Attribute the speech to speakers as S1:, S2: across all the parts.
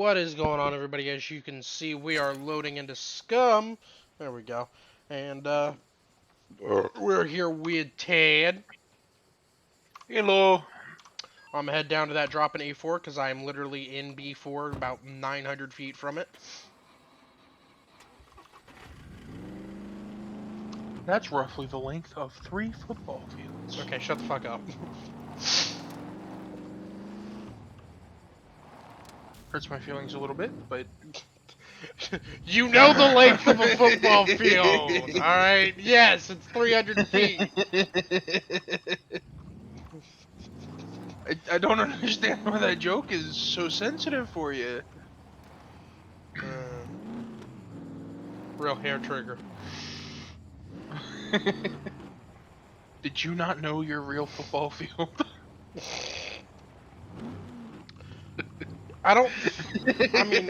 S1: What is going on, everybody? As you can see, we are loading into Scum. There we go. And we're here with Ted.
S2: Hello.
S1: I'm gonna head down to that drop in A4 because I am literally in B4, about 900 feet from it.
S2: That's roughly the length of 3 football fields.
S1: Okay, shut the fuck up.
S2: Hurts my feelings a little bit, but
S1: You know the length of a football field, alright? Yes, it's 300 feet.
S2: I don't understand why that joke is so sensitive for you.
S1: Real hair trigger.
S2: Did you not know your real football field?
S1: I mean,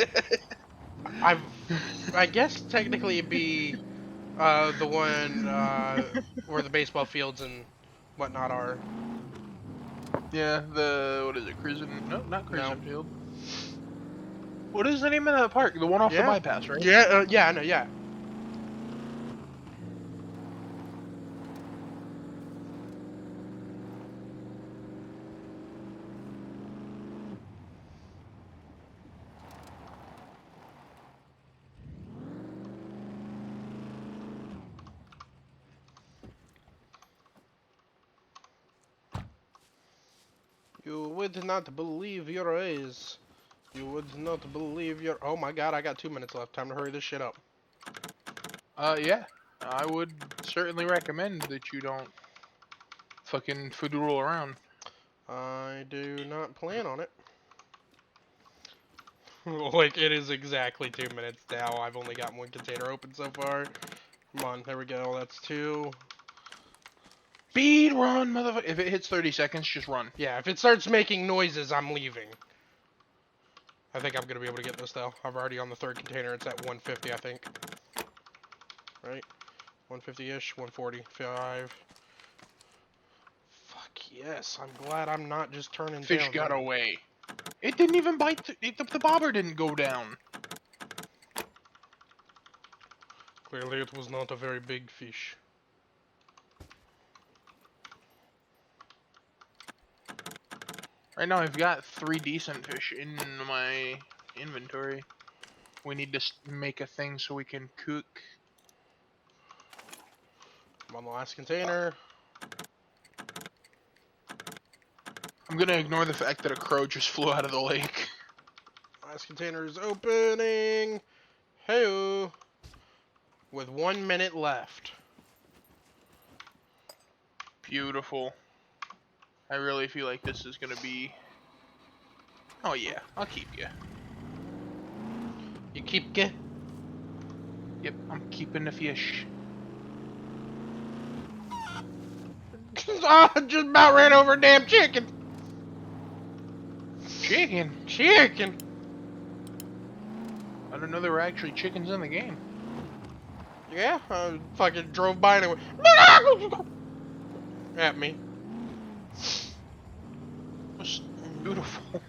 S1: I guess technically it'd be the one where the baseball fields and whatnot are.
S2: Yeah, what is it, Cruisin'? No, not Cruisin'
S1: No.
S2: Field. What is the name of that park? The one off the
S1: Yeah.
S2: bypass, right?
S1: Yeah, I know, yeah. You would not believe your eyes. You would not believe your... Oh my god, I got 2 minutes left. Time to hurry this shit up.
S2: Yeah. I would certainly recommend that you don't fucking foodoodle around.
S1: I do not plan on it. Like, it is exactly 2 minutes now. I've only got 1 container open so far. Come on, there we go. That's 2.
S2: Speed run, motherfucker. If it hits 30 seconds, just run.
S1: Yeah, if it starts making noises, I'm leaving. I think I'm going to be able to get this, though. I'm already on the 3rd container. It's at 150, I think. Right? 150-ish, 145. Fuck yes, I'm glad I'm not just turning
S2: Fish
S1: down.
S2: got away. It didn't even bite. The bobber didn't go down.
S1: Clearly it was not a very big fish.
S2: Right now I've got 3 decent fish in my inventory. We need to make a thing so we can cook.
S1: I'm on the last container.
S2: I'm gonna ignore the fact that a crow just flew out of the lake.
S1: Last container is opening. Hey-o. With 1 minute left.
S2: Beautiful. I really feel like this is gonna be... Oh yeah, I'll keep you.
S1: You keep get.
S2: Yep, I'm keeping the fish.
S1: I just about ran over a damn chicken.
S2: Chicken?
S1: Chicken.
S2: I didn't know there were actually chickens in the game.
S1: Yeah, I fucking drove by and it went at me.
S2: It was beautiful.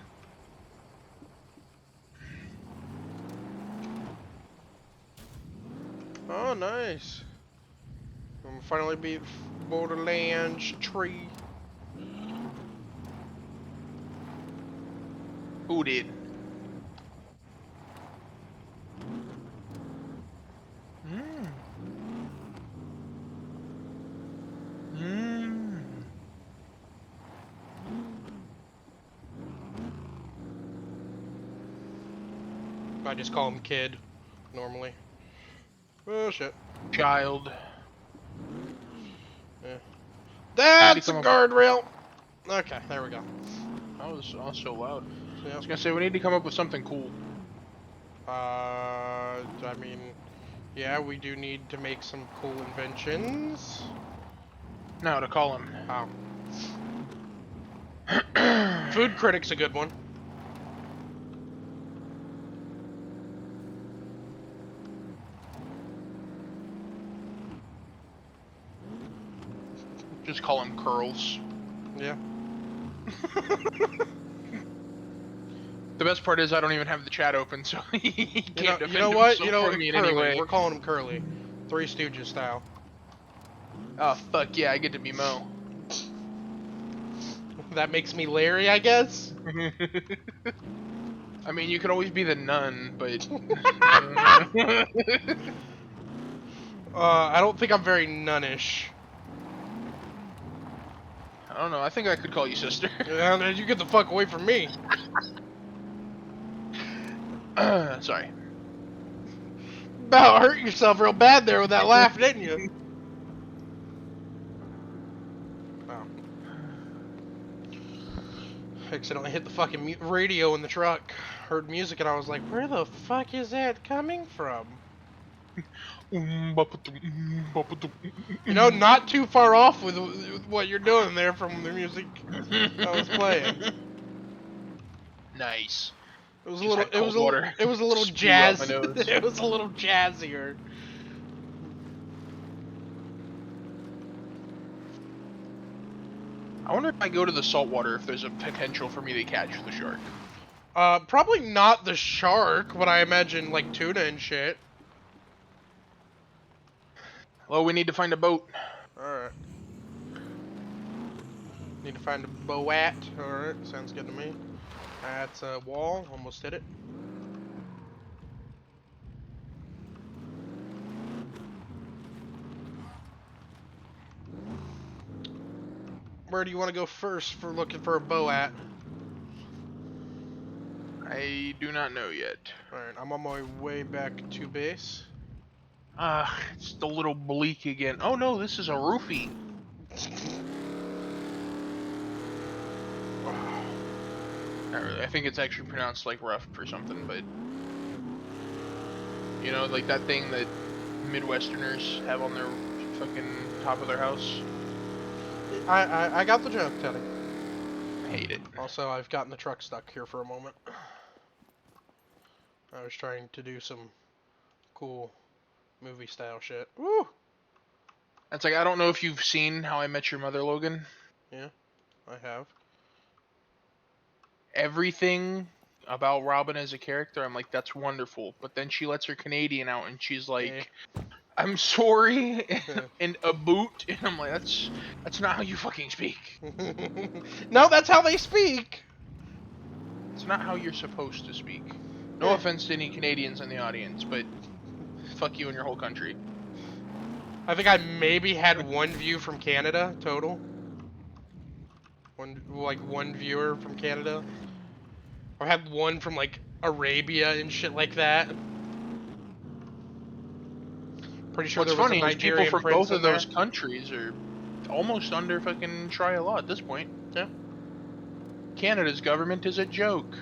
S1: Oh, nice. I'm finally beat Borderlands tree.
S2: Who did? Mmm. Mmm.
S1: I just call him kid, normally. Oh shit.
S2: Child.
S1: Yeah. That's a guardrail! Okay, there we go.
S2: That was also loud. I
S1: Yep.
S2: was gonna say, we need to come up with something cool.
S1: I mean, yeah, we do need to make some cool inventions.
S2: No, to call him.
S1: Oh. Food critic's a good one.
S2: Just call him Curls.
S1: Yeah.
S2: The best part is I don't even have the chat open, so he can't defend
S1: you know what?
S2: himself
S1: You know,
S2: for me in
S1: Curly.
S2: any way.
S1: We're calling him Curly. Three Stooges style.
S2: Oh, fuck yeah, I get to be Mo.
S1: That makes me Larry, I guess?
S2: I mean, you could always be the nun, but...
S1: I don't think I'm very nunnish.
S2: I don't know, I think I could call you sister.
S1: Yeah, you get the fuck away from me.
S2: Sorry.
S1: About hurt yourself real bad there with that laugh, didn't you? Oh. Accidentally hit the fucking radio in the truck. Heard music and I was like, where the fuck is that coming from? You know, not too far off with what you're doing there from the music I was playing.
S2: Nice.
S1: It was
S2: Just
S1: a little
S2: spew out
S1: jazz.
S2: my nose.
S1: It was a little jazzier.
S2: I wonder if I go to the saltwater if there's a potential for me to catch the shark.
S1: Probably not the shark, but I imagine like tuna and shit.
S2: Well, we need to find a boat.
S1: Alright. Need to find a boat. Alright, sounds good to me. That's a wall, almost hit it. Where do you want to go first for looking for a boat?
S2: I do not know yet.
S1: Alright, I'm on my way back to base.
S2: It's a little bleak again. Oh no, this is a roofie. Not really. I think it's actually pronounced like rough or something, but you know, like that thing that Midwesterners have on their fucking top of their house.
S1: I got the joke, Teddy.
S2: I hate it.
S1: Also, I've gotten the truck stuck here for a moment. I was trying to do some cool movie style shit. Woo!
S2: It's like, I don't know if you've seen How I Met Your Mother, Logan.
S1: Yeah, I have.
S2: Everything about Robin as a character, I'm like, that's wonderful. But then she lets her Canadian out and she's like, I'm sorry, and a boot, and I'm like, that's not how you fucking speak.
S1: No, that's how they speak.
S2: It's not how you're supposed to speak. No
S1: Eh,
S2: offense to any Canadians in the audience, but fuck you and your whole country.
S1: I think I maybe had one view from Canada total. One viewer from Canada. I had one from like Arabia and shit like that. Pretty sure
S2: What's
S1: there was a
S2: funny is people
S1: Nigerian
S2: from
S1: prince
S2: both
S1: in
S2: of
S1: there.
S2: those countries are almost under fucking Sharia law at this point.
S1: Yeah.
S2: Canada's government is a joke.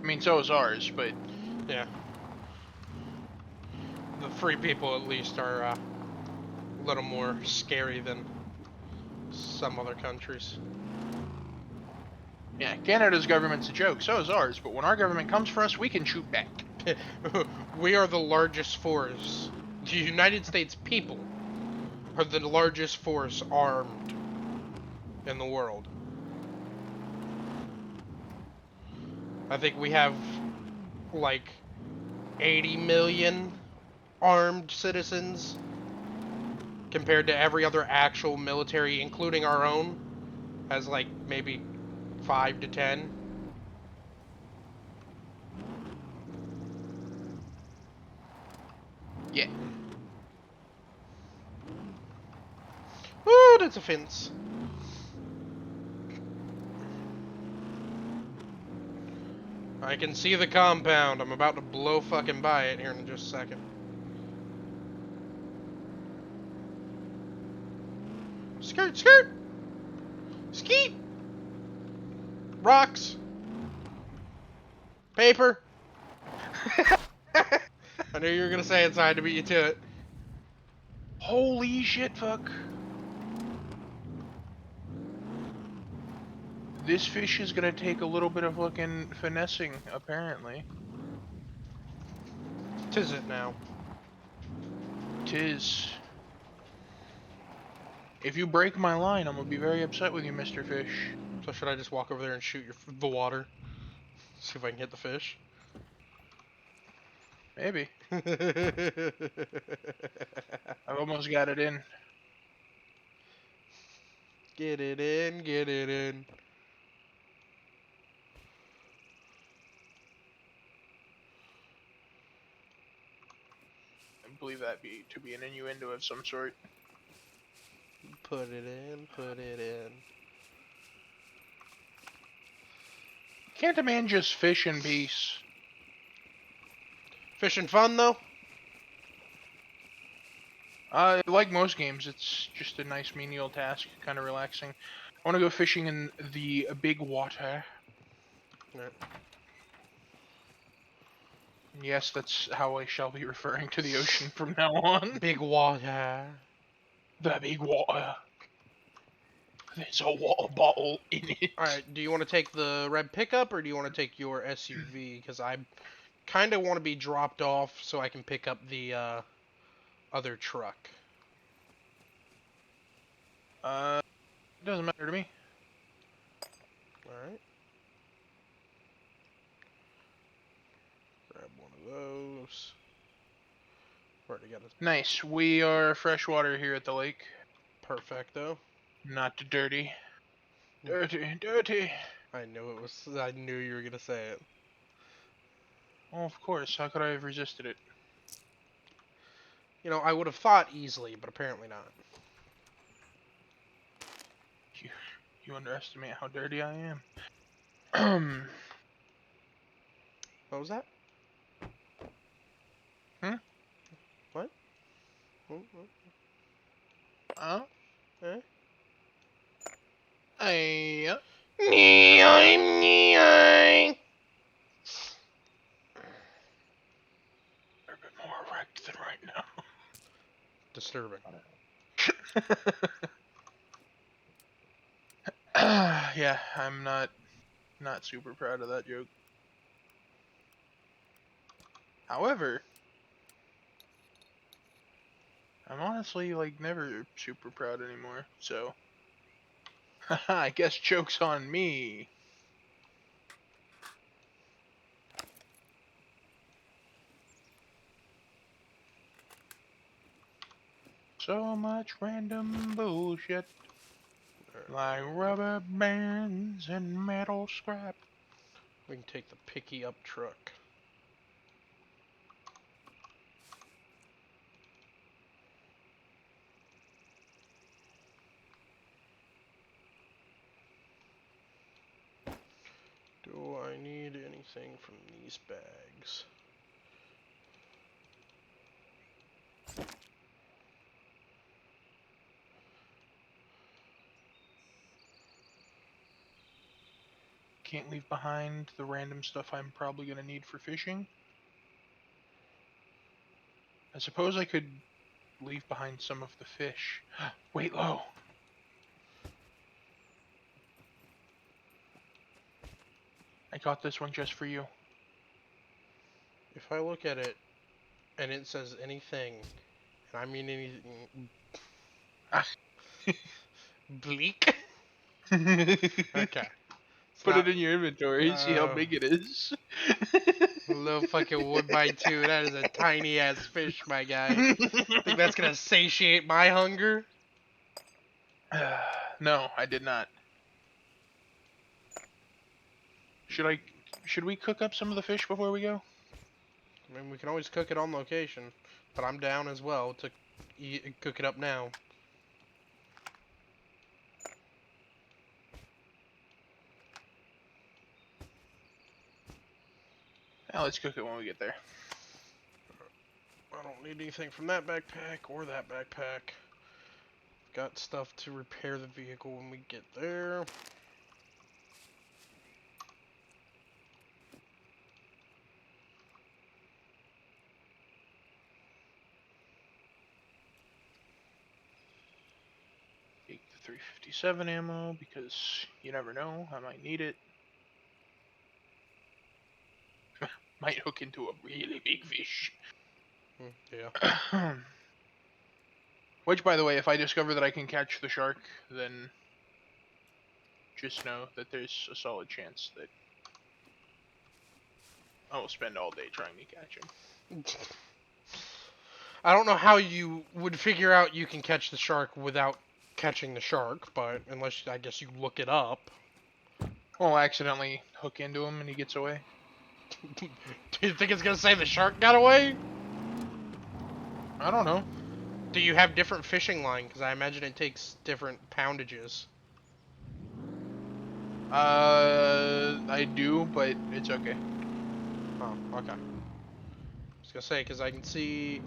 S2: I mean, so is ours, but
S1: Yeah. The free people at least are a little more scary than some other countries.
S2: yeah, Canada's government's a joke. So is ours. But when our government comes for us, we can shoot back.
S1: We are the largest force. The United States people are the largest force armed in the world. I think we have like 80 million armed citizens compared to every other actual military, including our own, has like maybe 5 to 10.
S2: Yeah.
S1: Ooh, that's a fence. I can see the compound. I'm about to blow fucking by it here in just a second. Skirt, skirt! Skeet! Rocks! Paper! I knew you were gonna say it, so I had to beat you to it.
S2: Holy shit, fuck. This fish is gonna take a little bit of fucking finessing, apparently.
S1: Tis it now.
S2: Tis. If you break my line, I'm gonna be very upset with you, Mr. Fish.
S1: So should I just walk over there and shoot the water? See if I can hit the fish?
S2: Maybe. I've almost got it in.
S1: Get it in, get it in.
S2: I believe that to be an innuendo of some sort.
S1: Put it in, put it in.
S2: Can't a man just fish in peace?
S1: Fishing fun though?
S2: Like most games, it's just a nice menial task, kind of relaxing. I want to go fishing in the big water.
S1: Right.
S2: Yes, that's how I shall be referring to the ocean from now on.
S1: Big water.
S2: The big water. There's a water bottle in it.
S1: Alright, do you want to take the red pickup or do you want to take your SUV? Because I kind of want to be dropped off so I can pick up the other truck.
S2: It doesn't matter to me.
S1: Alright. Grab one of those. Already got it.
S2: Nice. We are freshwater here at the lake.
S1: Perfecto.
S2: Not dirty. Dirty, dirty.
S1: I knew it was. I knew you were gonna say it.
S2: Well, of course. How could I have resisted it?
S1: You know, I would have thought easily, but apparently not.
S2: You underestimate how dirty I am.
S1: What was that?
S2: Hmm?
S1: What?
S2: Huh?
S1: Eh?
S2: Hey. They're a bit more erect than right now.
S1: Disturbing.
S2: Yeah, I'm not super proud of that joke. However, I'm honestly like never super proud anymore, so I guess joke's on me. So much random bullshit, like rubber bands and metal scrap.
S1: We can take the picky up truck. Do I need anything from these bags?
S2: Can't leave behind the random stuff I'm probably gonna need for fishing. I suppose I could leave behind some of the fish. Wait low. I got this one just for you.
S1: If I look at it and it says anything, and I mean anything bleak. Okay.
S2: Put it in your inventory, see how
S1: Oh.
S2: big it is.
S1: A little fucking 1x2. That is a tiny ass fish, my guy. Think that's gonna satiate my hunger?
S2: No, I did not. Should we cook up some of the fish before we go?
S1: I mean, we can always cook it on location, but I'm down as well to cook it up now.
S2: Now let's cook it when we get there.
S1: I don't need anything from that backpack or that backpack. Got stuff to repair the vehicle when we get there.
S2: Take the 357 ammo because you never know, I might need it. Might hook into a really big fish.
S1: Yeah.
S2: Which, by the way, if I discover that I can catch the shark, then just know that there's a solid chance that I will spend all day trying to catch him.
S1: I don't know how you would figure out you can catch the shark without catching the shark, but unless, I guess, you look it up.
S2: Well, I accidentally hook into him and he gets away.
S1: Do you think it's gonna say the shark got away?
S2: I don't know.
S1: Do you have different fishing line? Because I imagine it takes different poundages.
S2: I do, but it's okay.
S1: Oh, okay. I was gonna say, because I can see...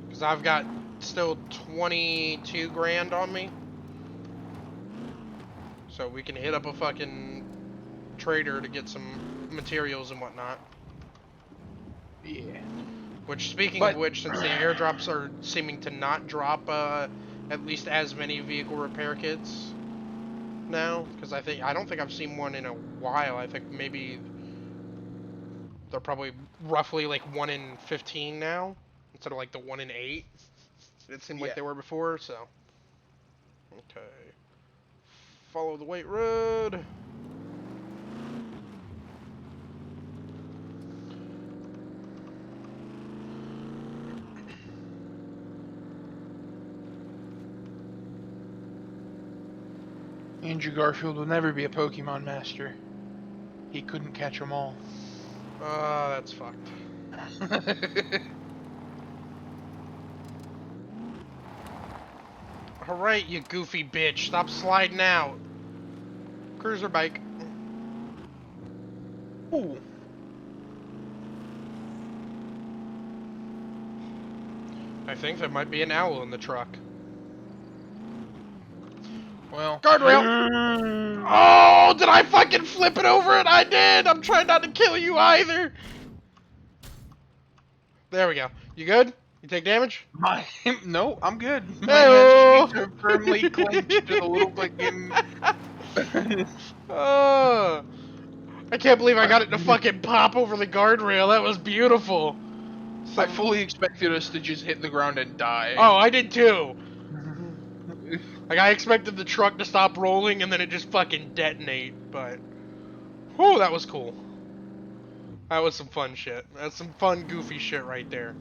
S1: Because I've got still 22 grand on me. So we can hit up a fucking trader to get some materials and whatnot.
S2: Yeah.
S1: Which, speaking of which, since the airdrops are seeming to not drop at least as many vehicle repair kits now, because I don't think I've seen one in a while. I think maybe they're probably roughly like 1 in 15 now, instead of like the 1 in 8 it seemed like they were before. So, okay, follow the weight road.
S2: Andrew Garfield will never be a Pokemon master. He couldn't catch them all.
S1: That's fucked. Alright, you goofy bitch. Stop sliding out. Cruiser bike.
S2: Ooh.
S1: I think there might be an owl in the truck.
S2: Well.
S1: Guardrail! Oh, did I fucking flip it over it? I did! I'm trying not to kill you either! There we go. You good? You take damage?
S2: No, I'm good. My
S1: Hey-o!
S2: hands are firmly clenched to the little fucking...
S1: Oh, I can't believe I got it to fucking pop over the guardrail. That was beautiful.
S2: I fully expected us to just hit the ground and die.
S1: Oh, I did too. Like, I expected the truck to stop rolling and then it just fucking detonate, but... Whew, that was cool. That was some fun shit. That's some fun, goofy shit right there.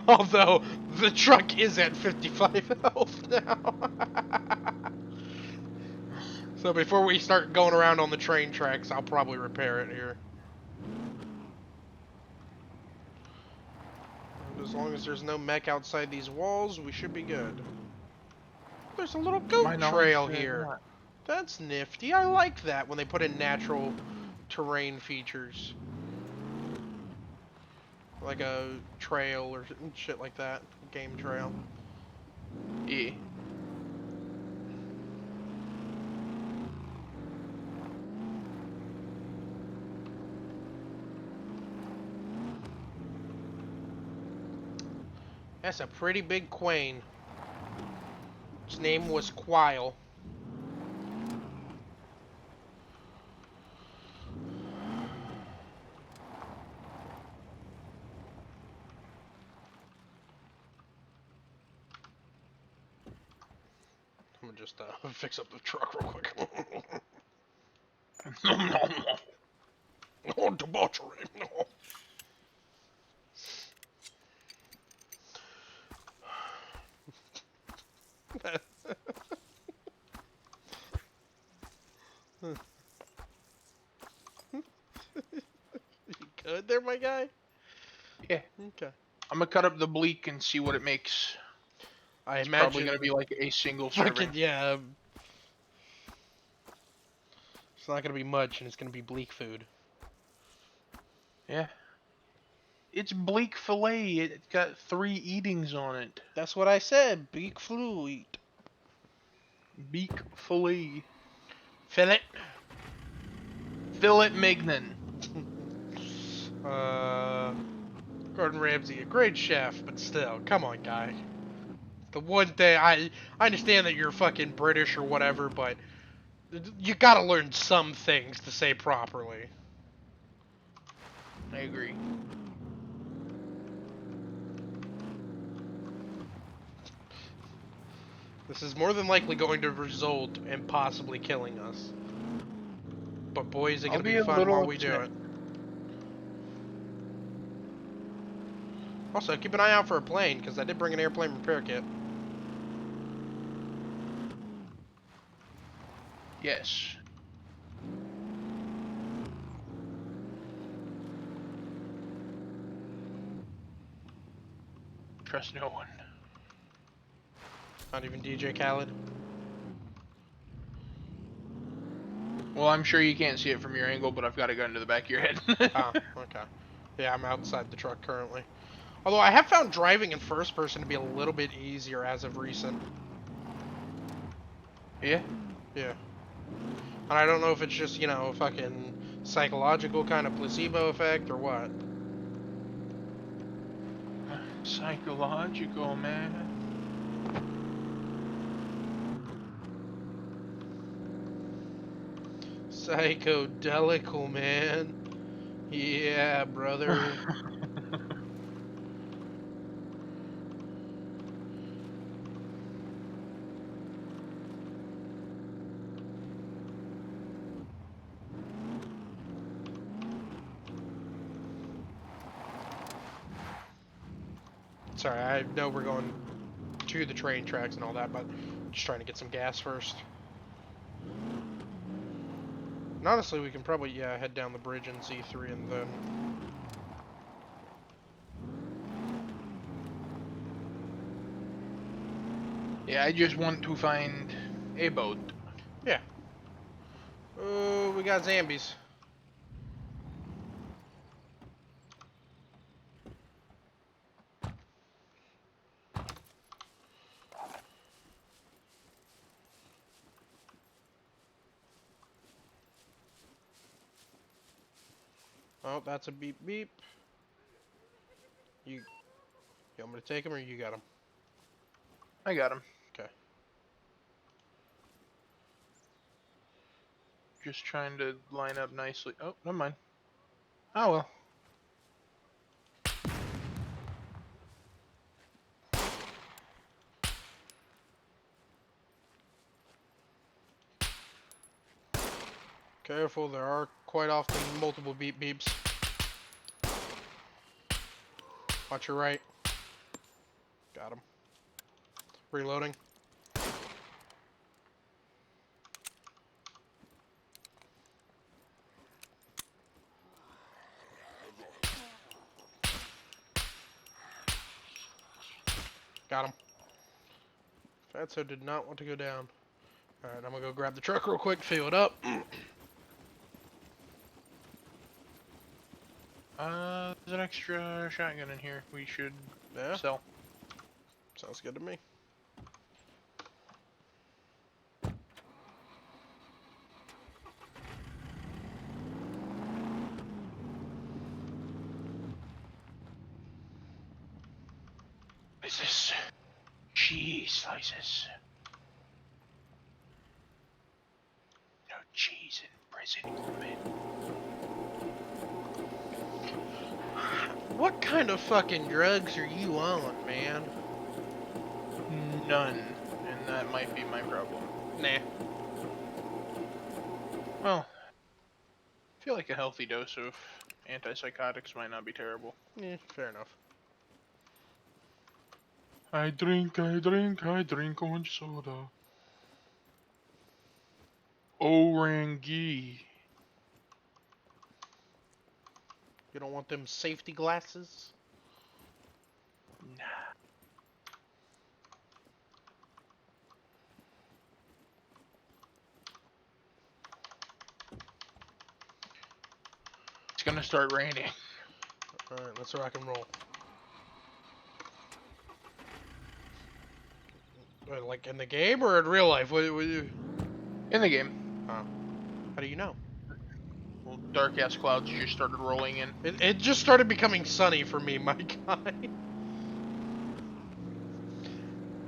S1: Although, the truck is at 55 health now. So before we start going around on the train tracks, I'll probably repair it here. And as long as there's no mech outside these walls, we should be good. There's a little
S2: To my
S1: goat
S2: knowledge,
S1: trail
S2: there's
S1: here.
S2: not.
S1: That's nifty. I like that when they put in natural terrain features. Like a trail or shit like that. Game trail.
S2: Yeah.
S1: That's a pretty big queen. Its name was Quile. I'm gonna just fix up the truck real quick. Oh, debauchery. No. You good there, my guy?
S2: Yeah.
S1: Okay.
S2: I'm gonna cut up the bleak and see what it makes.
S1: I
S2: It's probably
S1: imagine
S2: gonna be like a single
S1: fucking
S2: serving.
S1: yeah. It's not gonna be much, and it's gonna be bleak food.
S2: Yeah. It's bleak fillet. It's got 3 eatings on it.
S1: That's what I said. Bleak fluid.
S2: Beak fillet.
S1: Fillet.
S2: Fillet mignon.
S1: Gordon Ramsay, a great chef, but still, come on, guy. The one thing I understand that you're fucking British or whatever, but you gotta learn some things to say properly.
S2: I agree.
S1: This is more than likely going to result in possibly killing us. But boy, is it
S2: I'll
S1: gonna
S2: be
S1: be
S2: a
S1: fun while
S2: little
S1: we do
S2: upset.
S1: it. Also, keep an eye out for a plane, because I did bring an airplane repair kit.
S2: Yes. Trust no one.
S1: Not even DJ Khaled.
S2: Well, I'm sure you can't see it from your angle, but I've got a gun to the back of your head.
S1: Oh, okay. Yeah, I'm outside the truck currently. Although I have found driving in first person to be a little bit easier as of recent.
S2: Yeah.
S1: Yeah. And I don't know if it's just, a fucking psychological kind of placebo effect or what.
S2: Psychological, man.
S1: Psychodelical, man. Yeah, brother. Sorry, I know we're going to the train tracks and all that, but just trying to get some gas first. And honestly, we can probably, head down the bridge in Z3 and then...
S2: Yeah, I just want to find a boat.
S1: Yeah. Oh, we got zombies. Oh, that's a beep beep. You want me to take him or you got him?
S2: I got him.
S1: Okay.
S2: Just trying to line up nicely. Oh, never mind. Oh well.
S1: Careful, there are quite often multiple beep beeps. Watch your right. Got him. Reloading. Got him. Fatso did not want to go down. Alright, I'm gonna go grab the truck real quick, fill it up.
S2: There's an extra shotgun in here. We should
S1: Yeah,
S2: sell.
S1: sounds good to me.
S2: What is this? Cheese slices. No cheese in prison, woman.
S1: What kind of fucking drugs are you on, man?
S2: None. And that might be my problem.
S1: Nah.
S2: Well, I feel like a healthy dose of antipsychotics might not be terrible.
S1: Yeah, fair enough.
S2: I drink orange soda. Orangi.
S1: You don't want them safety glasses?
S2: Nah. It's gonna start raining.
S1: Alright, let's rock and roll. Like in the game or in real life? What you...
S2: In the game.
S1: How do you know?
S2: Well, dark ass clouds just started rolling in.
S1: It just started becoming sunny for me, my guy.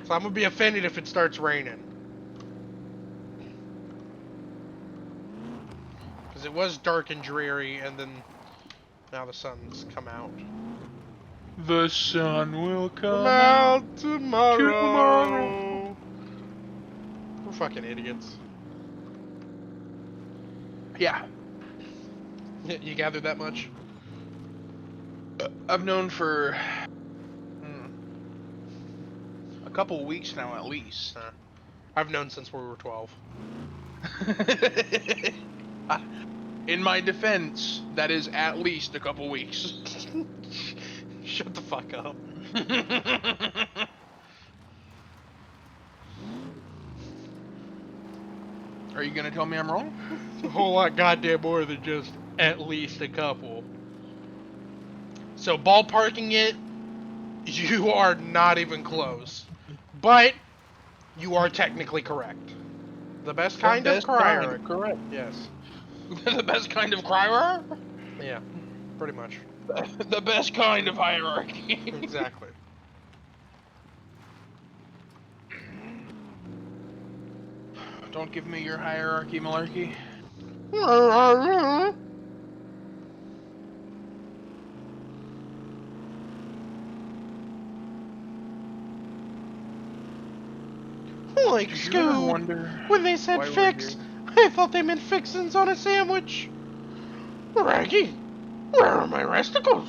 S1: So I'm gonna be offended if it starts raining. Because it was dark and dreary, and then now the sun's come out.
S2: The sun will come
S1: out tomorrow.
S2: tomorrow.
S1: We're fucking idiots.
S2: Yeah.
S1: You gathered that much?
S2: I've known for a couple weeks now at least.
S1: I've known since we were 12.
S2: In my defense, that is at least a couple weeks.
S1: Shut the fuck up.
S2: Are you gonna tell me I'm wrong?
S1: It's a whole lot goddamn more than just at least a couple. So ballparking it, you are not even close. But you are technically correct. The best kind of crier.
S2: Correct.
S1: Yes.
S2: The best kind of crier?
S1: Yeah, pretty much.
S2: The best kind of hierarchy.
S1: Exactly.
S2: Don't give me your hierarchy malarkey.
S1: Like Scum, when they said fix, I thought they meant fixins on a sandwich. Raggy, where are my resticles?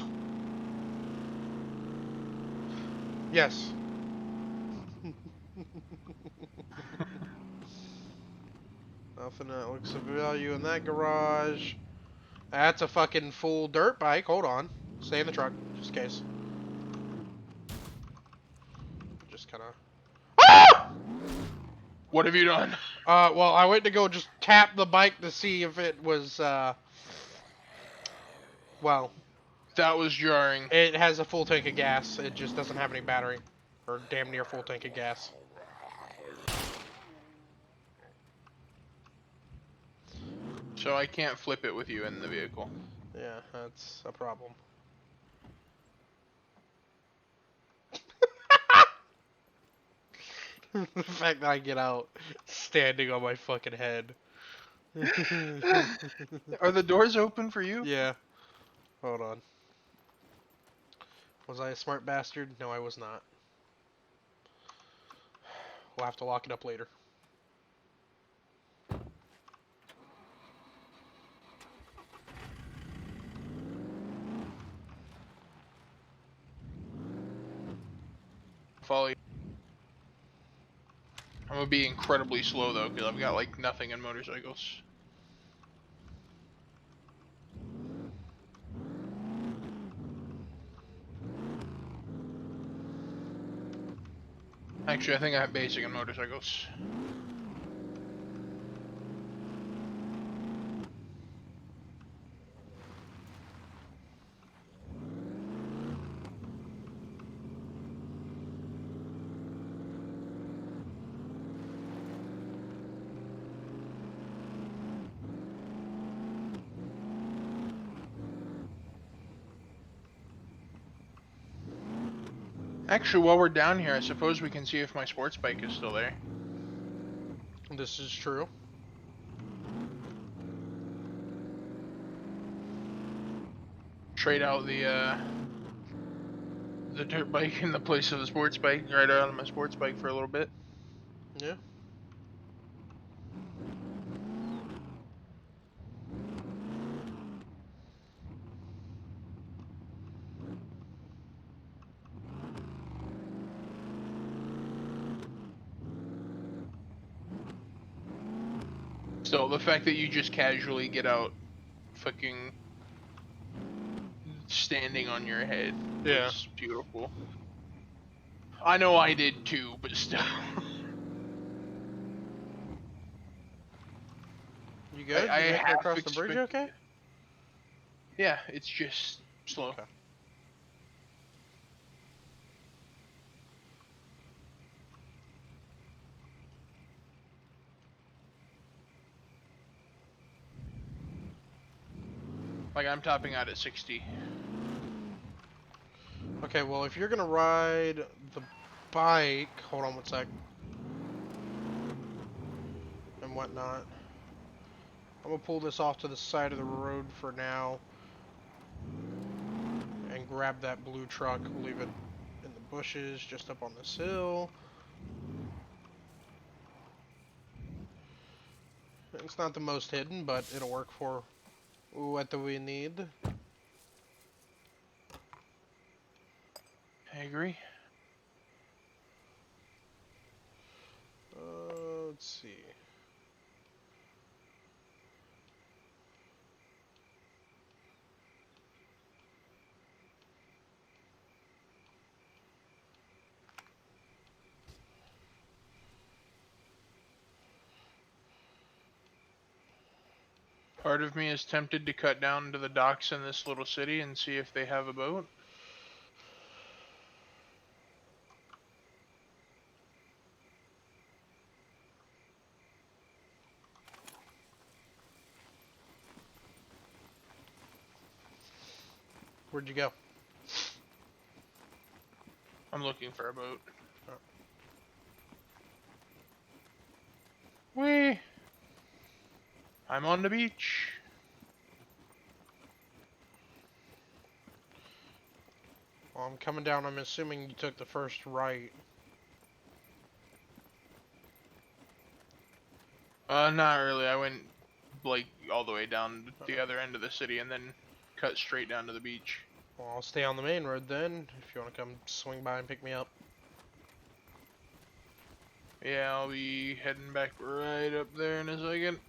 S1: Yes. Nothing that looks of value in that garage. That's a fucking full dirt bike. Hold on. Stay in the truck, just in case. Just kind of... Ah!
S2: What have you done?
S1: Well, I went to go just tap the bike to see if it was, well...
S2: That was jarring.
S1: It has a full tank of gas. It just doesn't have any battery. Or damn near full tank of gas.
S2: So I can't flip it with you in the vehicle.
S1: Yeah, that's a problem. The fact that I get out standing on my fucking head.
S2: Are the doors open for you?
S1: Yeah. Hold on. Was I a smart bastard? No, I was not. We'll have to lock it up later.
S2: Follow you. I'm gonna be incredibly slow though, because I've got like nothing in motorcycles. Actually, I think I have basic on motorcycles. Actually, while we're down here, I suppose we can see if my sports bike is still there.
S1: This is true.
S2: Trade out the dirt bike in the place of the sports bike, ride out on my sports bike for a little bit.
S1: Yeah.
S2: So the fact that you just casually get out fucking standing on your head
S1: Yeah.
S2: was beautiful. I know I did too, but still.
S1: You good?
S2: I
S1: You make it
S2: half
S1: across the bridge
S2: expected
S1: okay?
S2: it. Yeah, it's just slow.
S1: Okay.
S2: Like I'm topping out at 60.
S1: Okay, well, if you're gonna ride the bike, hold on one sec, and whatnot, I'm gonna pull this off to the side of the road for now, and grab that blue truck. We'll leave it in the bushes, just up on this hill. It's not the most hidden, but it'll work for what do we need.
S2: I agree.
S1: Let's see.
S2: Part of me is tempted to cut down to the docks in this little city and see if they have a boat.
S1: Where'd you go?
S2: I'm looking for a boat.
S1: Oh.
S2: Whee! I'm on the beach.
S1: Well, I'm coming down. I'm assuming you took the first right.
S2: Not really. I went like all the way down the other end of the city and then cut straight down to the beach.
S1: Well, I'll stay on the main road then, if you want to come swing by and pick me up.
S2: Yeah, I'll be heading back right up there in a second.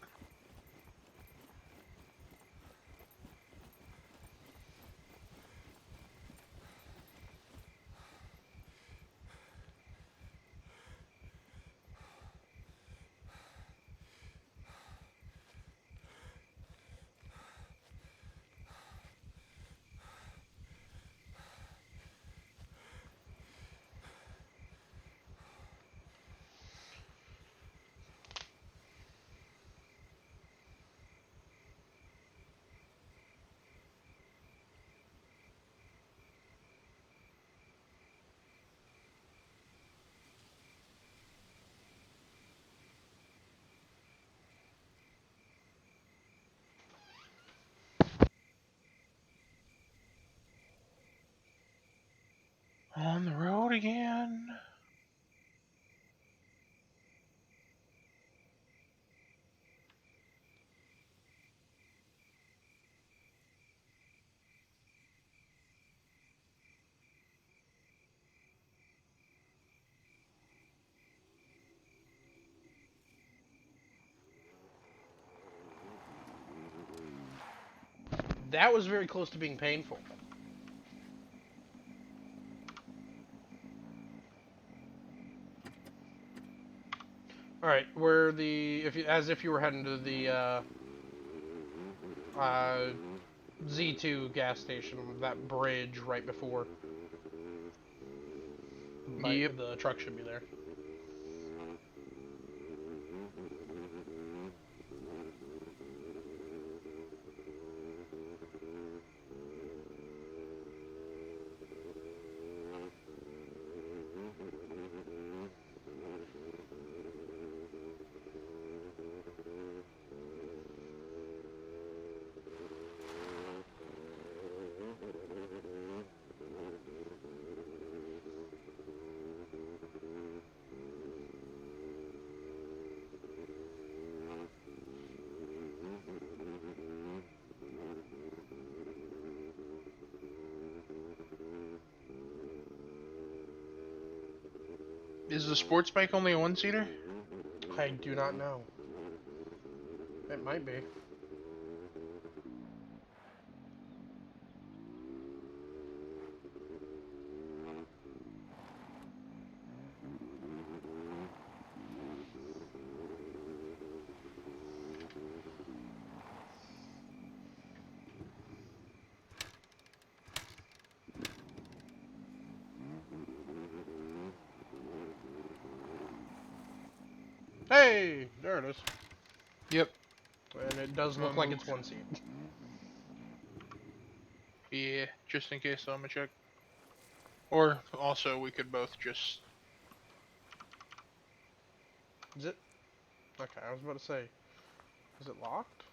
S2: On the road again.
S1: That was very close to being painful. All right, where the as if you were heading to the uh, Z2 gas station, that bridge right before.
S2: Yep.
S1: The truck should be there.
S2: Is the sports bike only a one-seater?
S1: I do not know. It might be. Hey, there it is.
S2: Yep.
S1: And it does
S2: I'm
S1: look
S2: gonna
S1: like
S2: move.
S1: it's one seat.
S2: Yeah, just in case I'm gonna check. Or also we could both just.
S1: Is it? Okay, I was about to say, is it locked?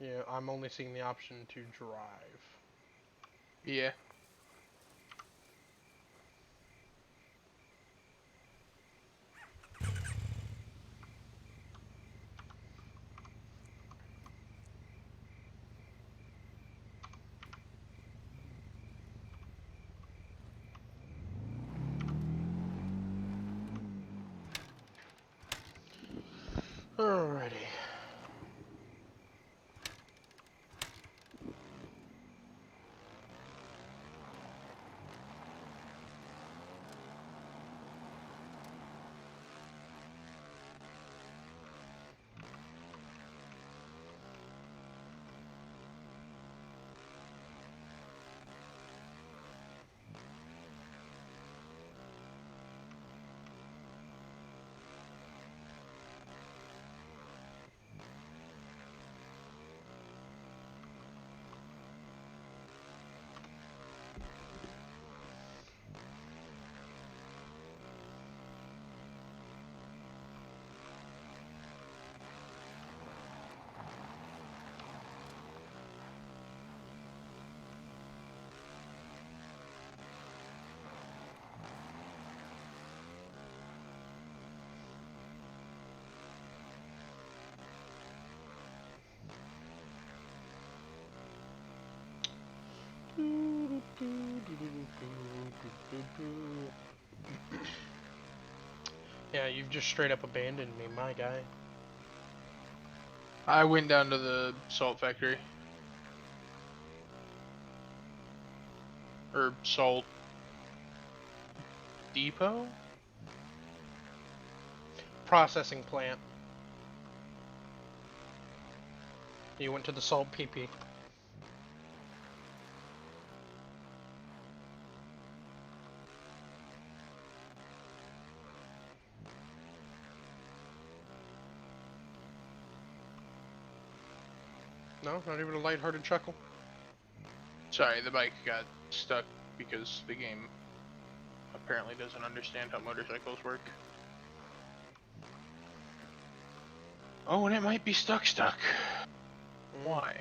S1: Yeah, I'm only seeing the option to drive.
S2: Yeah.
S1: Alrighty. Yeah, you've just straight up abandoned me, my guy.
S2: I went down to the salt factory. Or salt depot?
S1: Processing plant. You went to the salt PP. No, not even a lighthearted chuckle.
S2: Sorry, the bike got stuck because the game apparently doesn't understand how motorcycles work. Oh, and it might be stuck. Why?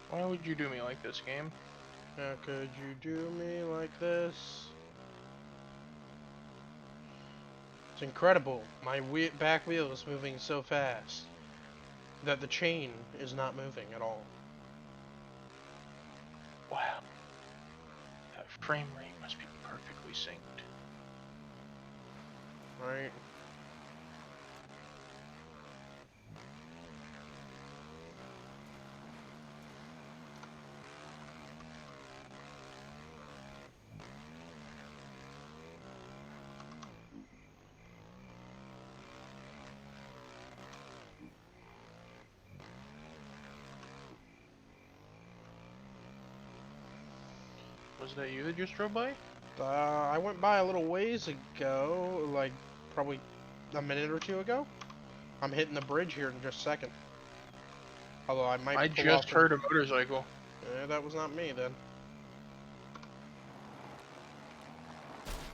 S2: Why would you do me like this, game?
S1: How could you do me like this? It's incredible. My back wheel is moving so fast that the chain is not moving at all.
S2: Wow. That frame rate must be perfectly synced.
S1: Right?
S2: Was that you that just drove by?
S1: I went by a little ways ago, like probably a minute or two ago. I'm hitting the bridge here in just a second. Although I might
S2: I
S1: pull off
S2: just
S1: and...
S2: heard a motorcycle.
S1: that was not me then.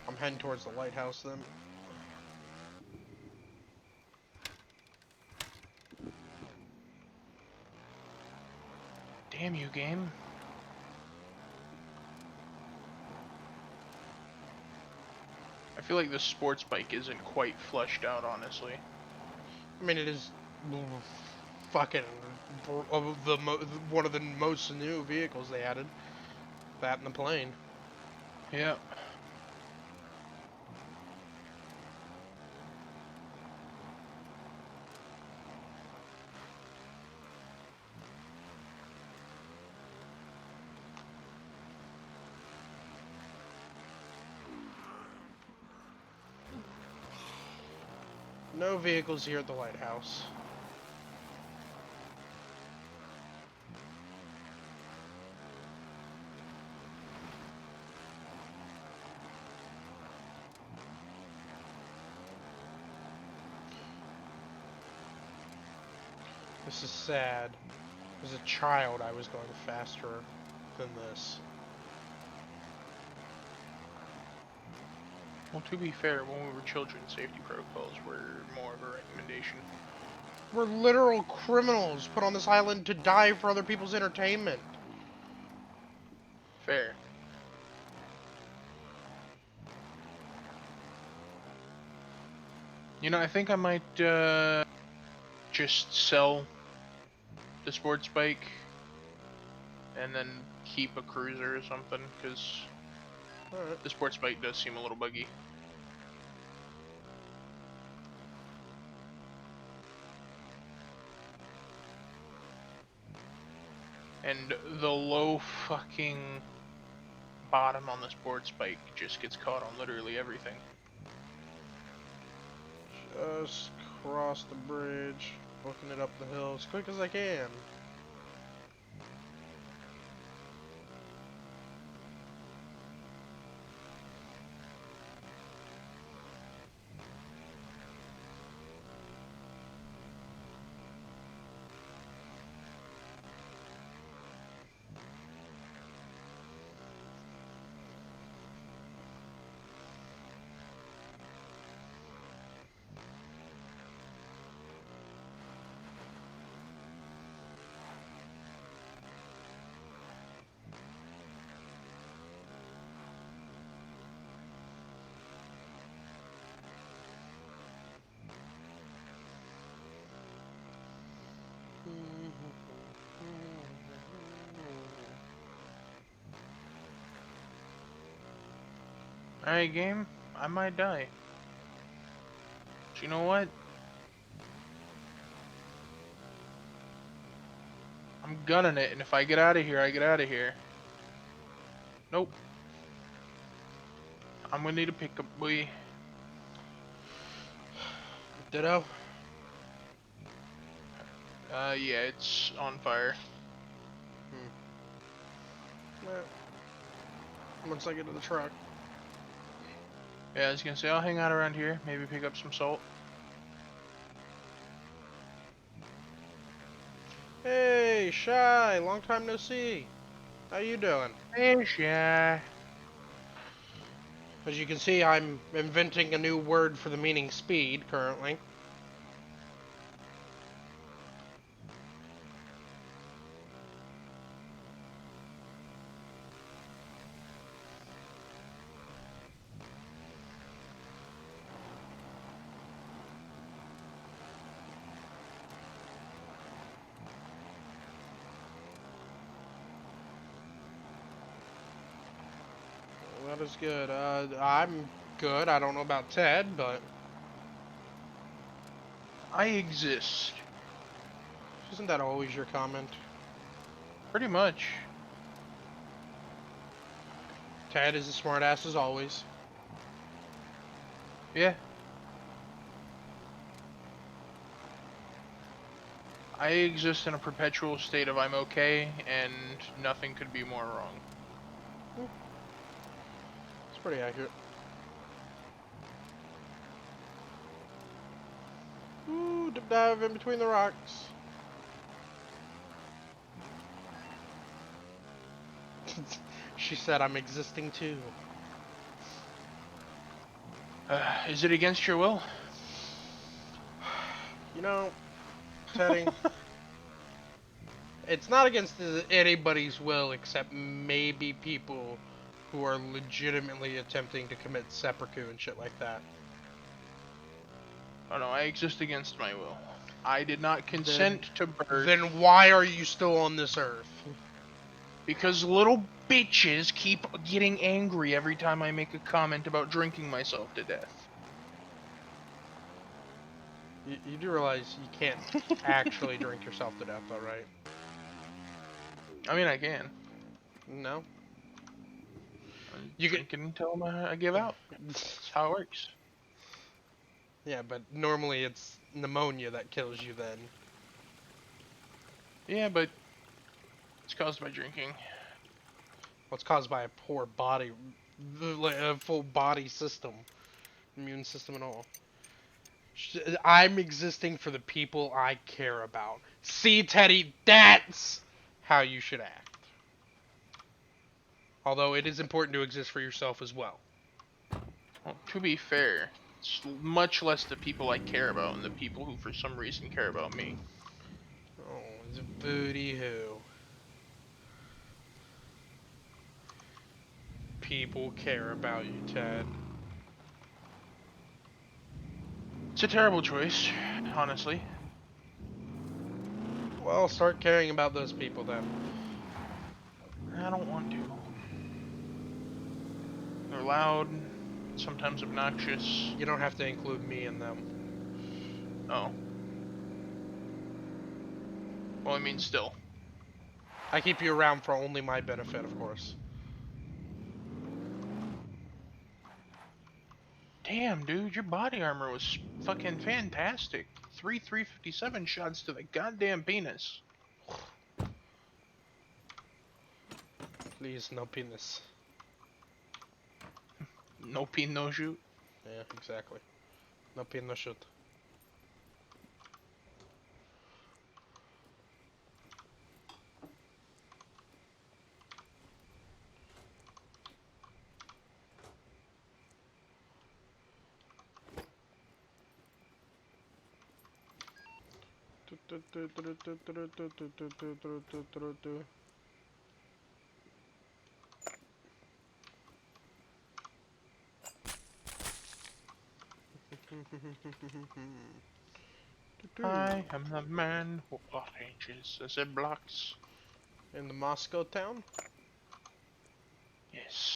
S1: I'm heading towards the lighthouse then.
S2: Damn you, game. I feel like the sports bike isn't quite fleshed out, honestly.
S1: I mean, it is fucking one of the most new vehicles they added. That and the plane.
S2: Yeah.
S1: No vehicles here at the lighthouse. This is sad. As a child, I was going faster than this.
S2: Well, to be fair, when we were children, safety protocols were more of a recommendation.
S1: We're literal criminals put on this island to die for other people's entertainment.
S2: Fair. You know, I think I might just sell the sports bike and then keep a cruiser or something, because
S1: Alright.
S2: the sports bike does seem a little buggy. And the low fucking bottom on the sports bike just gets caught on literally everything.
S1: Just cross the bridge, booking it up the hill as quick as I can.
S2: Alright, game, I might die. But you know what? I'm gunning it, and if I get out of here, I get out of here. Nope. I'm gonna need a pickup, boy.
S1: Ditto.
S2: Yeah, it's on fire.
S1: Once I get to the truck.
S2: Yeah, I was gonna say, I'll hang out around here, maybe pick up some salt.
S1: Hey, Shy, long time no see. How you doing?
S2: Hey, yeah.
S1: As you can see, I'm inventing a new word for the meaning speed currently. That is good. I'm good. I don't know about Ted, but
S2: I exist.
S1: isn't that always your comment?
S2: Pretty much.
S1: Ted is a smartass as always.
S2: Yeah. I exist in a perpetual state of I'm okay, and nothing could be more wrong.
S1: Pretty accurate. Ooh, dip dive in between the rocks. She said I'm existing too.
S2: Is it against your will?
S1: You know, Teddy, it's not against anybody's will except maybe people who are legitimately attempting to commit seppuku and shit like that.
S2: Oh no, I exist against my will. I did not
S1: Then,
S2: consent to birth
S1: then why are you still on this earth?
S2: because little bitches keep getting angry every time I make a comment about drinking myself to death.
S1: You do realize you can't actually drink yourself to death, though, right?
S2: I mean, I can.
S1: No.
S2: I
S1: You
S2: drink it until I give out.
S1: could.
S2: That's how it works.
S1: Yeah, but normally it's pneumonia that kills you then.
S2: Yeah, but it's caused by drinking.
S1: Well, it's caused by a poor body, like a full body system, immune system and all. I'm existing for the people I care about. See, Teddy, that's how you should act. Although it is important to exist for yourself as well.
S2: Well, to be fair, it's much less the people I care about and the people who for some reason care about me.
S1: Oh, it's a booty hoo. People care about you, Ted.
S2: It's a terrible choice, honestly.
S1: Well, start caring about those people then.
S2: I don't want to. They're loud, sometimes obnoxious.
S1: You don't have to include me in them.
S2: Oh. Well, I mean, still.
S1: I keep you around for only my benefit, of course.
S2: Damn, dude, your body armor was fucking fantastic. 357 shots to the goddamn penis.
S1: Please, no penis.
S2: No peen, no shoot.
S1: Yeah, exactly. No pin, no shoot.
S2: I am the man who arranges the blocks.
S1: In the Moscow town?
S2: Yes.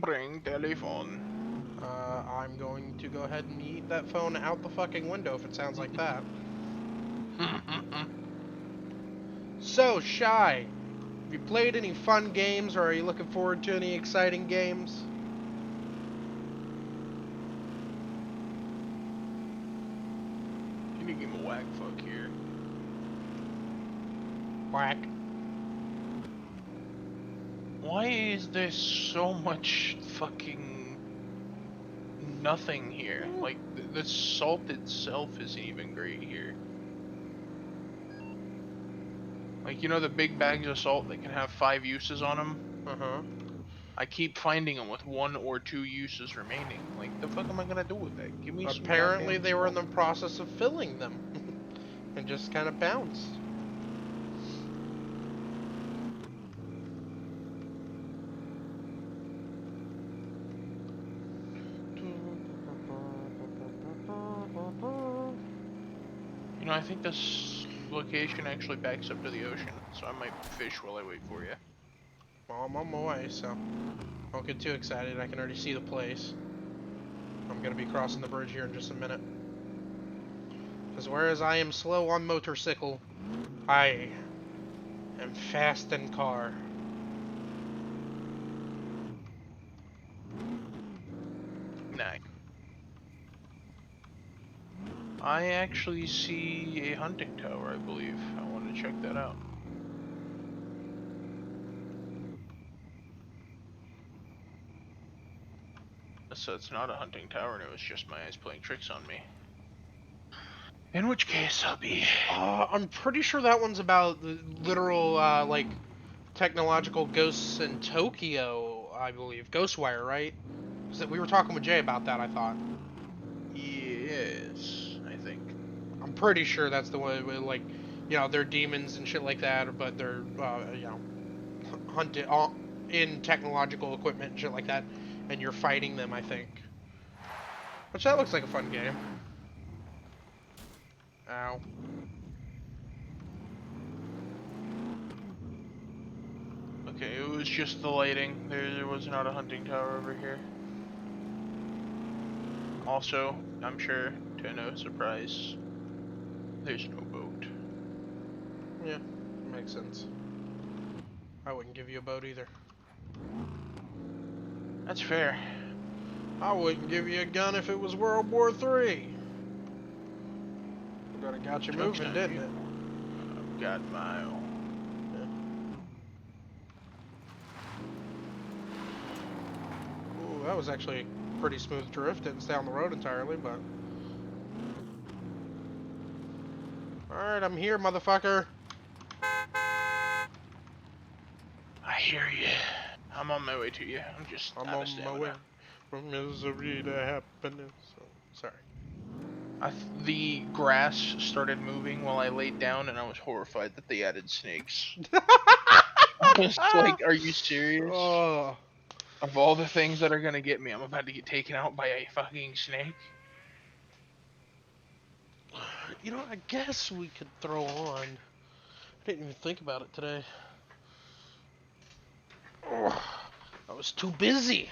S2: Bring telephone.
S1: I'm going to go ahead and eat that phone out the fucking window if it sounds like that. So, Shy, have you played any fun games or are you looking forward to any exciting games?
S2: You need to give him a whack fuck here.
S1: Whack.
S2: Why is there so much fucking nothing here? Like, the salt itself isn't even great here. Like, you know the big bags of salt that can have 5 uses on them?
S1: Uh-huh.
S2: I keep finding them with 1 or 2 uses remaining. Like, the fuck am I gonna do with that? Give me some
S1: Apparently
S2: goddamn
S1: they were in
S2: salt.
S1: the process of filling them. And just kind of bounced.
S2: You know, I think this location actually backs up to the ocean, so I might fish while I wait for you.
S1: Well, I'm on my way, so don't get too excited. I can already see the place. I'm gonna be crossing the bridge here in just a minute. Because whereas I am slow on motorcycle, I am fast in car.
S2: I actually see a hunting tower, I believe. I want to check that out. So it's not a hunting tower, and it was just my eyes playing tricks on me. In which case, I'll be...
S1: I'm pretty sure that one's about the literal, like, technological ghosts in Tokyo, I believe. Ghostwire, right? 'Cause we were talking with Jay about that, I thought.
S2: Yes, I think.
S1: I'm pretty sure that's the one, where, like, they're demons and shit like that, but they're, hunted in technological equipment and shit like that, and you're fighting them, I think. Which that looks like a fun game. Ow.
S2: Okay, it was just the lighting. There was not a hunting tower over here. Also, I'm sure, to no surprise, there's no boat.
S1: Yeah, makes sense. I wouldn't give you a boat either.
S2: That's fair.
S1: I wouldn't give you a gun if it was World War III. But it got you
S2: Joke's
S1: moving,
S2: on
S1: didn't
S2: you.
S1: it?
S2: I've got my own.
S1: Ooh, that was actually a pretty smooth drift. Didn't stay on the road entirely, but... Alright, I'm here, motherfucker.
S2: I hear you. I'm on my way to you. I'm just
S1: I'm
S2: out of
S1: on my way
S2: stamina.
S1: from misery to happiness. Oh, sorry.
S2: The grass started moving while I laid down, and I was horrified that they added snakes. I was like, are you serious?
S1: Oh.
S2: Of all the things that are gonna get me, I'm about to get taken out by a fucking snake?
S1: I guess we could throw on. I didn't even think about it today. Oh, I was too busy.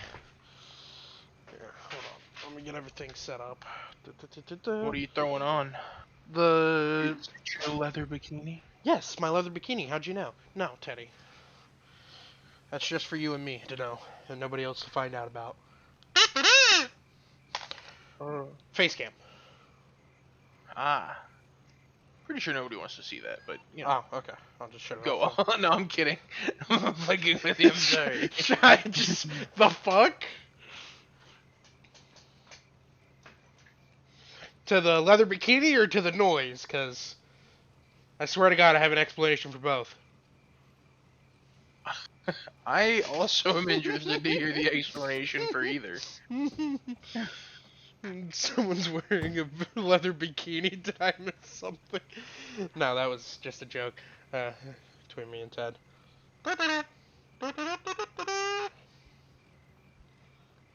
S1: Here, hold on. Let me get everything set up.
S2: What are you throwing on?
S1: The
S2: Is it your leather bikini?
S1: Yes, my leather bikini. How'd you know? No, Teddy. That's just for you and me to know, and nobody else to find out about. Face cam.
S2: Ah. Pretty sure nobody wants to see that, but, you know.
S1: Oh, okay. I'll just shut it
S2: Go
S1: off.
S2: on. No, I'm kidding. I'm fucking with you. I'm sorry.
S1: I just the fuck? To the leather bikini or to the noise? Because I swear to God, I have an explanation for both.
S2: I also am interested to hear the explanation for either.
S1: Someone's wearing a leather bikini. Did I miss something? No, that was just a joke between me and Ted.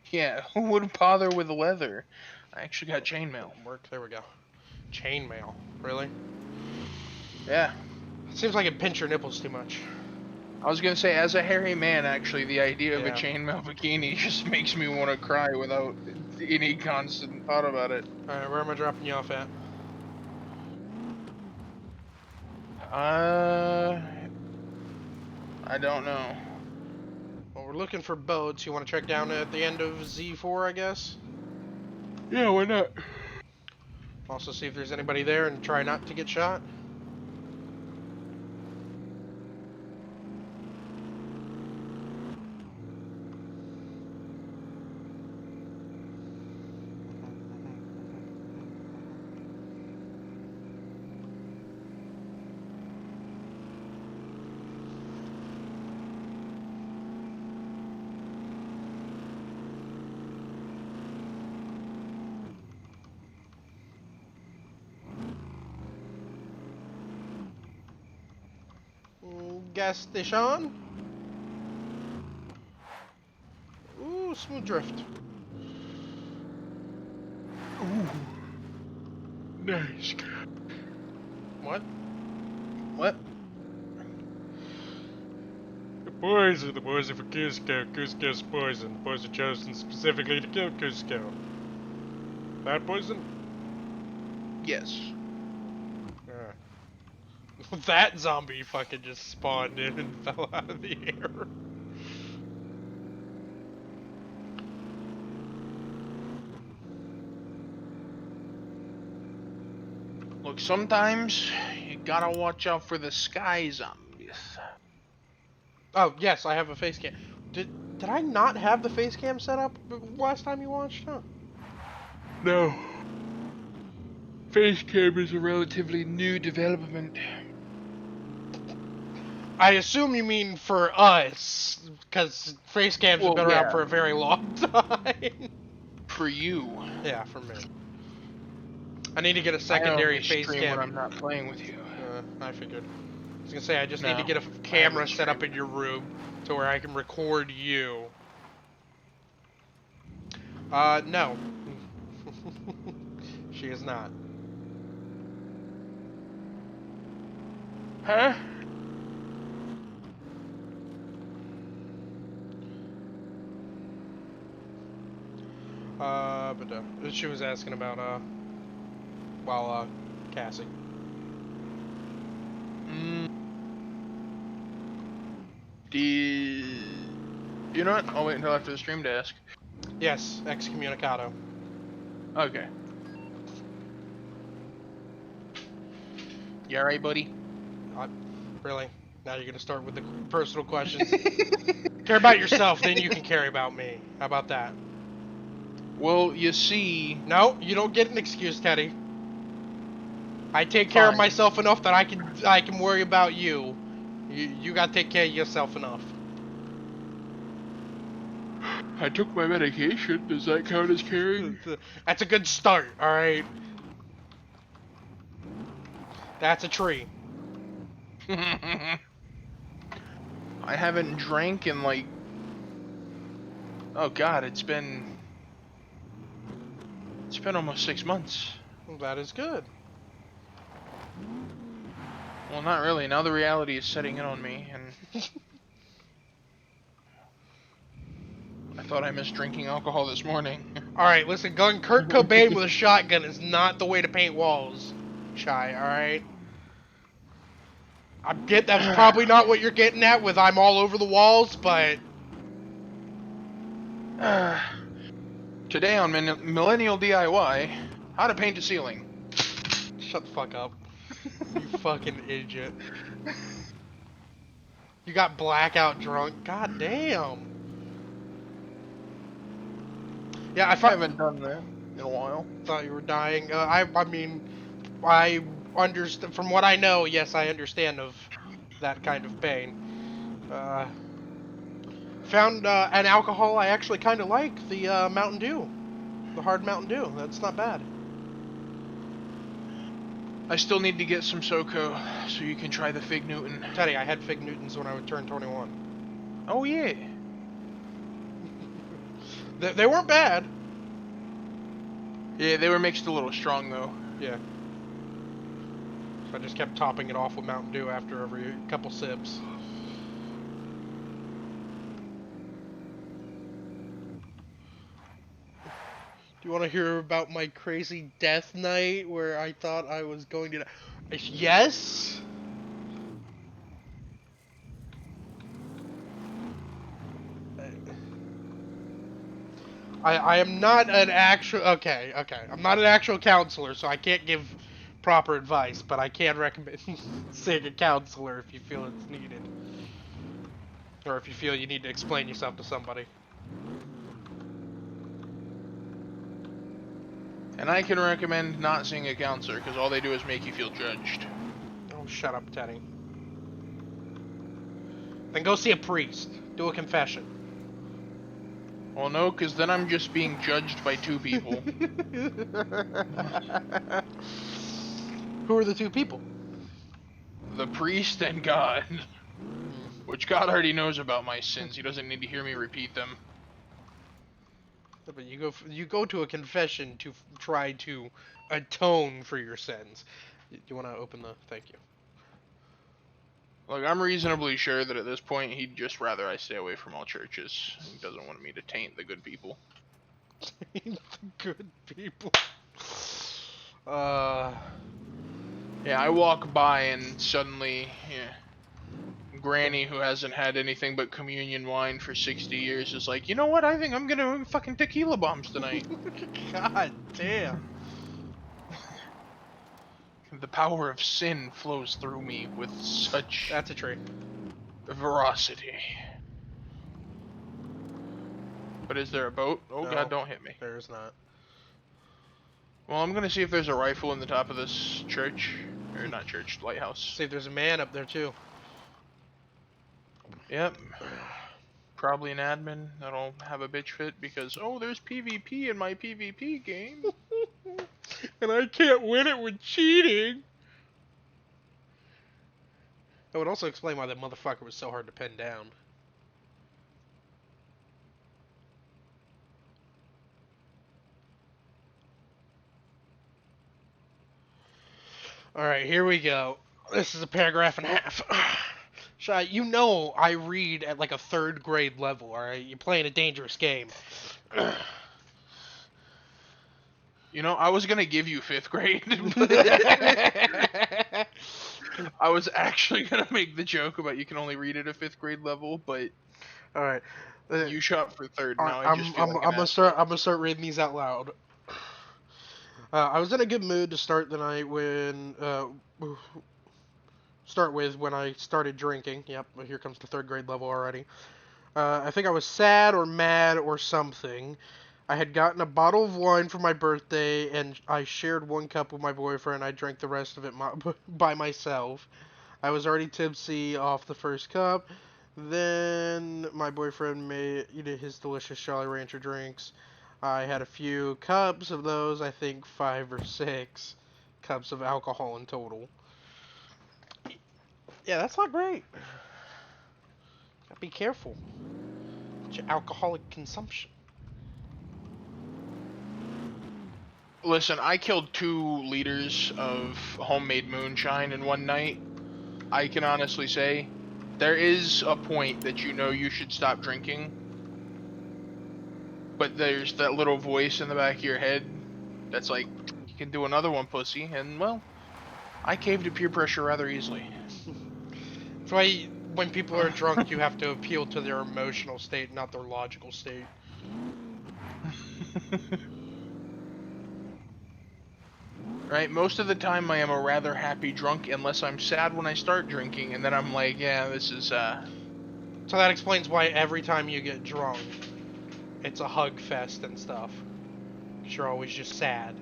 S2: Yeah, who would bother with leather? I actually got chainmail.
S1: Work. There we go. Chainmail. Really?
S2: Yeah.
S1: Seems like it pinch your nipples too much.
S2: I was gonna say, as a hairy man, actually, the idea of a
S1: Yeah.
S2: chainmail bikini just makes me want to cry without any constant thought about it.
S1: Alright, where am I dropping you off at?
S2: I don't know.
S1: Well, we're looking for boats. You want to check down at the end of Z4, I guess?
S2: Yeah, why not?
S1: Also see if there's anybody there and try not to get shot. Gas station. Ooh, smooth drift.
S2: Ooh. Nice.
S1: What?
S2: What?
S1: The boys are for Cusco. Cusco's poison. The boys are chosen specifically to kill Cusco. That poison?
S2: Yes.
S1: That zombie fucking just spawned in and fell out of the air.
S2: Look, sometimes you gotta watch out for the sky zombies.
S1: Oh, yes, I have a face cam. Did I not have the face cam set up last time you watched? Huh.
S2: No. Facecam is a relatively new development.
S1: I assume you mean for us, because face cams have
S2: Well,
S1: been around
S2: yeah,
S1: for a very long time.
S2: for you.
S1: Yeah, for me. I need to get a
S2: I
S1: secondary
S2: only
S1: face
S2: stream when
S1: cam.
S2: I'm not playing with you.
S1: I figured. I was gonna say, I just need to
S2: No,
S1: get a
S2: I haven't
S1: camera set up
S2: streamed.
S1: in your room to where I can record you. No. She is not.
S2: Huh?
S1: But she was asking about, Cassie.
S2: Mm, you know what? I'll wait until after the stream to ask.
S1: Yes, excommunicado.
S2: Okay. You alright, buddy?
S1: Really? Now you're gonna start with the personal questions? Care about yourself, then you can care about me. How about that?
S2: Well, you see...
S1: No, you don't get an excuse, Teddy. I take care of
S2: Fine.
S1: myself enough that I can worry about you. You gotta take care of yourself enough.
S2: I took my medication. Does that count as caring?
S1: That's a good start, alright? That's a tree.
S2: I haven't drank in like... Oh god, it's been almost 6 months.
S1: That is good.
S2: Well, not really. Now the reality is setting in on me, and I thought I missed drinking alcohol this morning.
S1: Alright, listen, going Kurt Cobain with a shotgun is not the way to paint walls, Chai, alright? I get that's probably not what you're getting at with I'm all over the walls, but...
S2: Today on Millennial DIY, how to paint a ceiling.
S1: Shut the fuck up. You fucking idiot. You got blackout drunk. God damn. Yeah, I
S2: haven't done that in a while.
S1: thought you were dying. I mean, I understand. From what I know, yes, I understand of that kind of pain. Found an alcohol I actually kind of like, the Mountain Dew. The hard Mountain Dew. That's not bad.
S2: I still need to get some SoCo so you can try the Fig Newton.
S1: Teddy, I had Fig Newtons when I would turn 21.
S2: Oh yeah.
S1: They weren't bad.
S2: Yeah, they were mixed a little strong though.
S1: Yeah. So I just kept topping it off with Mountain Dew after every couple sips. Do you want to hear about my crazy death night where I thought I was going to die? Yes? I am not an actual... Okay. I'm not an actual counselor, so I can't give proper advice, but I can recommend seeing a counselor if you feel it's needed. Or if you feel you need to explain yourself to somebody.
S2: And I can recommend not seeing a counselor because all they do is make you feel judged.
S1: Oh, shut up, Teddy. Then go see a priest. Do a confession.
S2: Well, no, because then I'm just being judged by two people.
S1: Who are the two people?
S2: The priest and God. Which God already knows about my sins. He doesn't need to hear me repeat them.
S1: But you go to a confession to try to atone for your sins. Do you want to open the... Thank you.
S2: Look, I'm reasonably sure that at this point he'd just rather I stay away from all churches. He doesn't want me to taint the good people.
S1: The good people.
S2: Yeah, I walk by and suddenly, Granny, who hasn't had anything but communion wine for 60 years, is like, you know what? I think I'm gonna fucking tequila bombs tonight.
S1: God damn.
S2: The power of sin flows through me with such
S1: That's a tree.
S2: veracity. But is there a boat? Oh
S1: No,
S2: god, don't hit me.
S1: there's not.
S2: Well, I'm gonna see if there's a rifle in the top of this church. Or not church, lighthouse.
S1: See if there's a man up there too.
S2: Yep. Probably an admin that'll have a bitch fit because, oh, there's PvP in my PvP game.
S1: And I can't win it with cheating. That would also explain why that motherfucker was so hard to pin down. Alright, here we go. This is a paragraph and a half. Shy, you know I read at like a 3rd grade level, alright? You're playing a dangerous game.
S2: You know, I was gonna give you 5th grade. I was actually gonna make the joke about you can only read at a 5th grade level, but
S1: Alright.
S2: you shot for 3rd. Now I
S1: I'm,
S2: just feel
S1: I'm,
S2: like
S1: I'm
S2: an
S1: gonna
S2: asshole.
S1: start reading these out loud. I was in a good mood to start the night when when I started drinking. Yep, here comes the 3rd grade level already. I think I was sad or mad or something. I had gotten a bottle of wine for my birthday, and I shared 1 cup with my boyfriend. I drank the rest of it by myself. I was already tipsy off the first cup. Then my boyfriend made his delicious Jolly Rancher drinks. I had a few cups of those, I think 5 or 6 cups of alcohol in total. Yeah, that's not great. Gotta be careful with your alcoholic consumption.
S2: Listen, I killed 2 liters of homemade moonshine in one night. I can honestly say, there is a point that you know you should stop drinking, but there's that little voice in the back of your head that's like, you can do another one, pussy, and well, I caved to peer pressure rather easily.
S1: That's why when people are drunk, you have to appeal to their emotional state, not their logical state.
S2: Right, most of the time I am a rather happy drunk unless I'm sad when I start drinking, and then I'm like, yeah, this is,
S1: So that explains why every time you get drunk, it's a hug fest and stuff. 'Cause you're always just sad.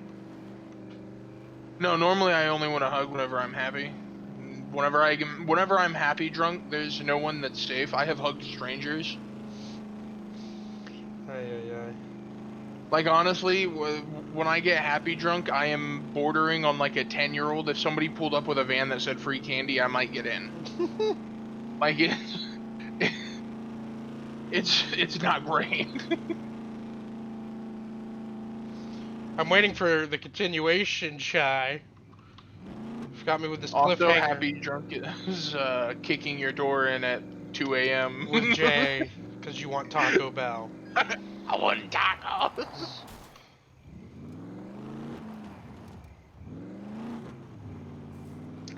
S2: No, normally I only want to hug whenever I'm happy. Whenever I'm happy drunk, there's no one that's safe. I have hugged strangers.
S1: Ay, ay, ay.
S2: Like, honestly, when I get happy drunk, I am bordering on like a 10-year-old. If somebody pulled up with a van that said free candy, I might get in. Like, it's not great.
S1: I'm waiting for the continuation, Shy. You've got me with this
S2: Also,
S1: cliffhanger.
S2: happy drunk is kicking your door in at 2 a.m.
S1: With Jay, because you want Taco Bell.
S2: I want tacos.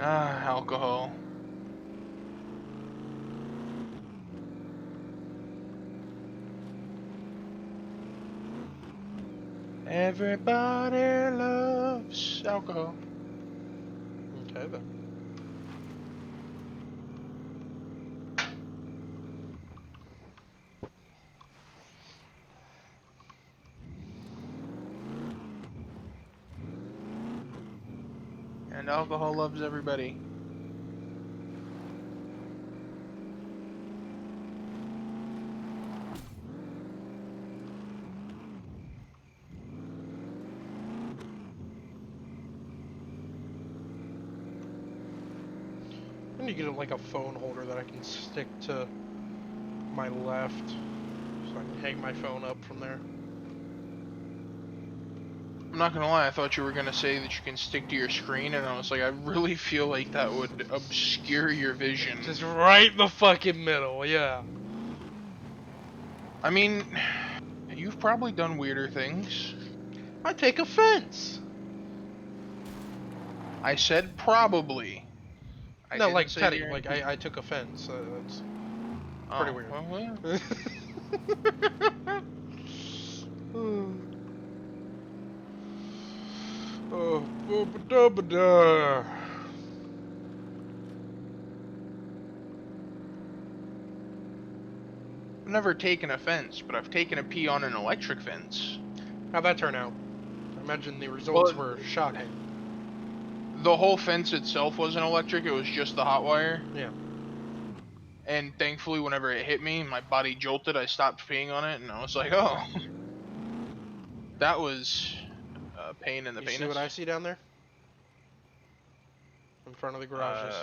S2: Ah, alcohol. Everybody loves alcohol.
S1: Okay, then.
S2: And alcohol loves everybody.
S1: I need to get like a phone holder that I can stick to my left, so I can hang my phone up from there.
S2: I'm not gonna lie, I thought you were gonna say that you can stick to your screen, and I was like, I really feel like that would obscure your vision.
S1: Just right in the fucking middle, yeah.
S2: I mean, you've probably done weirder things.
S1: I take offense.
S2: I said probably.
S1: No, like Teddy, like I took offense. That's pretty weird.
S2: Well, yeah.
S1: Oh, ba-ba-da-ba-da.
S2: I've never taken a fence, but I've taken a pee on an electric fence.
S1: How'd that turn out? I imagine the results
S2: Well,
S1: were shocking.
S2: the whole fence itself wasn't electric, it was just the hot wire.
S1: Yeah.
S2: And thankfully, whenever it hit me, my body jolted, I stopped peeing on it, and I was like, oh, that was a pain in the
S1: You see what
S2: penis.
S1: I see down there? In front of the garages.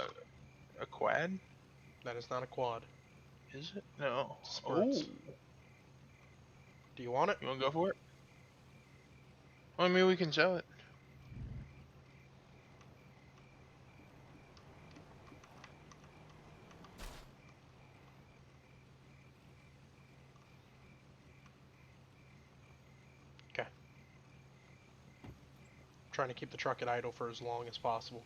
S2: A quad?
S1: That is not a quad.
S2: Is it? No.
S1: It's
S2: Oh,
S1: spurts. Do you want it?
S2: you want to go for it? Well, I mean, we can sell it.
S1: Okay. Trying to keep the truck at idle for as long as possible.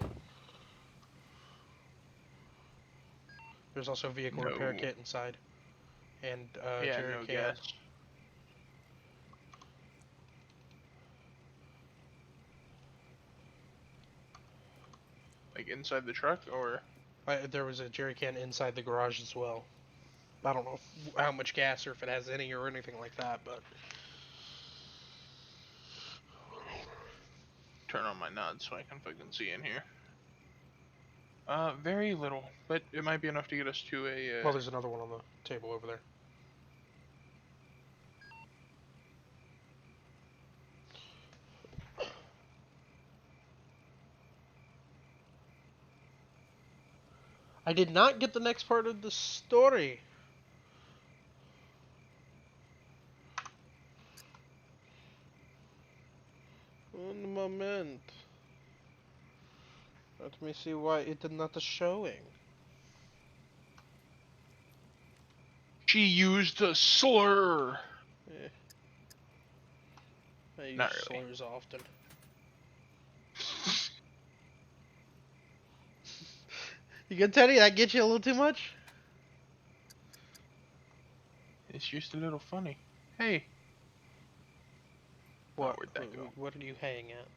S1: There's also a vehicle repair
S2: No.
S1: kit inside. And
S2: Yeah,
S1: jerry
S2: no
S1: can.
S2: gas. Like inside the truck, or?
S1: There was a jerry can inside the garage as well. I don't know how much gas or if it has any or anything like that, but
S2: Turn on my nod so I can fucking see in here. Very little, but it might be enough to get us to a,
S1: well, there's another one on the table over there. I did not get the next part of the story. Un moment. Let me see why it is not showing.
S2: She used a slur!
S1: Eh, I use
S2: Not really.
S1: slurs often. You good, Teddy? That get you a little too much?
S2: It's just a little funny. Hey!
S1: What?
S2: Oh, where'd that go?
S1: What are you haying at?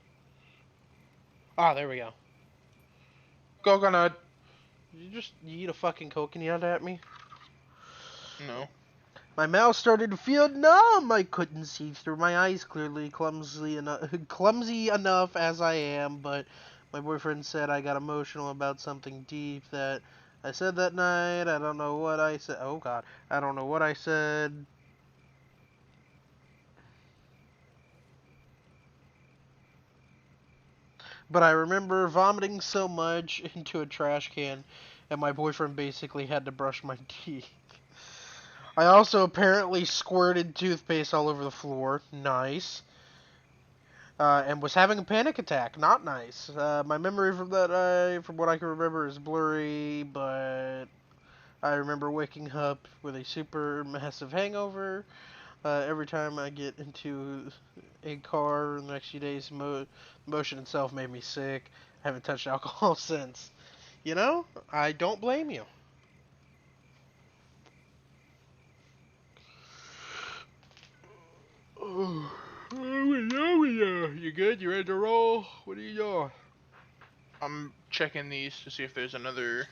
S1: Ah, there we go.
S2: Coconut!
S1: Did you just yeet a fucking coconut at me?
S2: No.
S1: My mouth started to feel numb. I couldn't see through my eyes clearly, clumsy enough as I am, but my boyfriend said I got emotional about something deep that I said that night. I don't know what I said. Oh god. I don't know what I said. But I remember vomiting so much into a trash can, and my boyfriend basically had to brush my teeth. I also apparently squirted toothpaste all over the floor. Nice. And was having a panic attack. Not nice. My memory from that night, from what I can remember, is blurry, but I remember waking up with a super massive hangover. Every time I get into a car in the next few days, motion itself made me sick. I haven't touched alcohol since. You know, I don't blame you. Oh, you good? You ready to roll? What are you doing?
S2: I'm checking these to see if there's another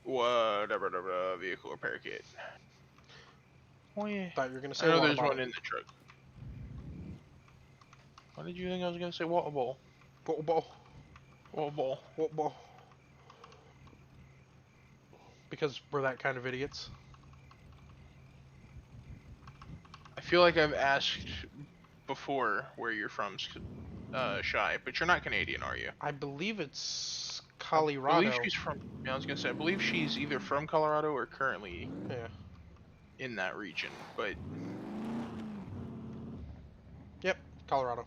S2: whatever vehicle repair kit. Oh yeah.
S1: Thought you were gonna
S2: I
S1: say
S2: know
S1: water
S2: there's
S1: bottle.
S2: one in the truck. Why did you think I was gonna say water bowl?
S1: Water bottle.
S2: Water bowl.
S1: Water bottle. Because we're that kind of idiots.
S2: I feel like I've asked before where you're from, Shy, but you're not Canadian, are you?
S1: I believe it's
S2: I believe
S1: Colorado.
S2: she's from. Yeah, I was gonna say I believe she's either from Colorado or currently
S1: Yeah.
S2: in that region. But
S1: Yep. Colorado.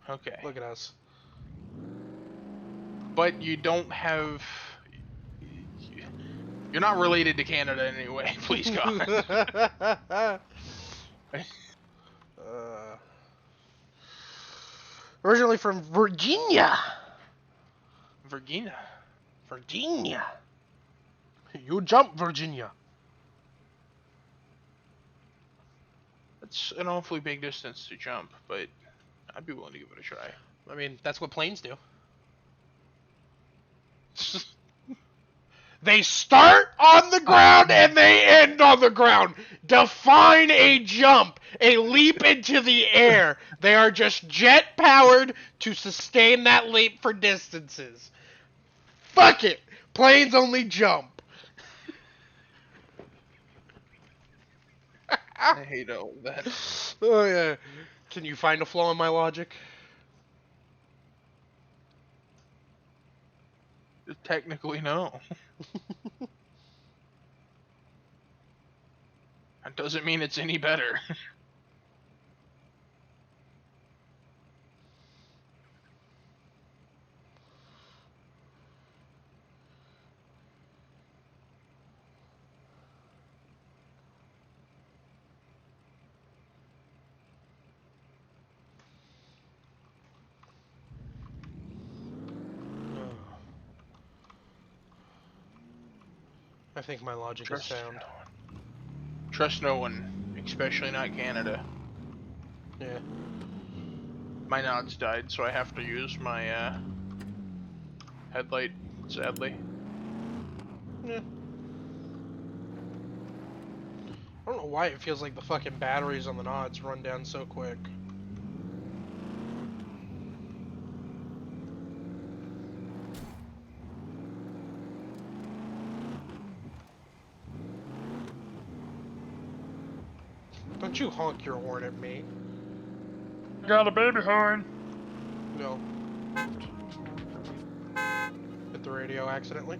S2: okay.
S1: Look at us.
S2: But you don't have. You're not related to Canada in any way. Please God.
S1: uh, originally from Virginia.
S2: Virginia.
S1: Virginia. You jump, Virginia.
S2: That's an awfully big distance to jump, but I'd be willing to give it a try.
S1: I mean, that's what planes do. They start on the ground and they end on the ground. Define a jump, a leap into the air. They are just jet powered to sustain that leap for distances. Fuck it. Planes only jump.
S2: I hate all that.
S1: Oh yeah. Can you find a flaw in my logic?
S2: Technically, no. That doesn't mean it's any better.
S1: I think my logic is sound.
S2: Trust no one, especially not Canada.
S1: Yeah.
S2: My nods died, so I have to use my headlight, sadly.
S1: Yeah. I don't know why it feels like the fucking batteries on the nods run down so quick. Don't you honk your horn at me.
S2: Got a baby horn.
S1: No. Hit the radio accidentally.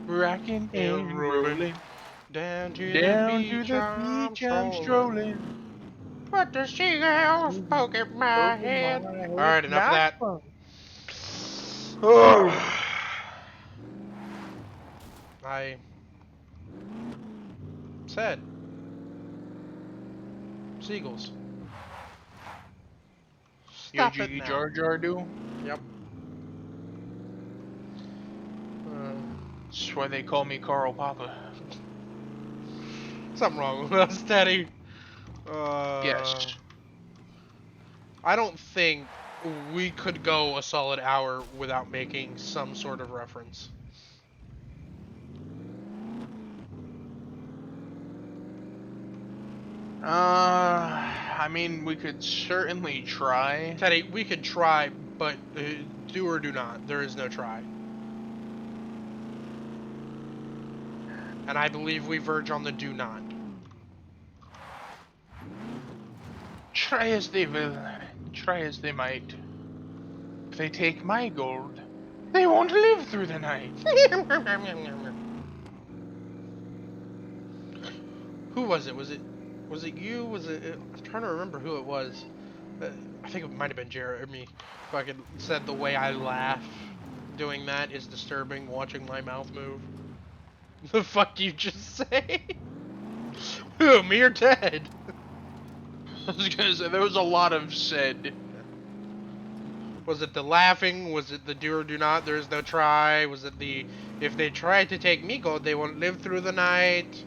S2: Rocking and rolling.
S1: Down to
S2: Down
S1: the
S2: to
S1: beach,
S2: the beach I'm strolling.
S1: But the seagulls poke at my head. Alright, enough of that. I said seagulls.
S2: Yo,
S1: Stop it
S2: Jiggy
S1: now.
S2: Jar Jar do?
S1: Yep.
S2: That's why they call me Carl Papa.
S1: Something wrong with us, Teddy.
S2: Yes.
S1: I don't think we could go a solid hour without making some sort of reference.
S2: I mean, we could certainly try.
S1: Teddy, we could try, but do or do not. There is no try. And I believe we verge on the do not.
S2: Try as they will, try as they might. If they take my gold, they won't live through the night.
S1: Who was it? Was it you? Was it? I'm trying to remember who it was. I think it might have been Jeremy. Fucking said the way I laugh doing that is disturbing. Watching my mouth move. The fuck you just say? Who? Me or Ted?
S2: I was gonna say, there was a lot of said.
S1: Was it the laughing? Was it the do or do not? There is no try. Was it the if they try to take me gold, they won't live through the night?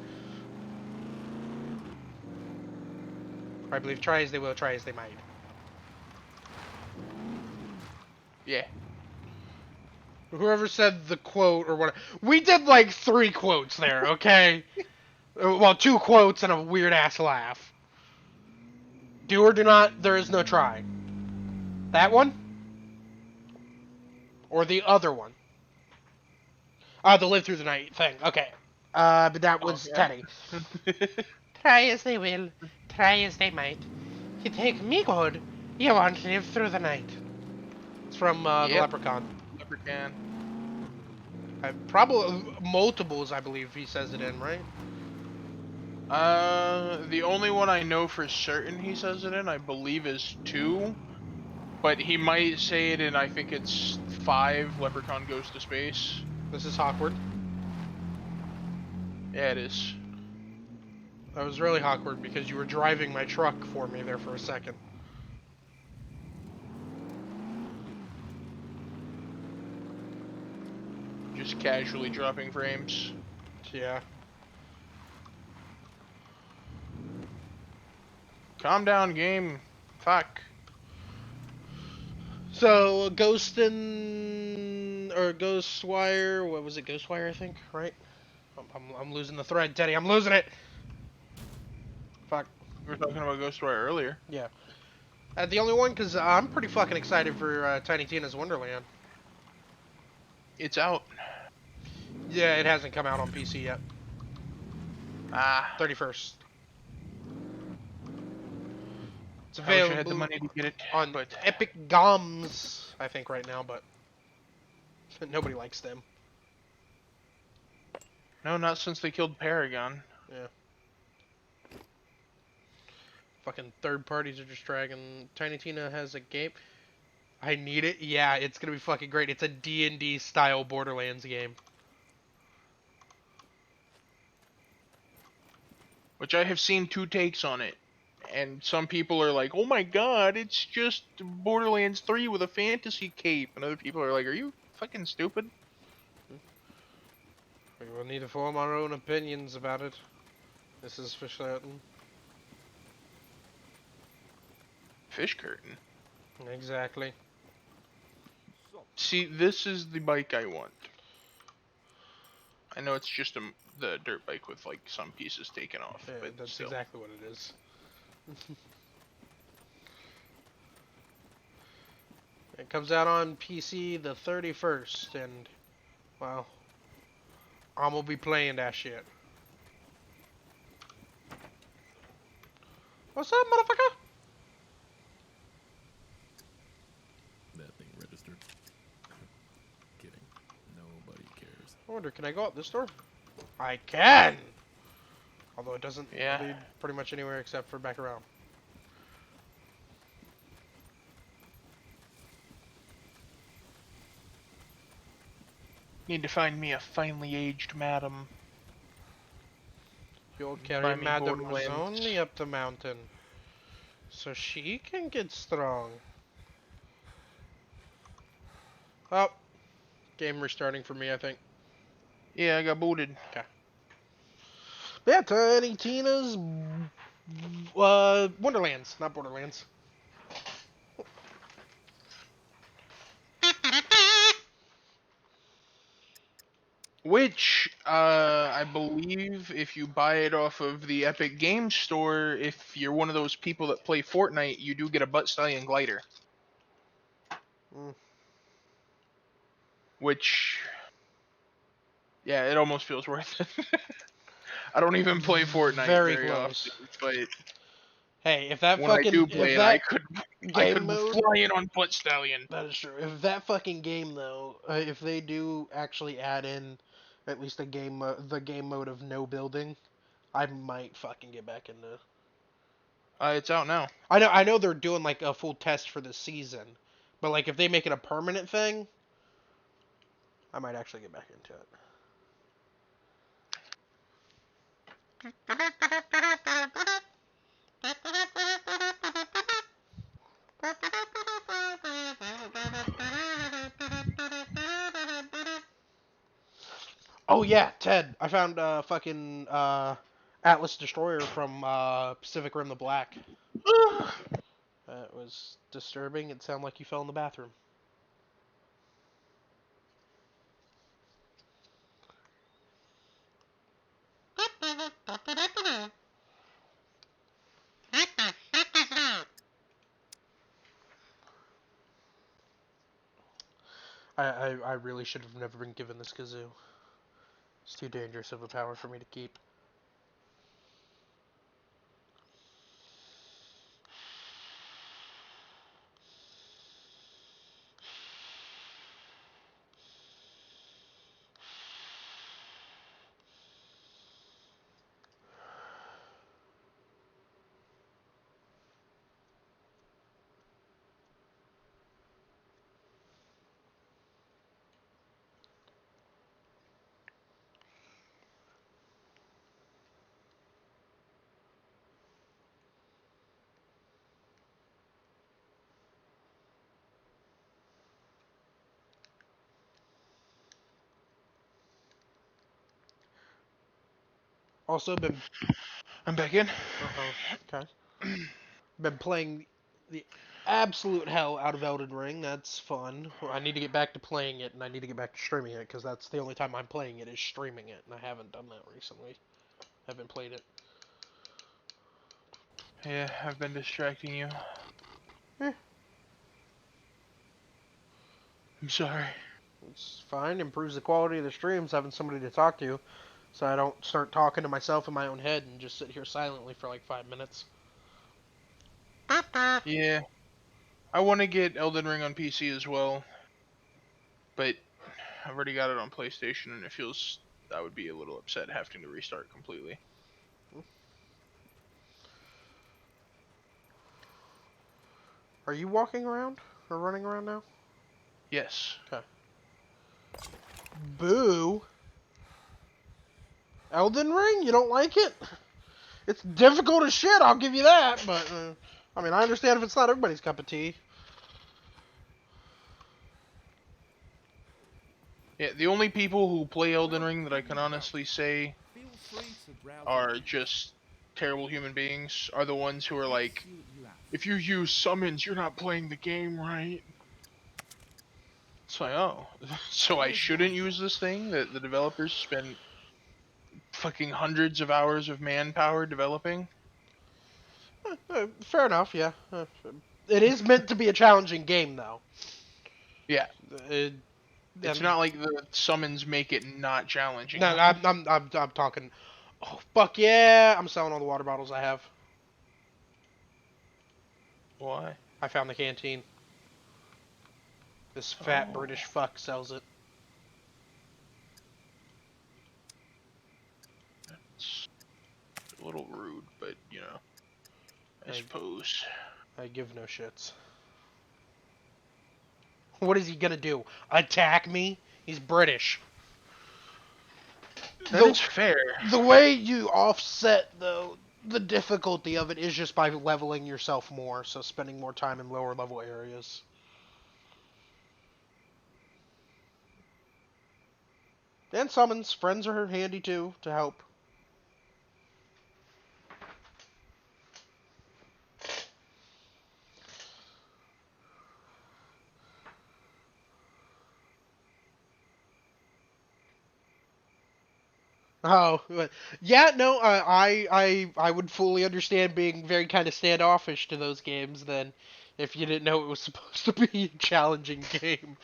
S1: I believe try as they will, try as they might.
S2: Yeah.
S1: Whoever said the quote or whatever. We did like 3 quotes there, okay? Well, 2 quotes and a weird ass laugh. Do or do not, there is no try. That one? Or the other one? The live through the night thing. Okay. But that was Teddy. Try as they will, try as they might. You take me good, you won't live through the night. It's from the Leprechaun.
S2: Leprechaun.
S1: Probably multiples, I believe he says it in, right?
S2: The only one I know for certain he says it in, I believe, is 2. But he might say it in, I think it's 5, Leprechaun Goes to Space.
S1: This is awkward.
S2: Yeah, it is.
S1: That was really awkward because you were driving my truck for me there for a second.
S2: just casually dropping frames.
S1: Yeah.
S2: Calm down, game. Fuck.
S1: So Ghostwire, what was it? Ghostwire, I think, right? I'm losing the thread, Teddy. I'm losing it. Fuck.
S2: We were talking about Ghostwire earlier.
S1: Yeah. The only one, because I'm pretty fucking excited for Tiny Tina's Wonderland.
S2: It's out.
S1: Yeah, it hasn't come out on PC yet.
S2: Ah.
S1: 31st. It's
S2: I wish I had the
S1: available
S2: money to get it,
S1: on
S2: but
S1: Epic Games, I think, right now, but nobody likes them.
S2: no, not since they killed Paragon.
S1: Yeah. Fucking third parties are just dragging. Tiny Tina has a game. I need it. Yeah, it's gonna be fucking great. It's a D&D style Borderlands game.
S2: Which I have seen 2 takes on it. And some people are like, oh my god, it's just Borderlands 3 with a fantasy cape. And other people are like, are you fucking stupid?
S1: We will need to form our own opinions about it. This is for certain.
S2: Fish curtain.
S1: Exactly.
S2: See, this is the bike I want. I know it's just the dirt bike with like some pieces taken off,
S1: Yeah,
S2: but
S1: that's
S2: still.
S1: exactly what it is. It comes out on PC the 31st, and, well, I'm gonna be playing that shit. What's up, motherfucker?
S3: That thing registered. Kidding. Nobody cares.
S1: I wonder, can I go out this door? I can! Although it doesn't
S2: Yeah.
S1: lead pretty much anywhere except for back around.
S2: Need to find me a finely aged madam.
S1: You'll
S2: Buy
S1: carry
S2: me
S1: Madame
S2: Borderlands.
S1: Rizzoni up the mountain. So she can get strong. Oh. Game restarting for me, I think.
S2: Yeah, I got booted.
S1: Yeah, Tiny Tina's Wonderlands, not Borderlands.
S2: Which, I believe if you buy it off of the Epic Games Store, if you're one of those people that play Fortnite, you do get a Butt Stallion glider.
S1: Mm.
S2: Which, yeah, it almost feels worth it. I don't even play Fortnite
S1: Very
S2: very
S1: close.
S2: often, but
S1: Hey, if that
S2: when I do play it, I could
S1: game mode,
S2: fly in on Butt Stallion.
S1: that is true. If that fucking game though, if they do actually add in at least the game mode of no building, I might fucking get back into.
S2: It's out now.
S1: I know they're doing like a full test for the season, but like if they make it a permanent thing, I might actually get back into it. Oh yeah, Ted, I found fucking Atlas Destroyer from Pacific Rim: The Black. That was disturbing. It sounded like you fell in the bathroom. I really should have never been given this kazoo. It's too dangerous of a power for me to keep. Also been
S2: I'm back in.
S1: okay. Been playing the absolute hell out of Elden Ring. That's fun. I need to get back to playing it, and I need to get back to streaming it because that's the only time I'm playing it is streaming it, and I haven't done that recently. Haven't played it.
S2: Yeah, I've been distracting you.
S1: Eh,
S2: I'm sorry.
S1: it's fine. Improves the quality of the streams having somebody to talk to, so I don't start talking to myself in my own head and just sit here silently for like 5 minutes.
S2: Yeah, I want to get Elden Ring on PC as well, but I've already got it on PlayStation, and it feels I would be a little upset having to restart completely.
S1: Are you walking around or running around now?
S2: Yes.
S1: Okay. Boo. Elden Ring? You don't like it? It's difficult as shit, I'll give you that, but, I mean, I understand if it's not everybody's cup of tea.
S2: Yeah, the only people who play Elden Ring that I can honestly say
S4: Feel free to browse
S2: are just terrible human beings are the ones who are like, if you use summons, you're not playing the game right. It's like, oh, so I shouldn't use this thing that the developers spent fucking hundreds of hours of manpower developing?
S1: Fair enough, yeah. It is meant to be a challenging game, though.
S2: Yeah,
S1: It,
S2: it's
S1: and,
S2: not like the summons make it not challenging.
S1: no, I'm talking. Oh fuck yeah! I'm selling all the water bottles I have.
S2: Why?
S1: I found the canteen. This fat
S2: Oh,
S1: British fuck sells it.
S2: it's a little rude, but you know, I
S1: I,
S2: suppose.
S1: I give no shits. What is he gonna do? Attack me? He's British.
S2: That is fair.
S1: The way you offset the difficulty of it is just by leveling yourself more, so spending more time in lower level areas. And summons. Friends are handy too to help. Oh, but yeah, no, I would fully understand being very kind of standoffish to those games then, if you didn't know it was supposed to be a challenging game.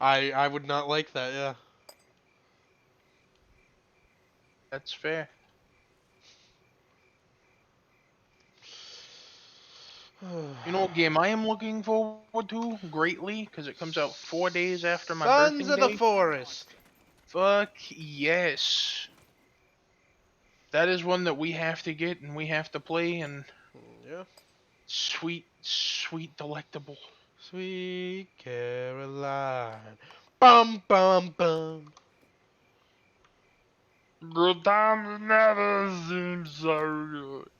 S1: I would not like that, yeah.
S2: That's fair. You know what game I am looking forward to greatly? Because it comes out 4 days after my
S1: Sons
S2: birthing
S1: of the
S2: day?
S1: Forest.
S2: Fuck yes. That is one that we have to get and we have to play, and
S1: Yeah.
S2: sweet, sweet delectable.
S1: Sweet Caroline. Bum bum bum.
S2: Good times never seem so good.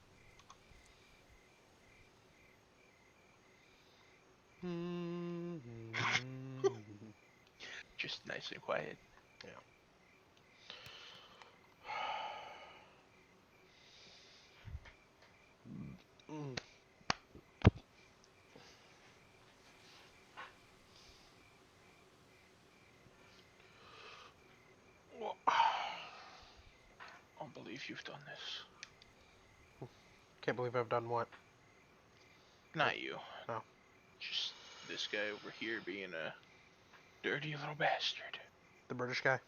S2: Just nice and quiet.
S1: Yeah. Mm.
S2: I don't believe you've done this.
S1: Can't believe I've done what?
S2: Not you.
S1: No.
S2: Just this guy over here being a dirty little bastard.
S1: The British guy?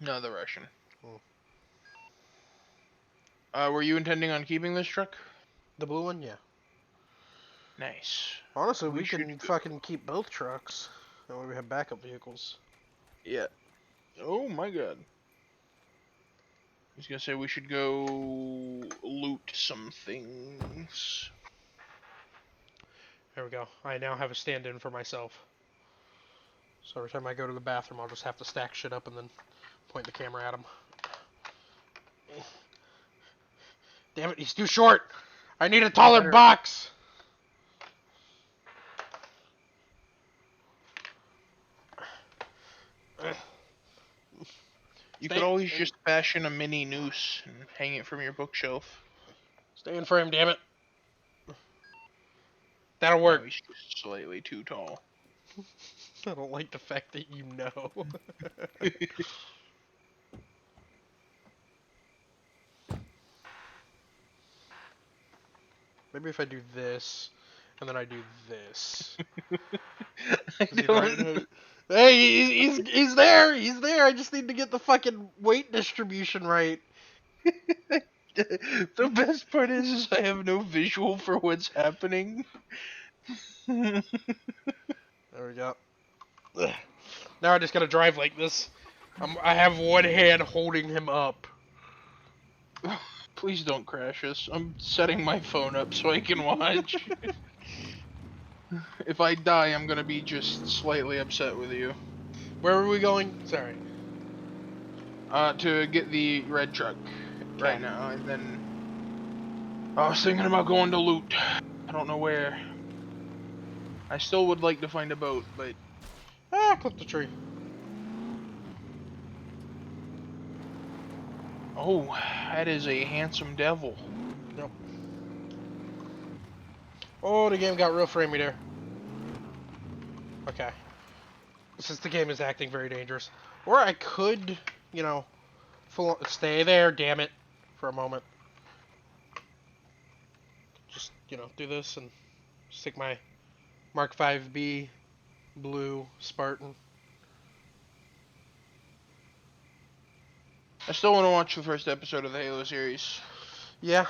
S2: No, the Russian.
S1: Mm.
S2: Were you intending on keeping this truck?
S1: The blue one? Yeah.
S2: Nice.
S1: Honestly,
S2: We
S1: we
S2: should
S1: can
S2: go.
S1: fucking keep both trucks. That way we have backup vehicles.
S2: Yeah. Oh my god. I was gonna say we should go loot some things.
S1: There we go. I now have a stand-in for myself. So every time I go to the bathroom, I'll just have to stack shit up and then point the camera at him. Damn it, he's too short! I need a taller
S2: Better.
S1: box!
S2: You
S1: Stay-
S2: could always just fashion a mini noose and hang it from your bookshelf.
S1: Stay in frame, damn it. That'll
S2: No,
S1: work.
S2: he's just slightly too tall.
S1: I don't like the fact that you know. Maybe if I do this, and then I do this.
S2: I
S1: Is he the right
S2: don't-
S1: height? Hey, he's there. He's there. I just need to get the fucking weight distribution right.
S2: The best part is I have no visual for what's happening.
S1: There we go. Ugh. Now I just gotta drive like this. I have one hand holding him up.
S2: Please don't crash us. I'm setting my phone up so I can watch. If I die, I'm gonna be just slightly upset with you.
S1: Where are we going? Sorry.
S2: To get the red truck
S1: Okay.
S2: right now, and then I was thinking about going to loot. I don't know where. I still would like to find a boat, but
S1: Ah, clip the tree.
S2: oh, that is a handsome devil.
S1: Yep. Oh, the game got real framey there. Okay. Since the game is acting very dangerous. Or I could, you know, stay there, damn it, for a moment. Just, you know, do this and stick my Mark 5B blue Spartan.
S2: I still want to watch the first episode of the Halo series.
S1: Yeah.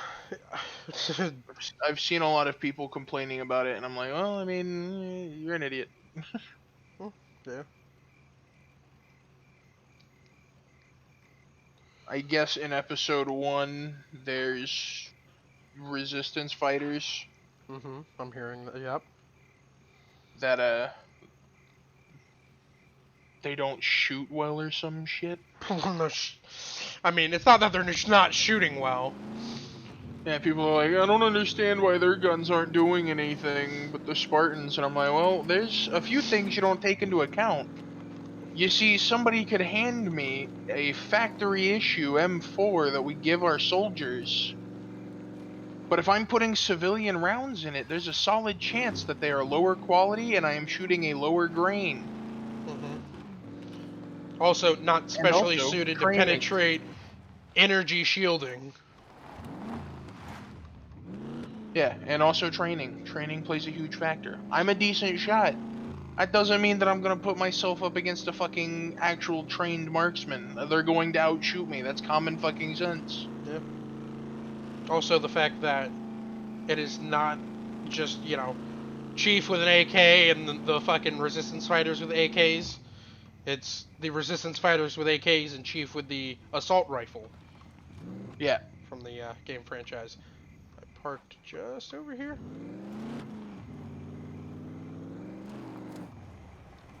S2: I've seen a lot of people complaining about it, and I'm like, well, I mean, you're an idiot.
S1: Yeah.
S2: I guess in episode 1, there's resistance fighters
S1: I'm hearing that. Yep.
S2: that they don't shoot well or some shit.
S1: No I mean, it's not that they're just not shooting well.
S2: Yeah, people are like, I don't understand why their guns aren't doing anything, but the Spartans, and I'm like, well, there's a few things you don't take into account. You see, somebody could hand me a factory issue M4 that we give our soldiers, but if I'm putting civilian rounds in it, there's a solid chance that they are lower quality and I am shooting a lower grain.
S1: Also, not
S2: And
S1: specially
S2: also,
S1: suited to
S2: training.
S1: penetrate energy shielding.
S2: Yeah, and also training. Training plays a huge factor. I'm a decent shot. That doesn't mean that I'm gonna put myself up against a fucking actual trained marksman. They're going to outshoot me. That's common fucking sense.
S1: Yeah. Also, the fact that it is not just, you know, Chief with an AK and the fucking Resistance fighters with AKs. It's the Resistance fighters with AKs and Chief with the assault rifle
S2: Yeah.
S1: from the game franchise. I parked just over here.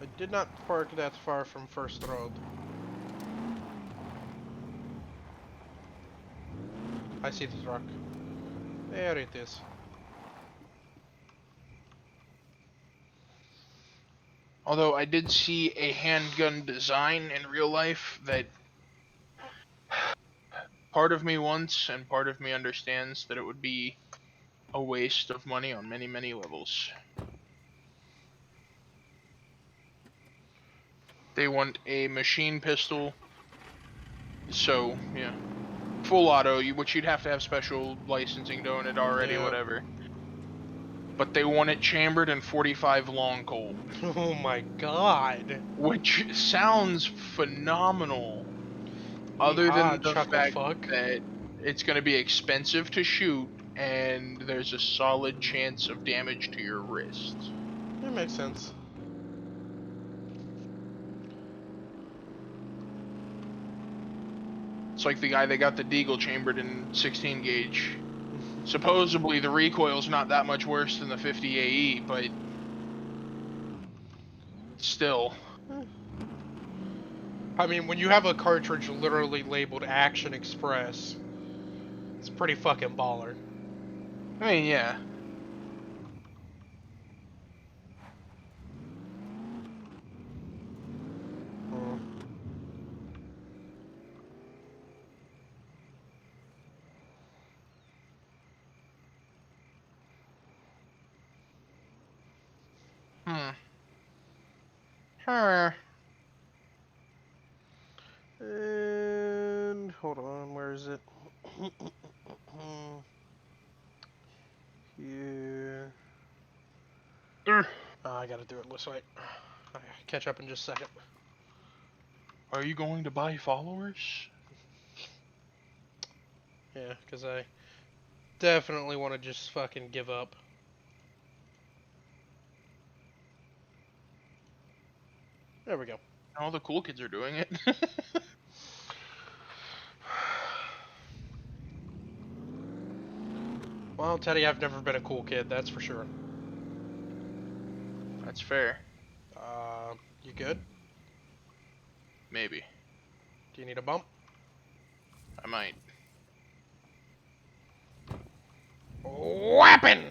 S1: I did not park that far from First Road. I see the truck. There it is.
S2: Although I did see a handgun design in real life that part of me wants and part of me understands that it would be a waste of money on many, many levels. They want a machine pistol, so, yeah. Full auto, which you'd have to have special licensing to own it already,
S1: Yeah.
S2: whatever. But they want it chambered in 45 long Colt.
S1: Oh my god.
S2: Which sounds phenomenal, other
S1: Yeehaw,
S2: than the
S1: chuckle
S2: fact
S1: fuck.
S2: that it's going to be expensive to shoot and there's a solid chance of damage to your wrist.
S1: That makes sense.
S2: It's like the guy that got the Deagle chambered in 16 gauge. Supposedly the recoil's not that much worse than the 50 AE, but still.
S1: I mean, when you have a cartridge literally labeled Action Express, it's pretty fucking baller.
S2: I mean, yeah. Her.
S1: And hold on, where is it? Here.
S2: Ugh.
S1: I gotta do it this way. I'll catch up in just a second.
S2: Are you going to buy followers?
S1: Yeah, because I definitely want to just fucking give up. There we go.
S2: All the cool kids are doing it.
S1: Well, Teddy, I've never been a cool kid, that's for sure.
S2: That's fair.
S1: You good?
S2: Maybe.
S1: Do you need a bump?
S2: I might.
S1: Weapon!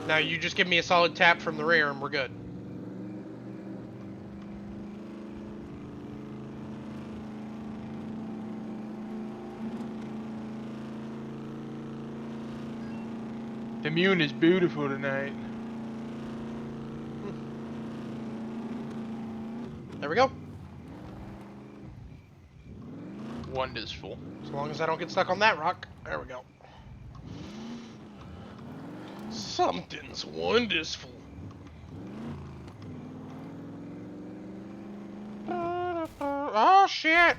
S1: Now you just give me a solid tap from the rear and we're good.
S2: The moon is beautiful tonight.
S1: There we go.
S2: Wonderful.
S1: As long as I don't get stuck on that rock. There we go. Something's wonderful. Oh shit!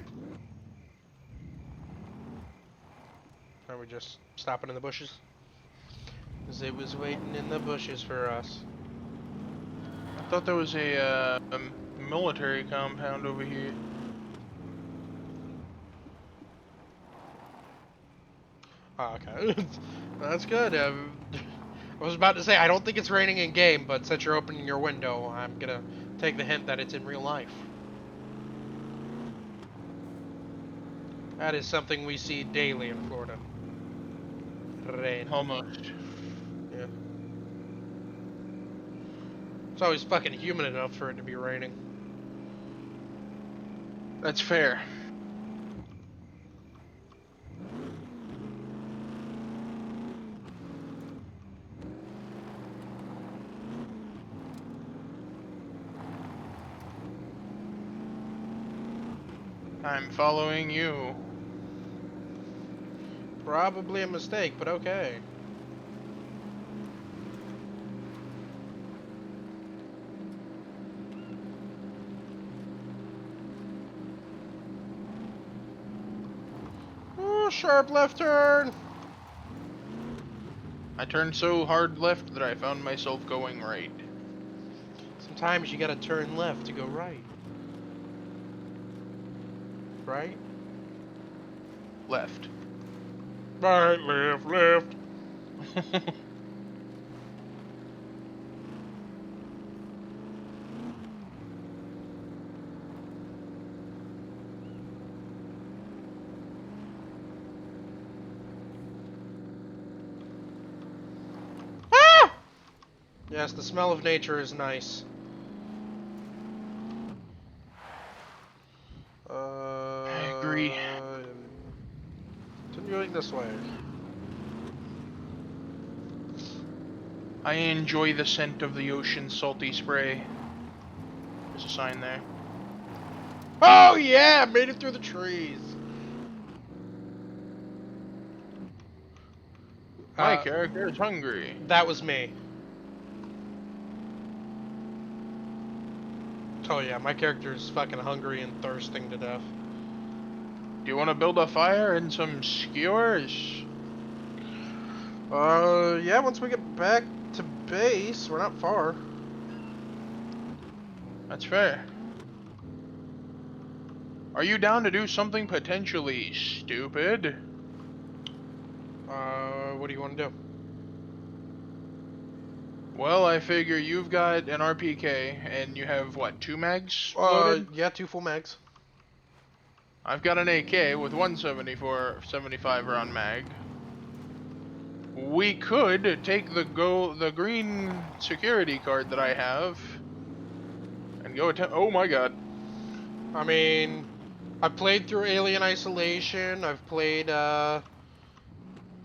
S1: Are we just stopping in the bushes? Because it was waiting in the bushes for us.
S2: I thought there was a military compound over here.
S1: Oh, okay. That's good. I was about to say, I don't think it's raining in game, but since you're opening your window, I'm gonna take the hint that it's in real life. That is something we see daily in Florida. Rain.
S2: Almost.
S1: Yeah. It's always fucking humid enough for it to be raining.
S2: That's fair. I'm following you.
S1: Probably a mistake, but okay. Oh, sharp left turn.
S2: I turned so hard left that I found myself going right.
S1: Sometimes you gotta turn left to go right. Right?
S2: Left.
S1: Right, left, left. Ah! Yes, the smell of nature is nice.
S2: I agree.
S1: Continuing this way.
S2: I enjoy the scent of the ocean's salty spray. There's a sign there.
S1: Oh yeah, made it through the trees.
S2: My character is hungry.
S1: That was me. Oh yeah, my character is fucking hungry and thirsting to death.
S2: Do you want to build a fire and some skewers?
S1: Yeah, once we get back to base, we're not far.
S2: That's fair. Are you down to do something potentially stupid?
S1: What do you want to do?
S2: Well, I figure you've got an RPK and you have, what, 2 mags loaded?
S1: Yeah, 2 full mags.
S2: I've got an AK with 75 round mag. We could take the green security card that I have and go attempt. Oh my god.
S1: I mean, I've played through Alien Isolation. I've played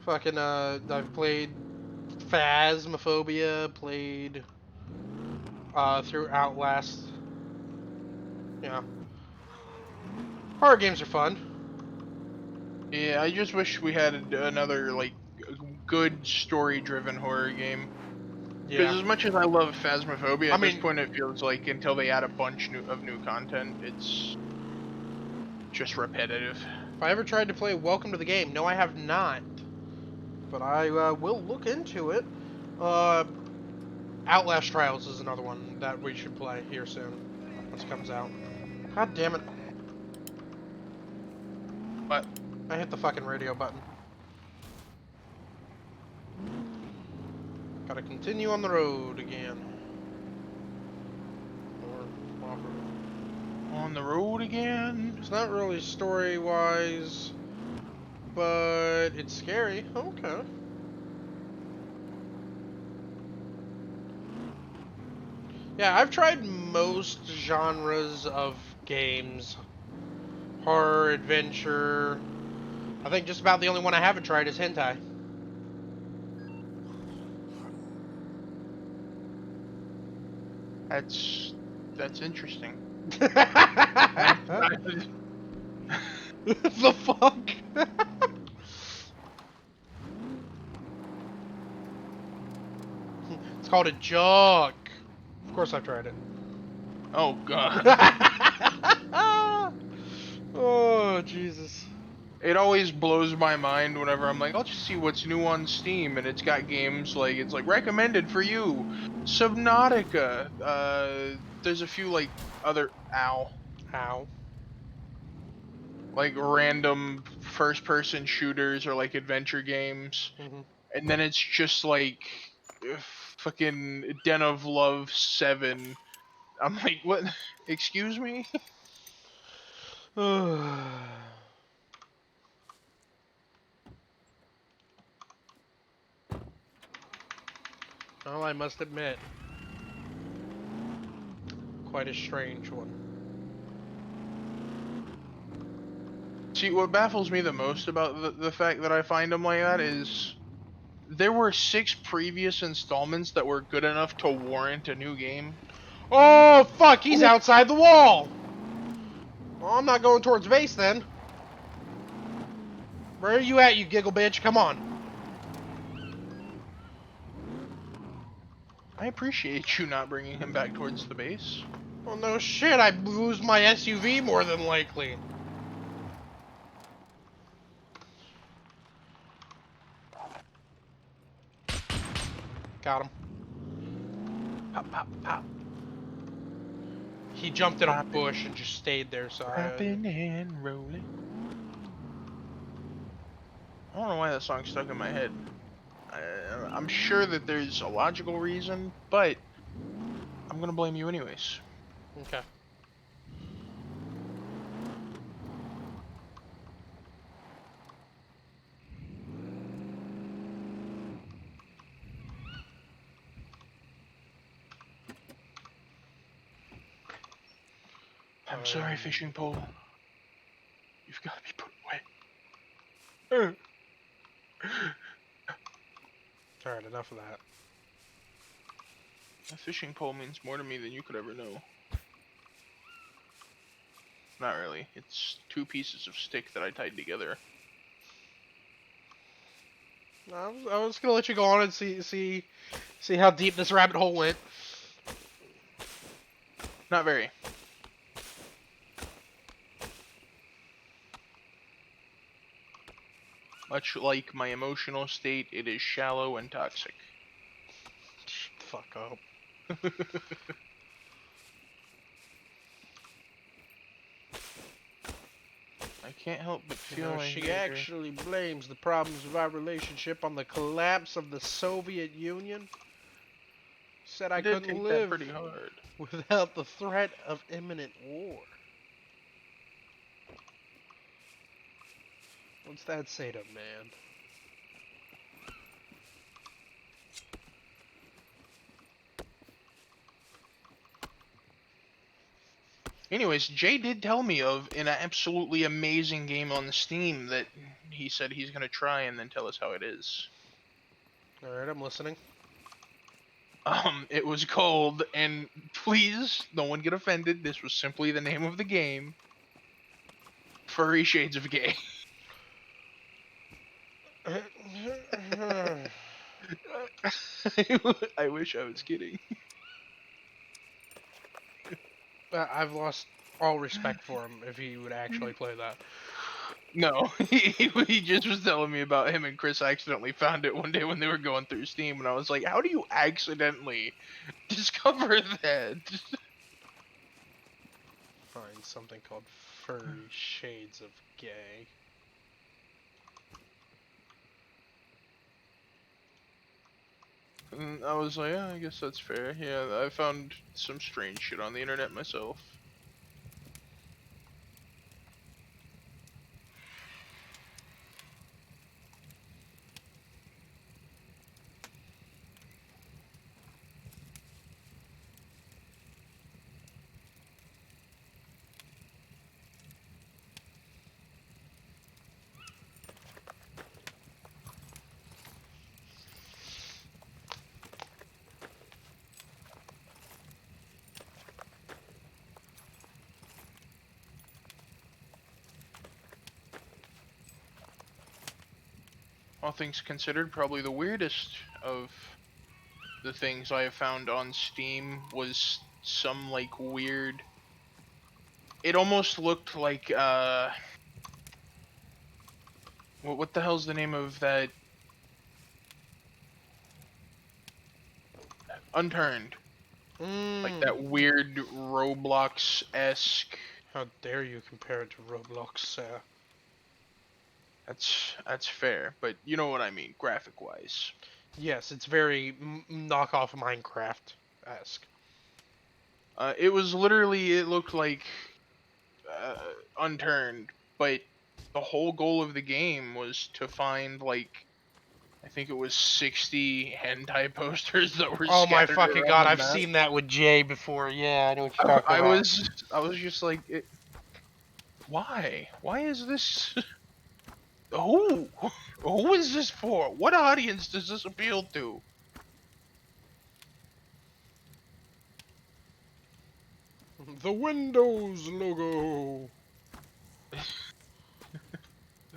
S1: Fucking, I've played Phasmophobia, played, through Outlast. Yeah. Horror games are fun.
S2: Yeah, I just wish we had another like good story-driven horror game. Because
S1: Yeah.
S2: as much as I love Phasmophobia,
S1: I
S2: at this
S1: mean,
S2: point it feels like until they add a bunch of new content, it's just repetitive.
S1: if I ever tried to play Welcome to the Game, no, I have not. But I will look into it. Uh, Outlast Trials is another one that we should play here soon once it comes out. God damn it!
S2: But
S1: I hit the fucking radio button. Gotta continue on the road again. Or off-road.
S2: on the road again.
S1: It's not really story-wise, but it's scary. Okay. Yeah, I've tried most genres of games. Horror, adventure. I think just about the only one I haven't tried is hentai.
S2: That's interesting.
S1: The fuck? It's called a jug. Of course I've tried it.
S2: Oh god.
S1: Oh, Jesus.
S2: It always blows my mind whenever I'm like, I'll just see what's new on Steam, and it's got games like it's like recommended for you, Subnautica. There's a few like other
S1: How?
S2: like random first-person shooters or like adventure games,
S1: Mhm.
S2: and then it's just like uh, fucking Den of Love 7. I'm like, what? Excuse me?
S1: Well, I must admit, quite a strange one.
S2: See, what baffles me the most about the fact that I find them like that is there were 6 previous installments that were good enough to warrant a new game.
S1: Oh, fuck, he's
S2: Ooh.
S1: outside the wall! Well, I'm not going towards base then. Where are you at, you giggle bitch? Come on.
S2: I appreciate you not bringing him back towards the base.
S1: Well, no shit, I lose my SUV more than likely. Got him.
S2: Pop, pop, pop.
S1: He jumped in a
S2: Poppin'.
S1: bush and just stayed there, so
S2: Rapping and rolling. I don't know why that song stuck in my head. I'm sure that there's a logical reason, but I'm gonna blame you anyways.
S1: Okay.
S2: I'm sorry, fishing pole. You've got to be put away.
S1: Alright, enough of that.
S2: A fishing pole means more to me than you could ever know. Not really. It's 2 pieces of stick that I tied together.
S1: I was gonna let you go on and see how deep this rabbit hole went.
S2: Not very. Much like my emotional state, it is shallow and toxic.
S1: Shut the fuck up.
S2: I can't help but
S1: You
S2: feel
S1: know,
S2: like
S1: she actually blames the problems of our relationship on the collapse of the Soviet Union. Said I
S2: did
S1: couldn't
S2: take
S1: live
S2: that pretty hard.
S1: without the threat of imminent war. What's that say to man?
S2: Anyways, Jay did tell me of an absolutely amazing game on Steam that he said he's gonna try and then tell us how it is.
S1: Alright, I'm listening.
S2: It was called, and please, no one get offended, this was simply the name of the game. Furry Shades of Gay. I wish I was kidding.
S1: I've lost all respect for him if he would actually play that.
S2: No, he just was telling me about him and Chris accidentally found it one day when they were going through Steam, and I was like, how do you accidentally discover that?
S1: Find something called Furry Shades of Gay.
S2: And I was like, I guess that's fair. Yeah, I found some strange shit on the internet myself. All things considered, probably the weirdest of the things I have found on Steam was some like weird. It almost looked like what the hell's the name of that? Unturned. Like that weird Roblox-esque.
S1: How dare you compare it to Roblox, sir?
S2: That's fair, but you know what I mean, graphic-wise.
S1: Yes, it's very knockoff Minecraft-esque.
S2: It was literally, it looked like Unturned, but the whole goal of the game was to find like, I think it was 60 hentai posters that were
S1: Oh my
S2: scattered
S1: fucking
S2: around
S1: god,
S2: the
S1: I've
S2: map.
S1: seen that with Jay before. Yeah, I know what you're talking
S2: I
S1: about.
S2: was just like, why? Why is this? Who? Who is this for? What audience does this appeal to?
S1: The Windows logo.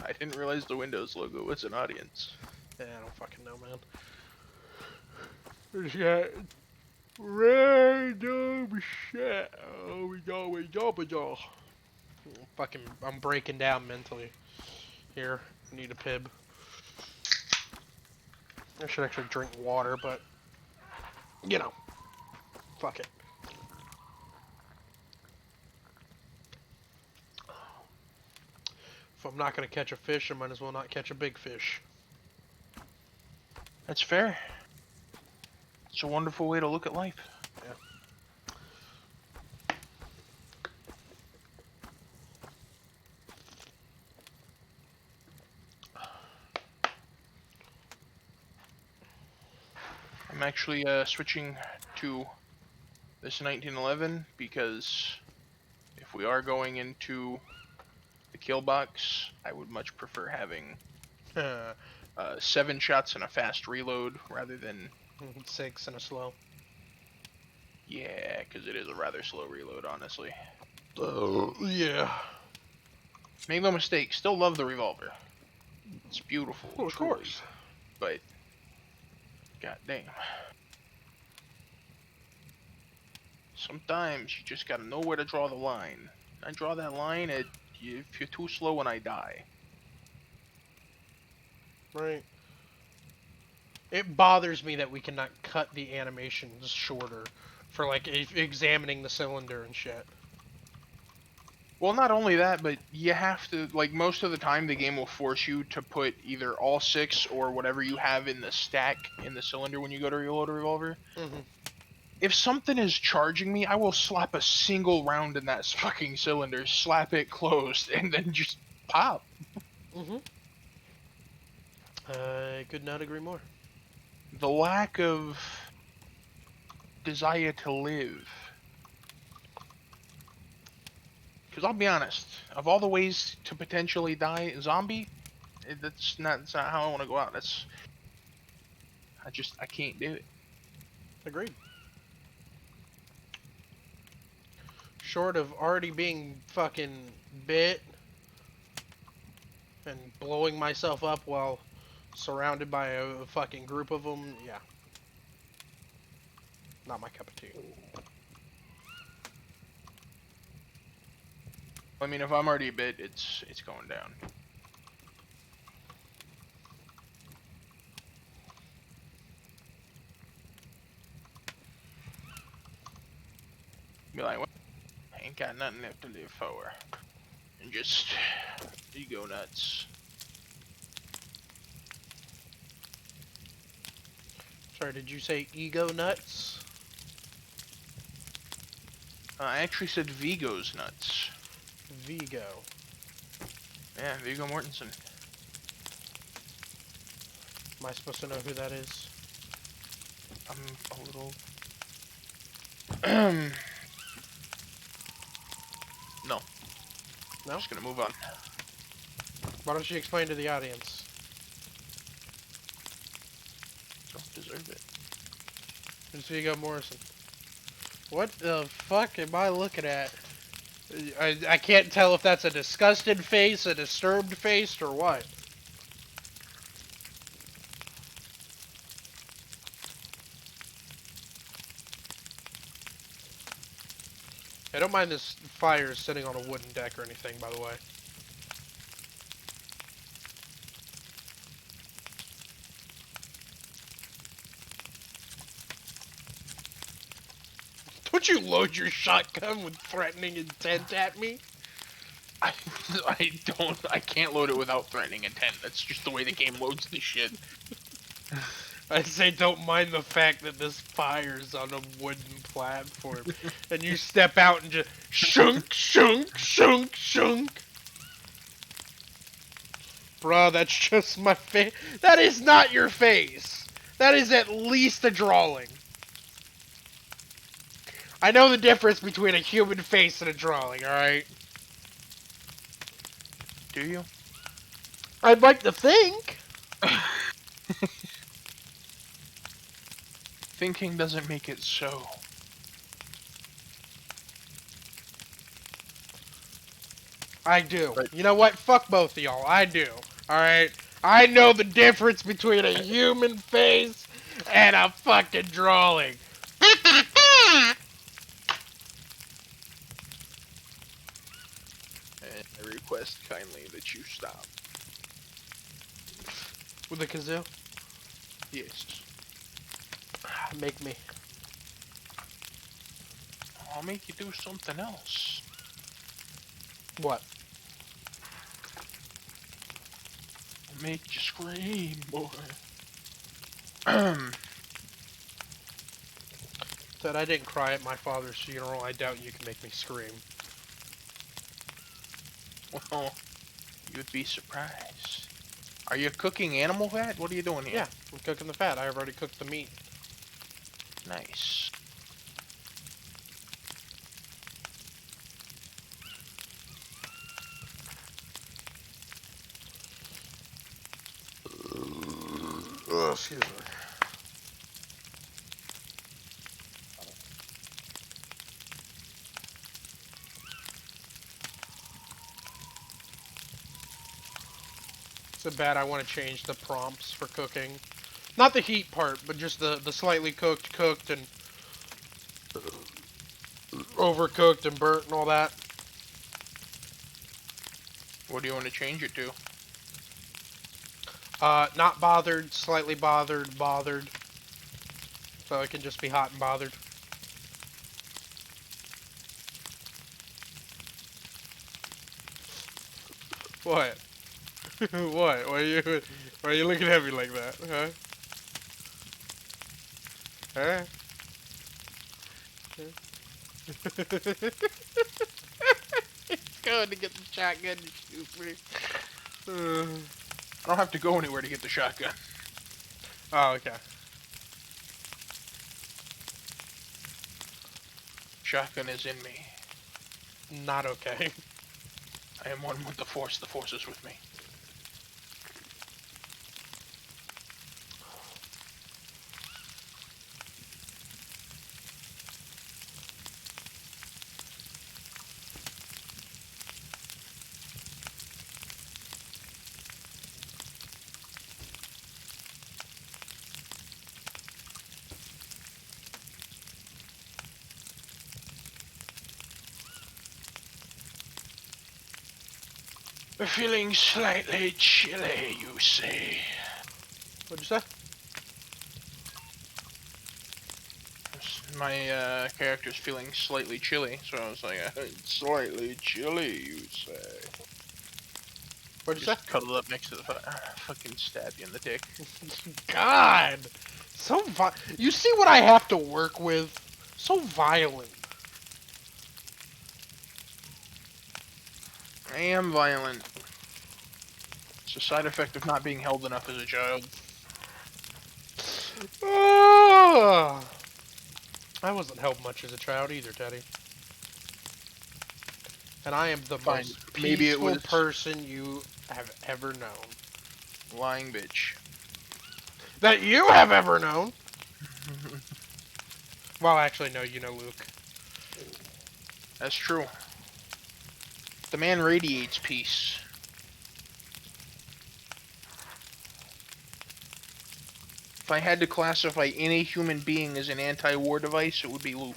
S2: I didn't realize the Windows logo was an audience.
S1: Yeah, I don't fucking know, man. It's got random shit. Oh, we go. Fucking, I'm breaking down mentally. Here, I need a pib. I should actually drink water, but you know, fuck it. If I'm not gonna catch a fish, I might as well not catch a big fish.
S2: That's fair. It's a wonderful way to look at life.
S1: Yeah.
S2: I'm actually switching to this 1911 because if we are going into the kill box, I would much prefer having 7 shots and a fast reload rather than
S1: 6 and a slow.
S2: Yeah, because it is a rather slow reload, honestly.
S1: Yeah.
S2: Make no mistake, still love the revolver. It's beautiful,
S1: Well, of
S2: truly,
S1: course.
S2: but god damn. Sometimes you just gotta know where to draw the line. I draw that line at if you're too slow and I die.
S1: Right. It bothers me that we cannot cut the animations shorter for like examining the cylinder and shit.
S2: Well, not only that, but you have to, like, most of the time the game will force you to put either all 6 or whatever you have in the stack in the cylinder when you go to reload a revolver.
S1: Mm-hmm.
S2: If something is charging me, I will slap a single round in that fucking cylinder, slap it closed, and then just pop.
S1: Mm-hmm. I could not agree more.
S2: The lack of desire to live. Because I'll be honest, of all the ways to potentially die, zombie, That's not how I want to go out. I can't do it.
S1: Agreed. Short of already being fucking bit and blowing myself up while surrounded by a fucking group of them, yeah. Not my cup of tea.
S2: I mean, if I'm already bit, it's going down. Be like, well, I ain't got nothing left to live for. And just, you go nuts.
S1: Sorry, did you say ego nuts?
S2: I actually said Vigo's nuts.
S1: Vigo.
S2: Yeah, Viggo Mortensen.
S1: Am I supposed to know who that is?
S2: I'm a little... No.
S1: No?
S2: I'm just gonna move on.
S1: Why don't you explain to the audience?
S2: Don't deserve it.
S1: It's Viggo Morrison. What the fuck am I looking at? I can't tell if that's a disgusted face, a disturbed face, or what. I don't mind this fire sitting on a wooden deck or anything, by the way. Don't you load your shotgun with threatening intent at me?
S2: I can't load it without threatening intent. That's just the way the game loads this shit.
S1: I say don't mind the fact that this fire's on a wooden platform. And you step out and just shunk, shunk, shunk, shunk. Bruh, that's just my face. That is not your face. That is at least a drawing. I know the difference between a human face and a drawing, alright?
S2: Do you?
S1: I'd like to think.
S2: Thinking doesn't make it so.
S1: I do.
S2: Right.
S1: You know what? Fuck both of y'all. I do. Alright? I know the difference between a human face and a fucking drawing.
S2: And I request kindly that you stop.
S1: With a kazoo?
S2: Yes.
S1: Make me.
S2: I'll make you do something else.
S1: What?
S2: I'll make you scream, boy.
S1: Said I didn't cry at my father's funeral. I doubt you can make me scream.
S2: Well, you'd be surprised. Are you cooking animal fat? What are you doing here?
S1: Yeah, I'm cooking the fat. I've already cooked the meat.
S2: Nice.
S1: Oh, excuse me. So bad I want to change the prompts for cooking. Not the heat part, but just the slightly cooked, cooked, and overcooked and burnt and all that.
S2: What do you want to change it to?
S1: Not bothered, slightly bothered, bothered. So it can just be hot and bothered. What? What? Why are you looking at me like that? Huh? Huh? He's going to get the shotgun to shoot me.
S2: I don't have to go anywhere to get the shotgun.
S1: Oh, okay.
S2: Shotgun is in me.
S1: Not okay.
S2: I am one with the Force is with me. Feeling slightly chilly, you say?
S1: What'd you say?
S2: My character's feeling slightly chilly, so I was like, slightly chilly, you say?
S1: What'd you say?
S2: Just cuddle up next to the fucking stab you in the dick.
S1: God, so you see what I have to work with? So violent.
S2: I am violent. It's a side effect of not being held enough as a child.
S1: I wasn't held much as a child either, Teddy. And I am the
S2: Fine.
S1: most
S2: Maybe it
S1: peaceful
S2: was
S1: person you have ever known.
S2: lying bitch.
S1: That you have ever known. Well, actually, no, you know Luke.
S2: That's true. The man radiates peace. If I had to classify any human being as an anti-war device, it would be Luke.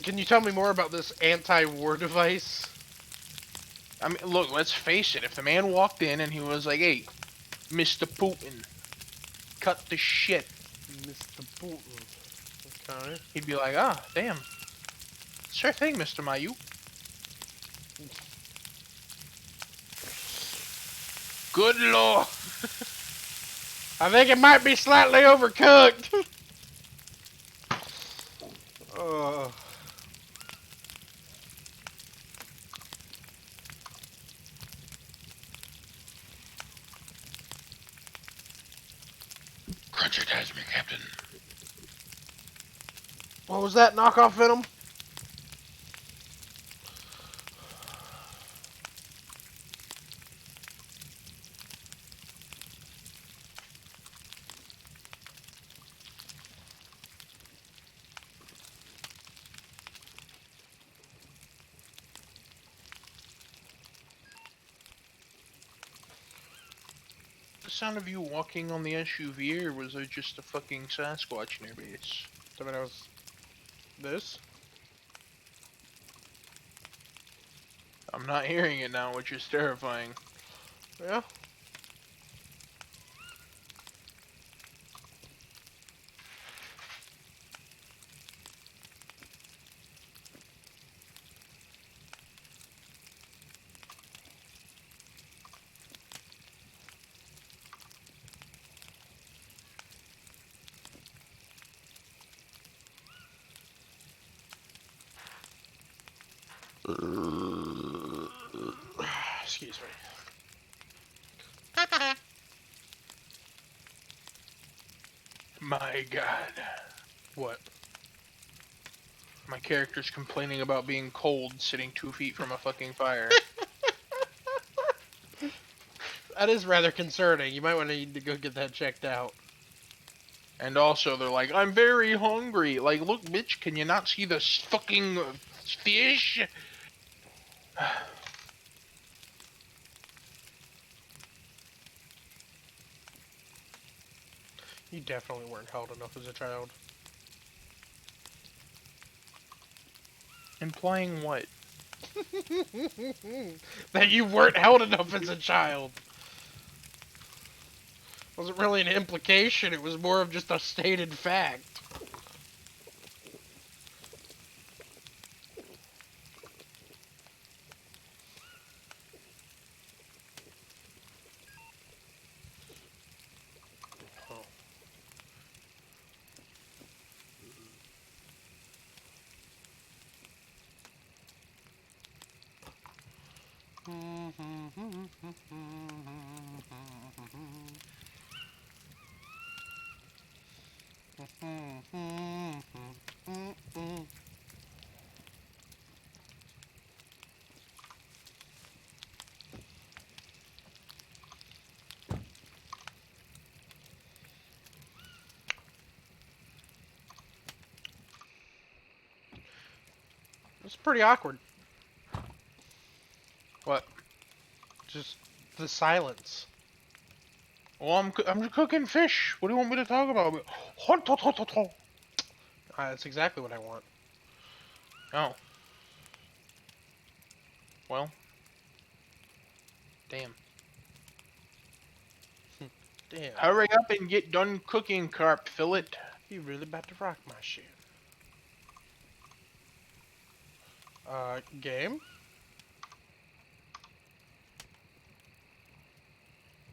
S1: Can you tell me more about this anti-war device?
S2: I mean, look, let's face it. If the man walked in and he was like, "Hey, Mr. Putin, cut the shit,"
S1: Mr. Putin. Okay.
S2: he'd be like, "Ah, damn. Sure thing, Mr. Mayu." Good lord.
S1: I think it might be slightly overcooked. uh,
S2: Crunch me, Captain.
S1: what was that knockoff Venom?
S2: The sound of you walking on the SUV, or was there just a fucking Sasquatch in your base?
S1: I mean, I was this.
S2: I'm not hearing it now, which is terrifying.
S1: Yeah. Excuse me.
S2: My god.
S1: What?
S2: My character's complaining about being cold sitting 2 feet from a fucking fire.
S1: That is rather concerning. You might want to need to go get that checked out.
S2: And also, they're like, "I'm very hungry." Like, look, bitch, can you not see the fucking fish?
S1: You definitely weren't held enough as a child.
S2: Implying what?
S1: That you weren't held enough as a child. Wasn't really an implication, it was more of just a stated fact. It's pretty awkward.
S2: What?
S1: Just the silence.
S2: Well, I'm cooking fish. What do you want me to talk about?
S1: That's exactly what I want.
S2: Oh. Well, Damn.
S1: Damn.
S2: Hurry up and get done cooking, carp fillet.
S1: You really about to rock my shit. Game?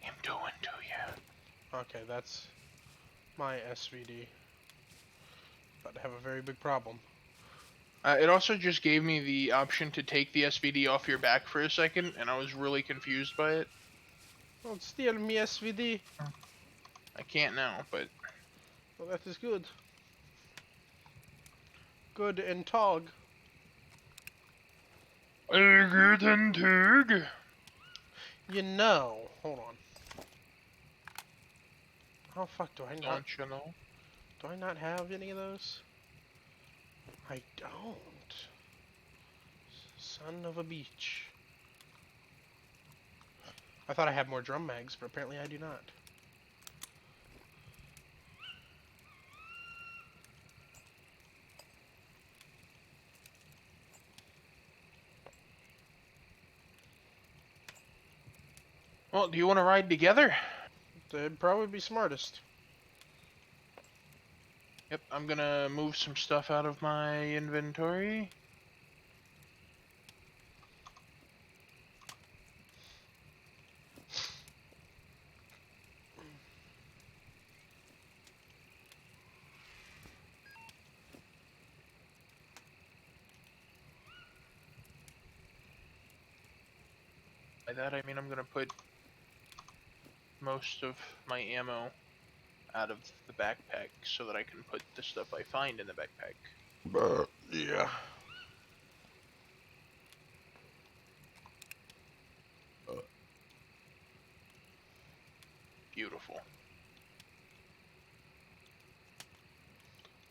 S2: I'm doing to you.
S1: Okay, that's my SVD. About to have a very big problem.
S2: It also just gave me the option to take the SVD off your back for a second, and I was really confused by it.
S1: Don't steal me SVD.
S2: I can't now, but
S1: Well, that is good. Good and tog.
S2: good and tug.
S1: You know. Hold on. Oh fuck, do I not
S2: Don't you know?
S1: have any of those? I don't. Son of a beach. I thought I had more drum mags, but apparently I do not.
S2: Well, do you want to ride together?
S1: That'd probably be smartest.
S2: Yep, I'm gonna move some stuff out of my inventory. By that I mean I'm gonna put most of my ammo out of the backpack so that I can put the stuff I find in the backpack.
S1: Yeah.
S2: Beautiful.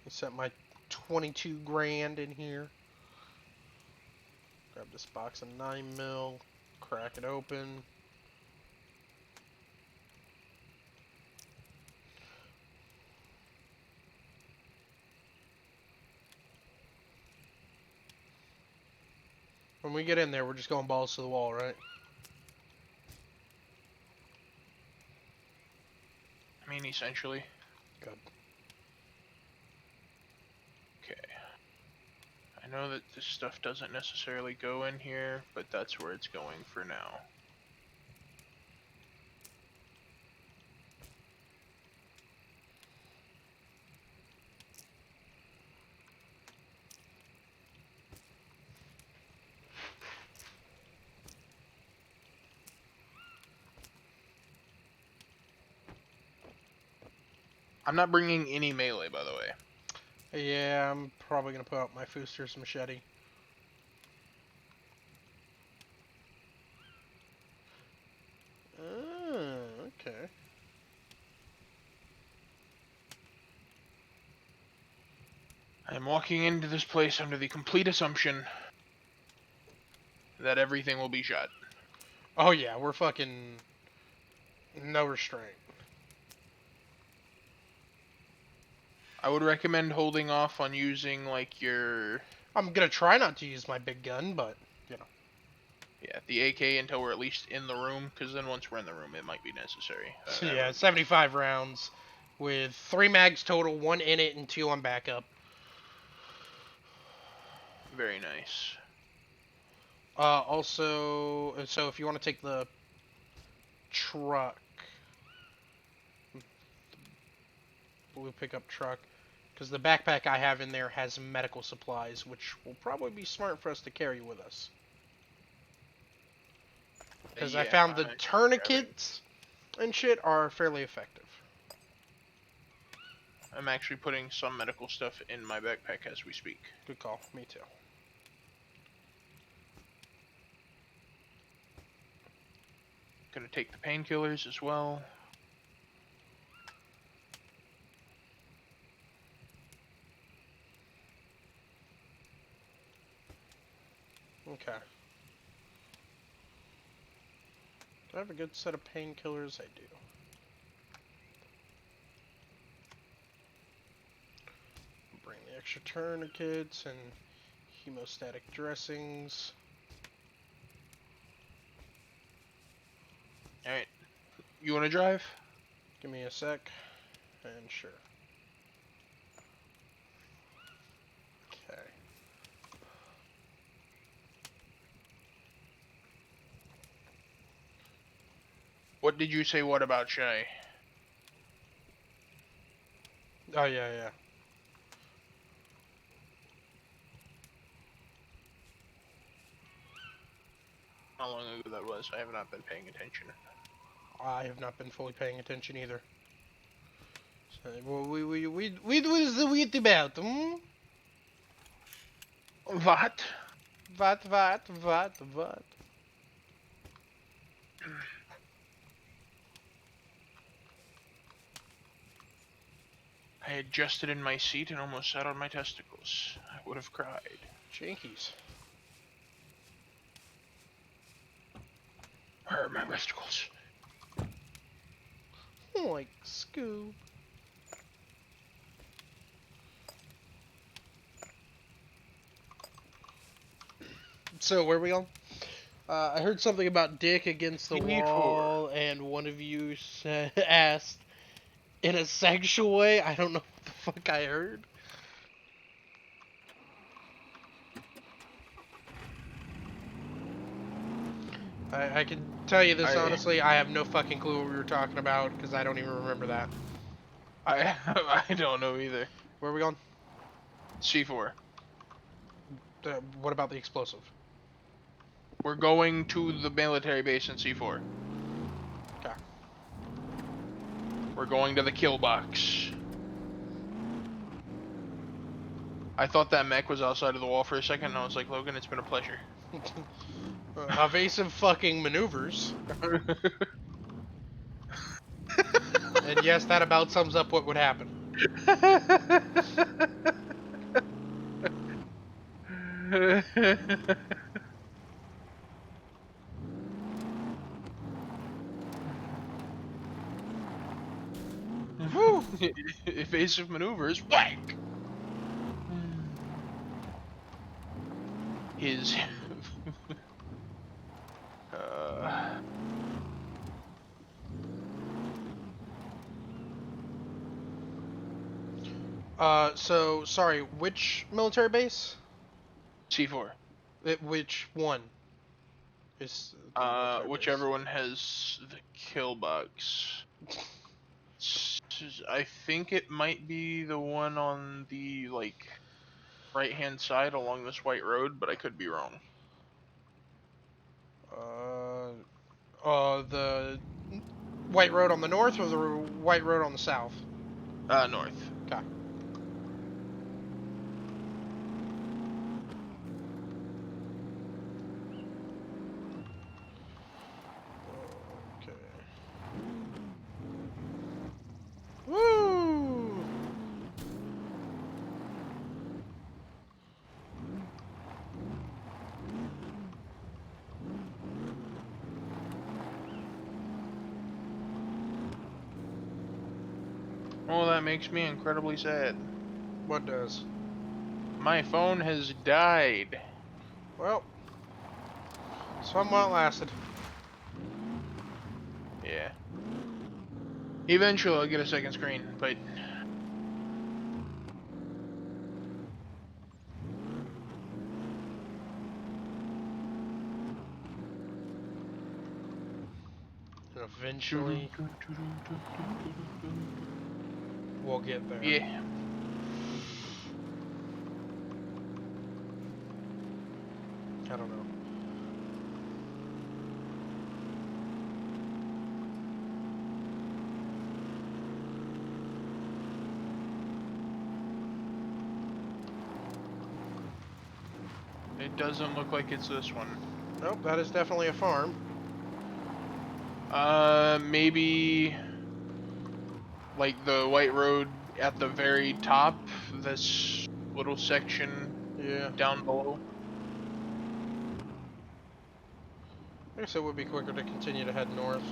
S1: I set my 22 grand in here. Grab this box of 9mm, crack it open. When we get in there, we're just going balls to the wall, right?
S2: I mean, essentially.
S1: Good.
S2: Okay. I know that this stuff doesn't necessarily go in here, but that's where it's going for now. I'm not bringing any melee, by the way.
S1: Yeah, I'm probably gonna put out my Fooster's machete. Okay.
S2: I'm walking into this place under the complete assumption that everything will be shot.
S1: Oh yeah, we're fucking no restraint.
S2: I would recommend holding off on using, like, your...
S1: I'm gonna try not to use my big gun, but, you know.
S2: Yeah, the AK until we're at least in the room, because then once we're in the room, it might be necessary.
S1: Yeah, 75 rounds with 3 mags total, 1 in it and 2 on backup.
S2: Very nice.
S1: Also, so if you want to take the truck, blue pickup truck, because the backpack I have in there has medical supplies, which will probably be smart for us to carry with us. Because I found the tourniquets and shit are fairly effective.
S2: I'm actually putting some medical stuff in my backpack as we speak.
S1: Good call. Me too.
S2: Gonna take the painkillers as well.
S1: Okay. Do I have a good set of painkillers? I do. Bring the extra tourniquets and hemostatic dressings.
S2: Alright. You wanna drive?
S1: Give me a sec. And sure. Okay.
S2: What did you say what about Shay?
S1: Oh, yeah, yeah.
S2: How long ago that was? I have not been paying attention.
S1: I have not been fully paying attention either. So, what was the wheat about? Hmm?
S2: What?
S1: What?
S2: I adjusted in my seat and almost sat on my testicles. I would have cried.
S1: Jinkies.
S2: Where are my testicles?
S1: Like Scoob. So, where are we on? I heard something about dick against the
S2: TV4.
S1: wall, and one of you asked in a sexual way. I don't know what the fuck I heard. I can tell you this honestly, I have no fucking clue what we were talking about, because I don't even remember that.
S2: I don't know either.
S1: Where are we on?
S2: C4.
S1: What about the explosive?
S2: We're going to the military base in C4.
S1: Okay.
S2: We're going to the kill box. I thought that mech was outside of the wall for a second, and I was like, Logan, it's been a pleasure.
S1: Evasive fucking maneuvers. And yes, that about sums up what would happen. Woo!
S2: Evasive maneuvers, whack! His...
S1: So, sorry, which military base?
S2: C4.
S1: Which one? Is the military
S2: Whichever
S1: base?
S2: one has the kill box. I think it might be the one on the, like, right-hand side along this white road, but I could be wrong.
S1: The white road on the north or the white road on the south?
S2: North.
S1: Okay. Woo!
S2: Oh, that makes me incredibly sad.
S1: What does?
S2: My phone has died.
S1: Well, somewhat lasted.
S2: Yeah. Eventually I'll get a second screen, but...
S1: Eventually, we'll get there.
S2: Yeah.
S1: I don't know.
S2: It doesn't look like it's this one.
S1: Nope, that is definitely a farm.
S2: Maybe... like the white road at the very top, this little section
S1: Yeah.
S2: down below.
S1: I guess it would be quicker to continue to head north.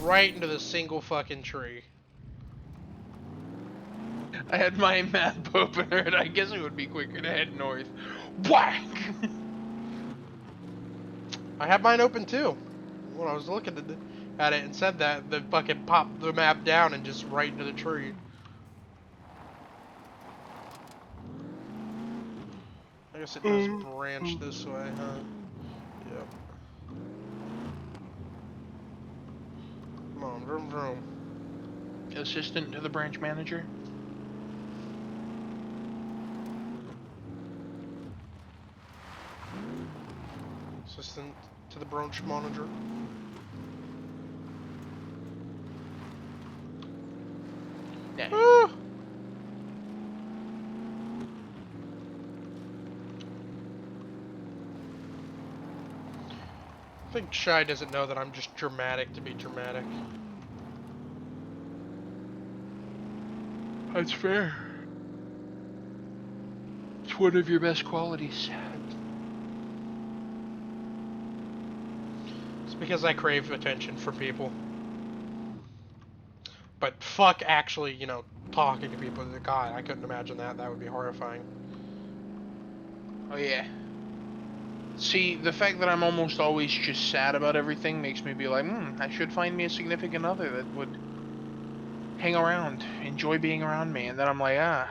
S1: Right into the single fucking tree.
S2: I had my map open, and I guess it would be quicker to head north. Whack!
S1: I have mine open too. when I was looking at it and said that, the fucking popped the map down and just right into the tree. I guess it does branch this way, huh? Yep. Come on, vroom vroom.
S2: Assistant to the branch manager.
S1: Assistant to the branch manager.
S2: Yeah.
S1: Woo! I think Shy doesn't know that I'm just dramatic to be dramatic.
S2: That's fair. It's one of your best qualities.
S1: It's because I crave attention from people. But fuck actually, you know, talking to people. God, I couldn't imagine that. That would be horrifying.
S2: Oh yeah. See, the fact that I'm almost always just sad about everything makes me be like, I should find me a significant other that would hang around, enjoy being around me. And then I'm like,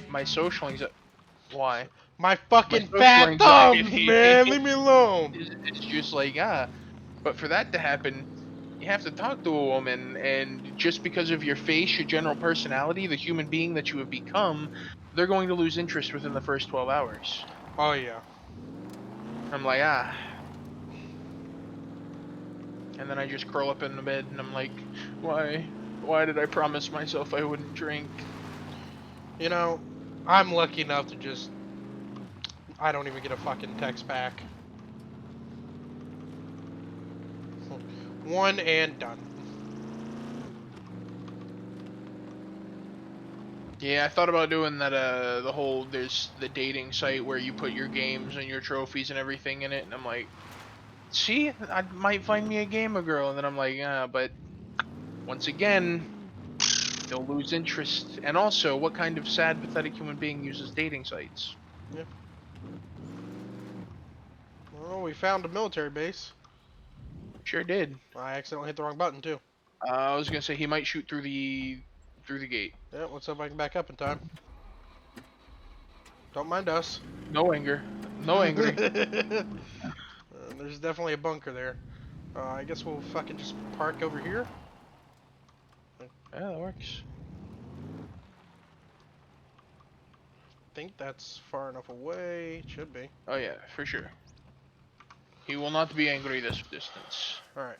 S2: my social anxiety. Why?
S1: My
S2: My
S1: fucking
S2: social
S1: fat thumbs,
S2: anxiety
S1: man! Leave me alone!
S2: is just like, But for that to happen, you have to talk to a woman, and just because of your face, your general personality, the human being that you have become, they're going to lose interest within the first 12 hours.
S1: Oh, yeah.
S2: I'm like, And then I just curl up in the bed and I'm like, why? Why did I promise myself I wouldn't drink?
S1: You know, I'm lucky enough to just... I don't even get a fucking text back. One and done.
S2: Yeah, I thought about doing that, the whole, there's the dating site where you put your games and your trophies and everything in it, and I'm like, see, I might find me a gamer girl, and then I'm like, but once again, they'll lose interest. And also, what kind of sad, pathetic human being uses dating sites?
S1: Yeah. Well, we found a military base.
S2: Sure did.
S1: I accidentally hit the wrong button, too.
S2: I was gonna say he might shoot through the gate.
S1: Yeah, let's hope I can back up in time. Don't mind us.
S2: No anger, no angry.
S1: There's definitely a bunker there. I guess we'll fucking just park over here.
S2: Yeah, that works.
S1: Think that's far enough away. It should be.
S2: Oh yeah, for sure. He will not be angry this distance.
S1: Alright.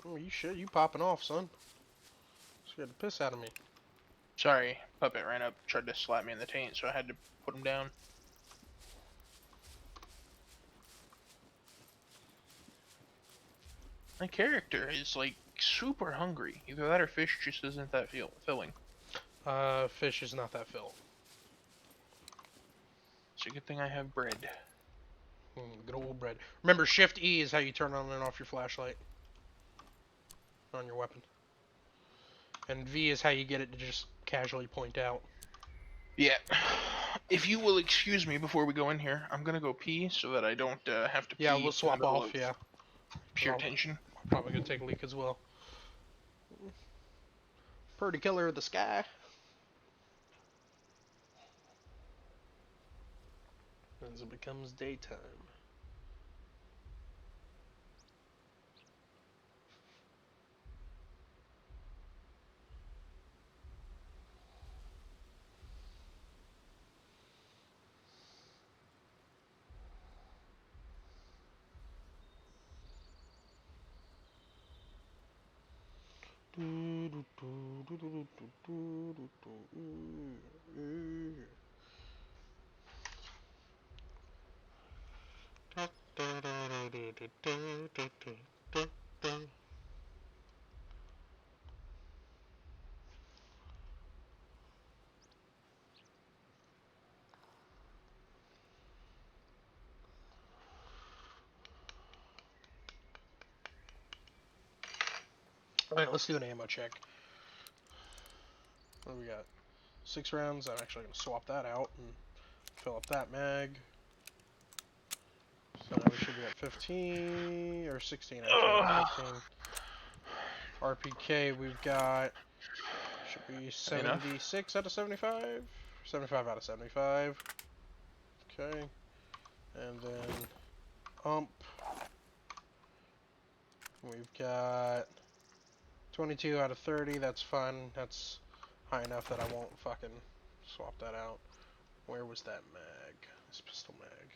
S1: Oh, you shit. You popping off, son. Scared the piss out of me.
S2: Sorry, puppet ran up, tried to slap me in the taint, so I had to put him down. My character is like super hungry. Either that or fish just isn't that filling.
S1: Fish is not that fill.
S2: It's a good thing I have bread.
S1: Good old bread. Remember, Shift E is how you turn on and off your flashlight. On your weapon. And V is how you get it to just casually point out.
S2: Yeah. If you will excuse me before we go in here, I'm gonna go pee so that I don't have to pee.
S1: Yeah, we'll
S2: in the
S1: swap
S2: middle
S1: off,
S2: of
S1: yeah.
S2: Pure
S1: Well,
S2: tension.
S1: I'm probably gonna take a leak as well. Pretty killer of the sky. As it becomes daytime. Alright, let's do an ammo check. What do we got? 6 rounds. I'm actually going to swap that out and fill up that mag. So now we should be at 15, or 16 actually, 15. RPK, we've got, should be 76 out of 75? 75 out of 75. Okay. And then, ump. We've got 22 out of 30, that's fun. That's high enough that I won't fucking swap that out. Where was that mag? This pistol mag.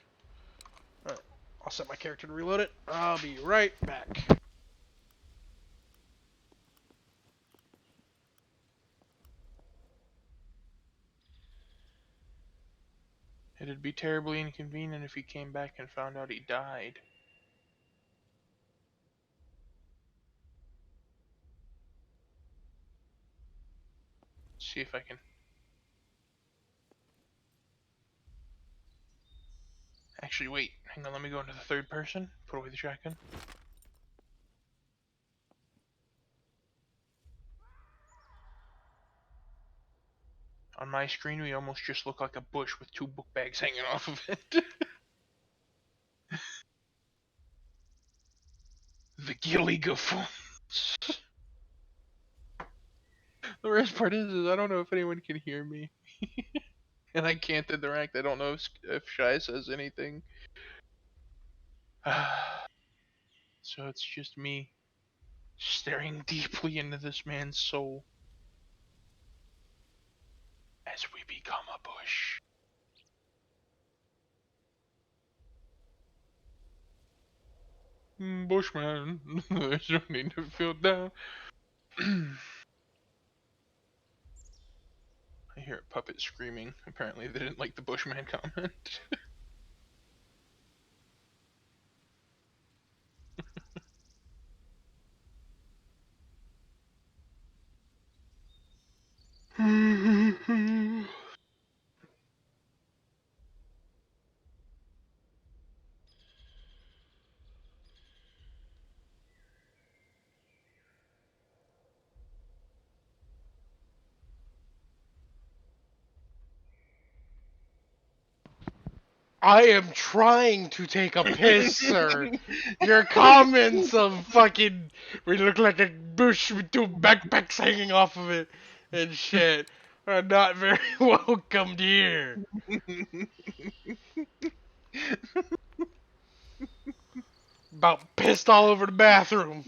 S1: Alright, I'll set my character to reload it. I'll be right back.
S2: It'd be terribly inconvenient if he came back and found out he died. See if I can. Actually, wait. Hang on, let me go into the third person. Put away the shotgun. On my screen, we almost just look like a bush with 2 book bags hanging off of it. The Gilly Phones. The worst part is I don't know if anyone can hear me. And I can't interact. I don't know if Shy says anything. So it's just me staring deeply into this man's soul as we become a bush. Bushman, there's no need to feel down. I hear a puppet screaming. Apparently they didn't like the Bushman comment.
S1: I am trying to take a piss, sir. Your comments of fucking, we look like a bush with 2 backpacks hanging off of it and shit are not very welcomed here. About pissed all over the bathroom.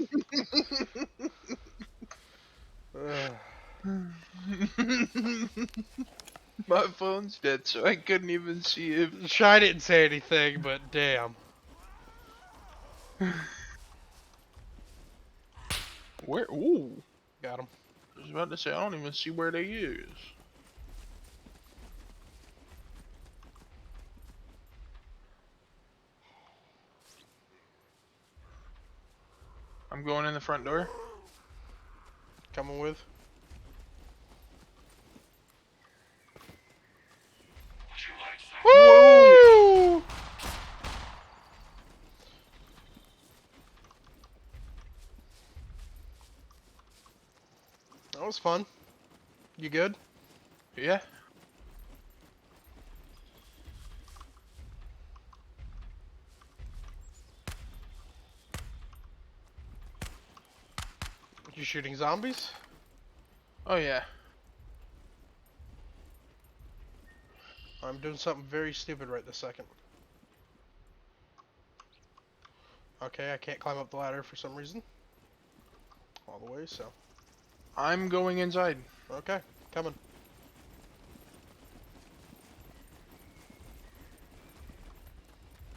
S2: My phone's dead, so I couldn't even see if...
S1: Shy didn't say anything, but damn.
S2: Where? Ooh.
S1: Got him.
S2: I was about to say, I don't even see where they is. I'm going in the front door.
S1: Coming with. Woo! That was fun. You good?
S2: Yeah.
S1: You shooting zombies?
S2: Oh yeah.
S1: I'm doing something very stupid right this second. Okay, I can't climb up the ladder for some reason. All the way, so.
S2: I'm going inside.
S1: Okay, coming.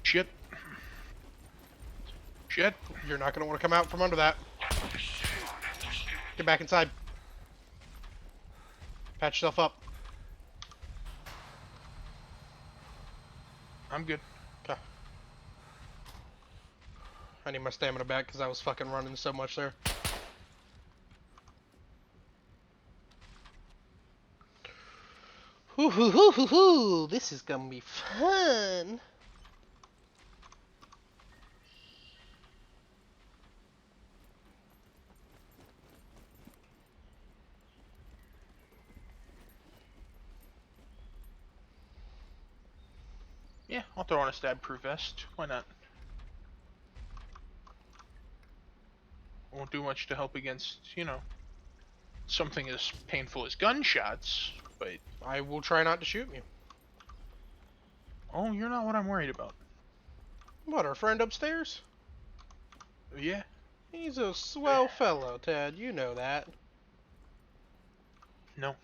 S2: Shit. Shit.
S1: You're not gonna want to come out from under that. Get back inside. Patch yourself up.
S2: I'm good.
S1: Okay. I need my stamina back because I was fucking running so much there. Hoo hoo hoo hoo hoo! This is gonna be fun.
S2: Yeah, I'll throw on a stab-proof vest. Why not? Won't do much to help against, you know, something as painful as gunshots, but...
S1: I will try not to shoot you.
S2: Oh, you're not what I'm worried about.
S1: What, our friend upstairs?
S2: Yeah.
S1: He's a swell fellow, Ted. You know that.
S2: No,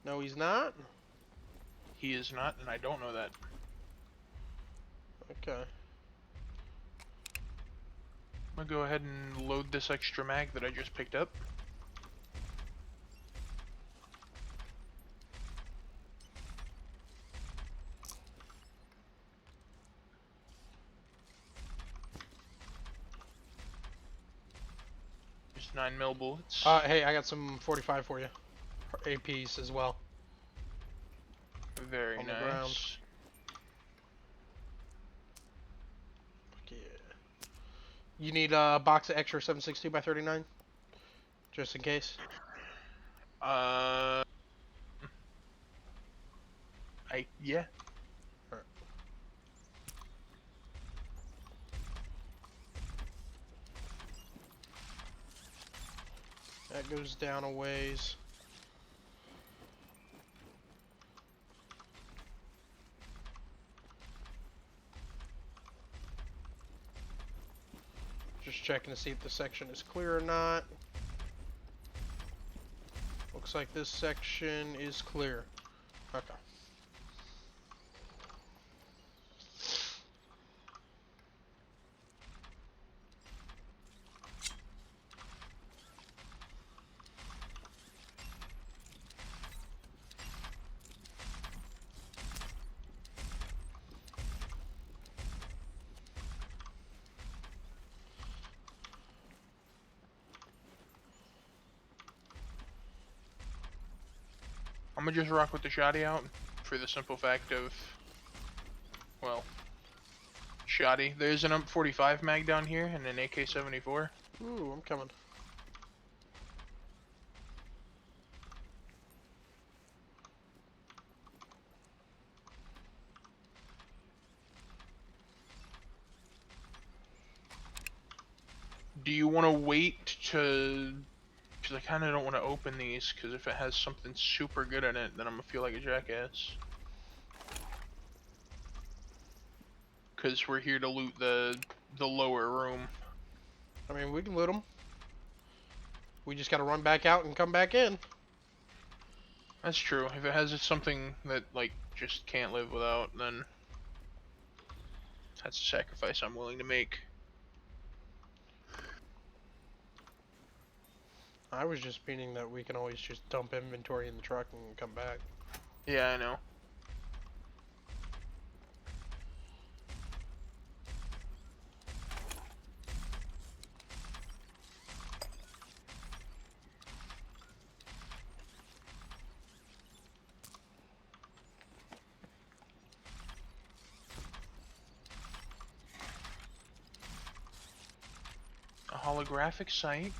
S1: No, he's not?
S2: he is not, and I don't know that.
S1: Okay.
S2: I'm gonna go ahead and load this extra mag that I just picked up. Just 9mm bullets.
S1: Hey, I got some 45 for you. APs as well.
S2: Very
S1: on the
S2: nice.
S1: ground. Yeah. You need a box of extra 7.62 by 39? Just in case?
S2: Yeah.
S1: Alright. That goes down a ways. Just checking to see if the section is clear or not. Looks like this section is clear. Okay.
S2: I'm gonna just rock with the shoddy out for the simple fact of, well, shoddy. There's an UMP-45 mag down here and an AK-74.
S1: Ooh, I'm coming.
S2: Do you want to wait to... Because I kind of don't want to open these, because if it has something super good in it, then I'm going to feel like a jackass. Because we're here to loot the lower room.
S1: I mean, we can loot them. We just gotta run back out and come back in.
S2: That's true. If it has something that, like, just can't live without, then that's a sacrifice I'm willing to make.
S1: I was just meaning that we can always just dump inventory in the truck and come back.
S2: Yeah, I know. A holographic sight.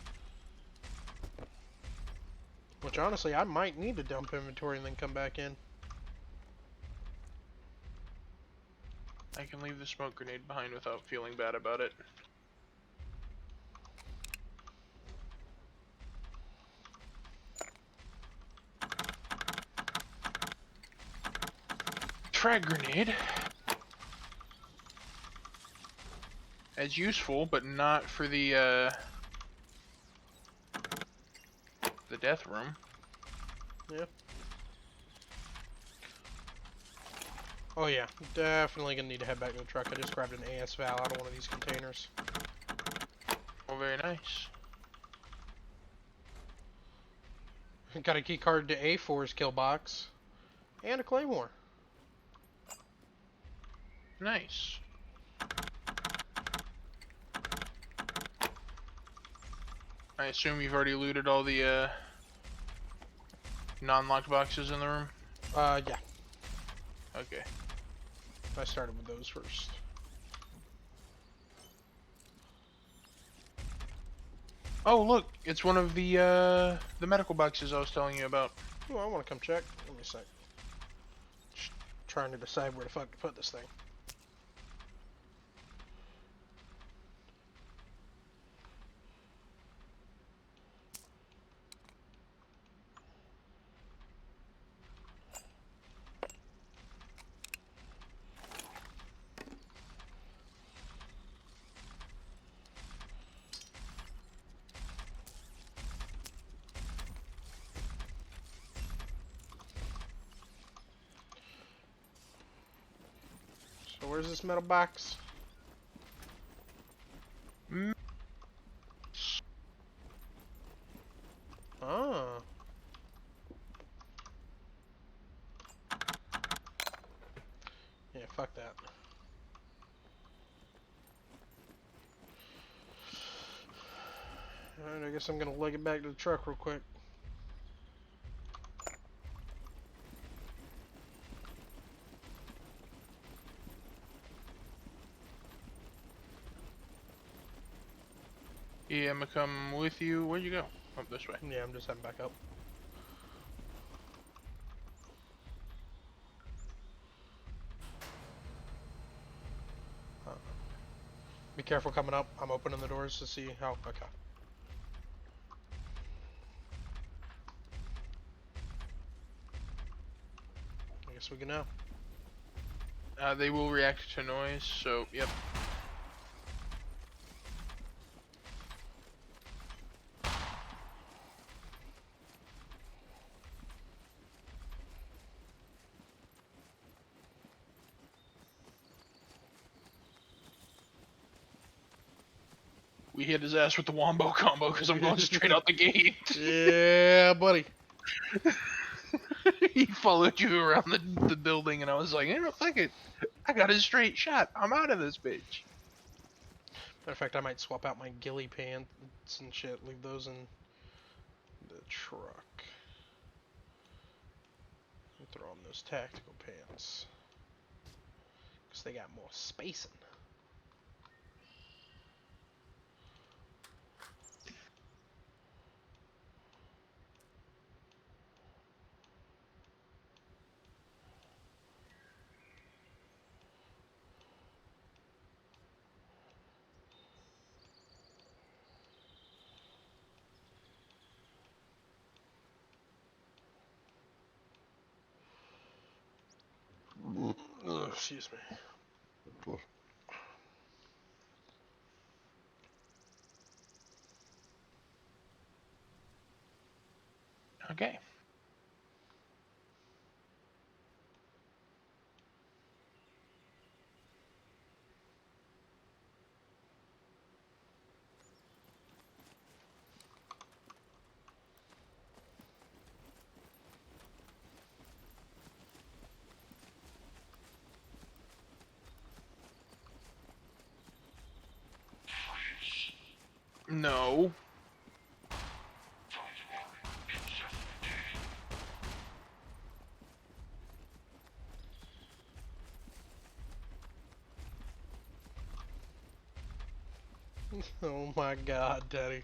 S1: Which honestly, I might need to dump inventory and then come back in.
S2: I can leave the smoke grenade behind without feeling bad about it. Frag grenade. As useful, but not for the death room.
S1: Yeah. Oh yeah, definitely gonna need to head back to the truck. I just grabbed an AS valve out of one of these containers.
S2: Oh, very nice.
S1: Got a key card to A4's kill box. And a claymore.
S2: Nice. I assume you've already looted all the non-locked boxes in the room?
S1: Yeah.
S2: Okay.
S1: I started with those first.
S2: Oh, look, it's one of the medical boxes I was telling you about.
S1: Oh, I want to come check. Let me a sec. trying to decide where the fuck to put this thing. So where's this metal box? Oh. Yeah, fuck that. Alright, I guess I'm gonna leg it back to the truck real quick.
S2: Yeah, I'm gonna come with you. Where'd you go? Up this way.
S1: Yeah, I'm just heading back up. Be careful coming up. I'm opening the doors to see how. Okay. I guess we can now.
S2: They will react to noise, so yep. We hit his ass with the wombo combo because I'm going straight out the gate.
S1: Yeah, buddy.
S2: He followed you around the building, and I was like, fuck it. I got a straight shot. I'm out of this bitch.
S1: Matter of fact, I might swap out my ghillie pants and shit. Leave those in the truck. And throw on those tactical pants. Because they got more spacing. Oh, excuse me.
S2: Okay. No.
S1: Oh my god, Daddy.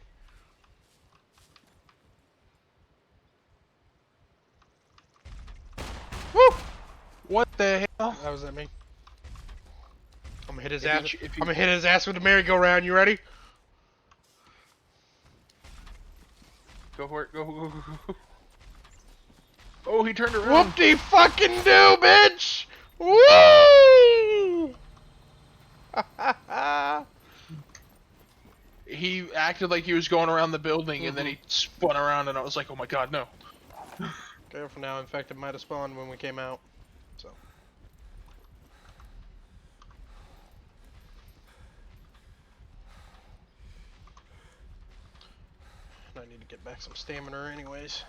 S2: Woo! What the hell?
S1: That was at me. I'm gonna hit his
S2: If
S1: ass.
S2: you- if
S1: I'm
S2: you-
S1: gonna hit his ass with the merry-go-round. You ready?
S2: Go for it. Go. Oh, he turned around.
S1: Whoop-de-fucking-do, bitch! Woo!
S2: He acted like he was going around the building, and then he spun around, and I was like, oh my god, no.
S1: Careful now. In fact, it might have spawned when we came out. So. I need to get back some stamina anyways.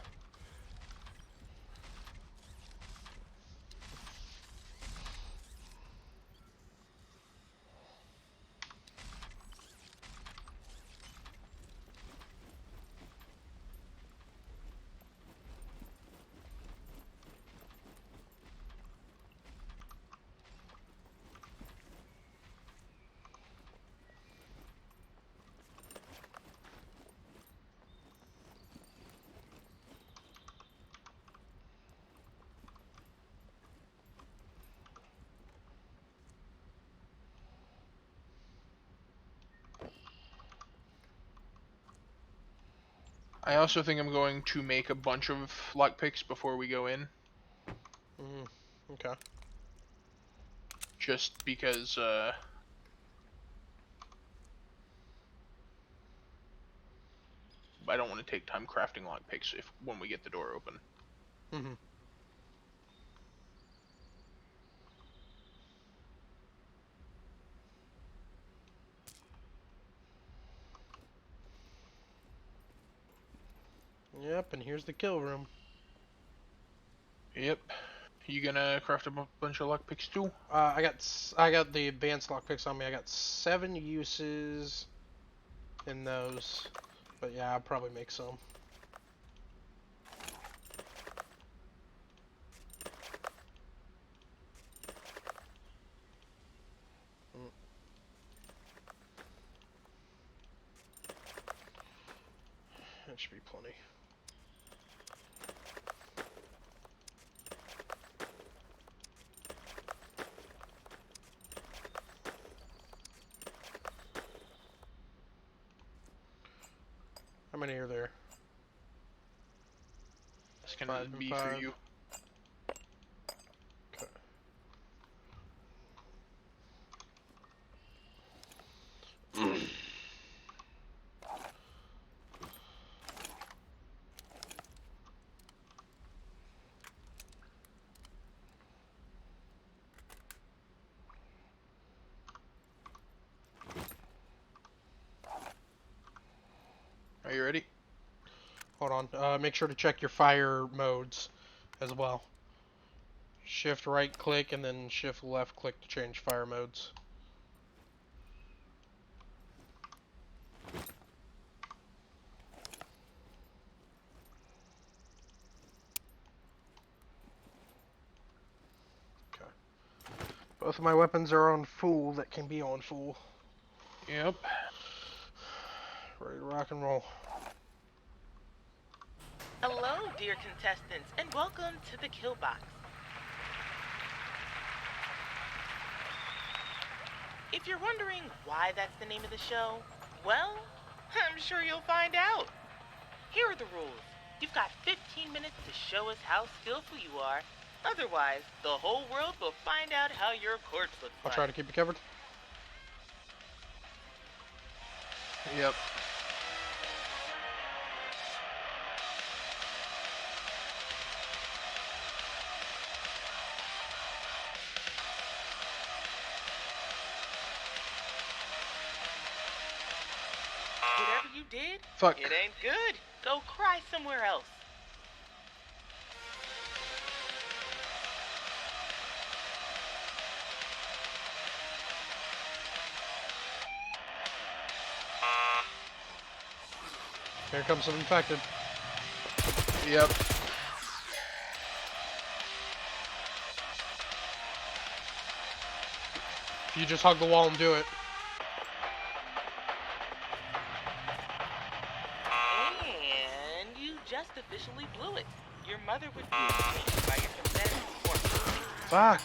S2: I also think I'm going to make a bunch of lockpicks before we go in.
S1: Okay.
S2: Just because, I don't want to take time crafting lockpicks when we get the door open.
S1: Yep, and here's the kill room.
S2: Yep. You gonna craft a bunch of lockpicks too?
S1: I got the advanced lockpicks on me. I got 7 uses in those, but yeah, I'll probably make some. That should be plenty. How many are there?
S2: That's gonna
S1: 5 and
S2: be
S1: 5.
S2: for you.
S1: Okay.
S2: Are you ready?
S1: Hold on. Make sure to check your fire modes as well. Shift right click and then shift left click to change fire modes. Okay. Both of my weapons are on full that can be on full.
S2: Yep.
S1: Ready to rock and roll.
S4: Hello, dear contestants, and welcome to the Kill Box. If you're wondering why that's the name of the show, well, I'm sure you'll find out. Here are the rules. You've got 15 minutes to show us how skillful you are. Otherwise, the whole world will find out how your corpse looks
S1: I'll
S4: like.
S1: try to keep you covered.
S2: Yep.
S4: Whatever you did,
S2: Fuck.
S4: it ain't good. Go cry somewhere else.
S1: Here comes some infected.
S2: Yep.
S1: You just hug the wall and do it.
S4: And you just officially blew it. Your mother would be ashamed by your pathetic performance.
S2: Fuck.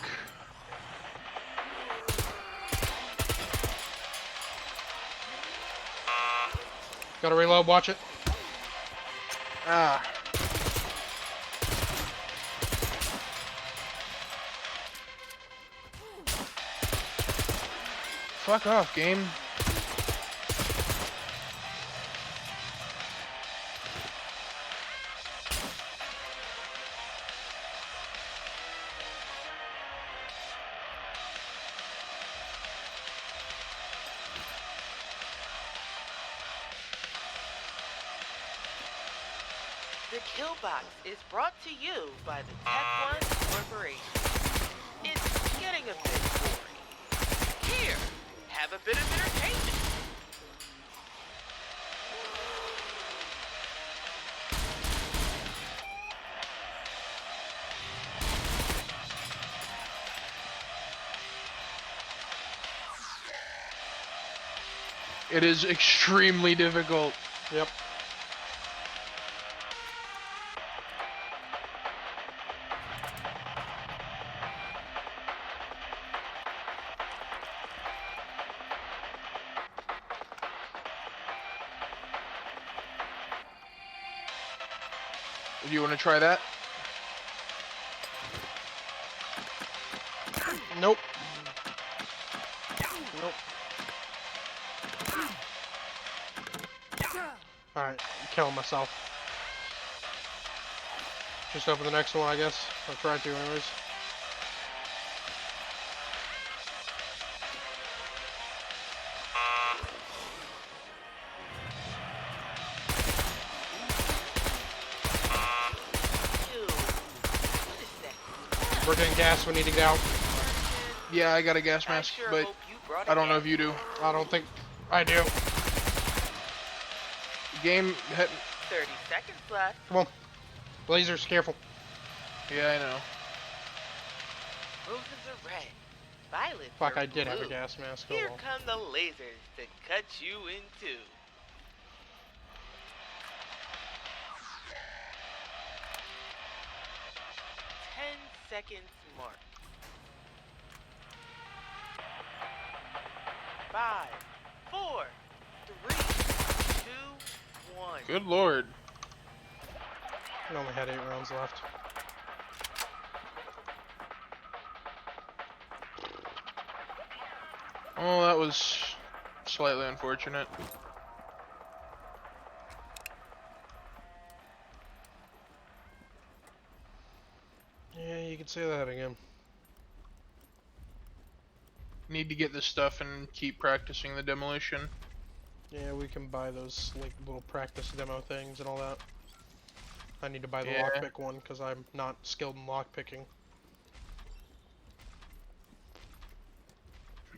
S1: Gotta reload, watch it.
S2: Ah. Fuck off, game.
S4: The Kill Box is brought to you by the Tech One Corporation. It's getting a bit boring. Here, have a bit of entertainment.
S2: It is extremely difficult.
S1: Yep.
S2: Do you want to try that?
S1: Nope. Nope. Alright, I'm killing myself. Just open the next one, I guess. I'll try to anyways.
S4: Ew. What is that?
S1: We're getting gas, we need to get out.
S2: Yeah, I got a gas
S4: I
S2: mask,
S4: sure
S2: but
S4: hope you brought
S2: I don't know if
S4: gas.
S2: you do.
S1: I don't think I do.
S2: Game.
S4: 30 seconds left.
S1: Come on. Lasers, careful.
S2: Yeah, I know.
S4: Roses are red. Violets
S1: Fuck,
S4: are
S1: I did have a
S4: blue.
S1: gas mask. Oh
S4: Here
S1: well.
S4: come the lasers to cut you in two. Seconds mark. 5, 4, 3, 2, 1.
S2: Good lord.
S1: I only had 8 rounds left.
S2: Oh, that was slightly unfortunate.
S1: Yeah, you could say that again.
S2: Need to get this stuff and keep practicing the demolition.
S1: Yeah, we can buy those like little practice demo things and all that. I need to buy the
S2: Yeah.
S1: lockpick one because I'm not skilled in lockpicking.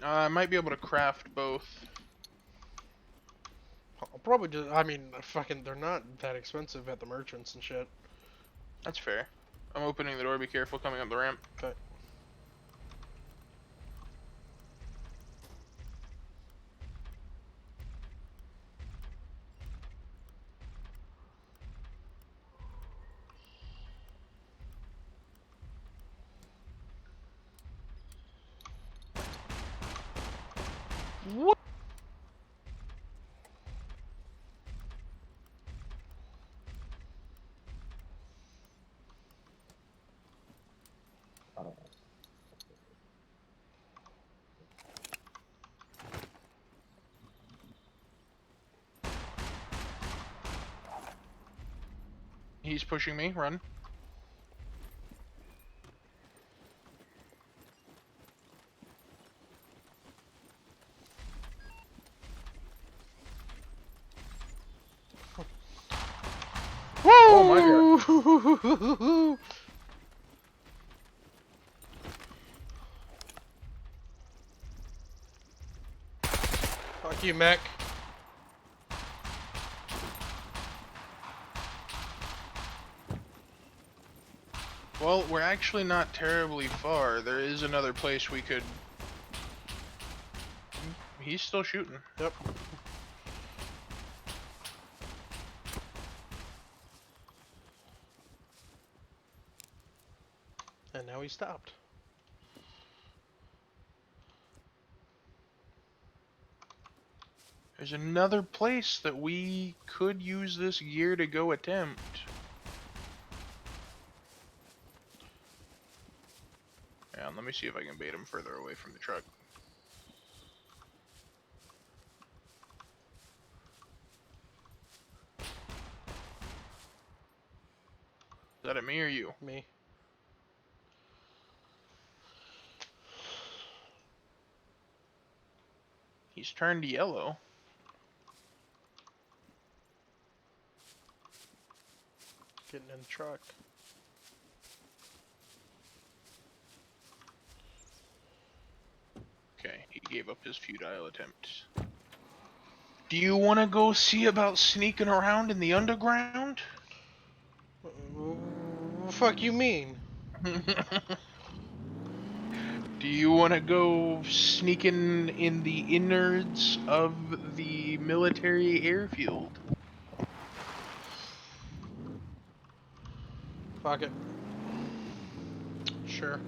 S2: I might be able to craft both.
S1: I'll probably just, I mean, fucking, they're not that expensive at the merchants and shit.
S2: That's fair. I'm opening the door. Be careful coming up the ramp.
S1: Okay.
S2: What? He's pushing me. Run. Oh my
S1: god. Fuck you, mech.
S2: Well, we're actually not terribly far. There is another place we could... He's still shooting.
S1: Yep. And now he stopped.
S2: There's another place that we could use this gear to go attempt. Yeah, let me see if I can bait him further away from the truck. Is that at me or you?
S1: Me.
S2: He's turned yellow.
S1: Getting in the truck.
S2: Okay, he gave up his futile attempt. Do you want to go see about sneaking around in the underground?
S1: Fuck you mean?
S2: Do you want to go sneaking in the innards of the military airfield?
S1: Fuck it. Sure.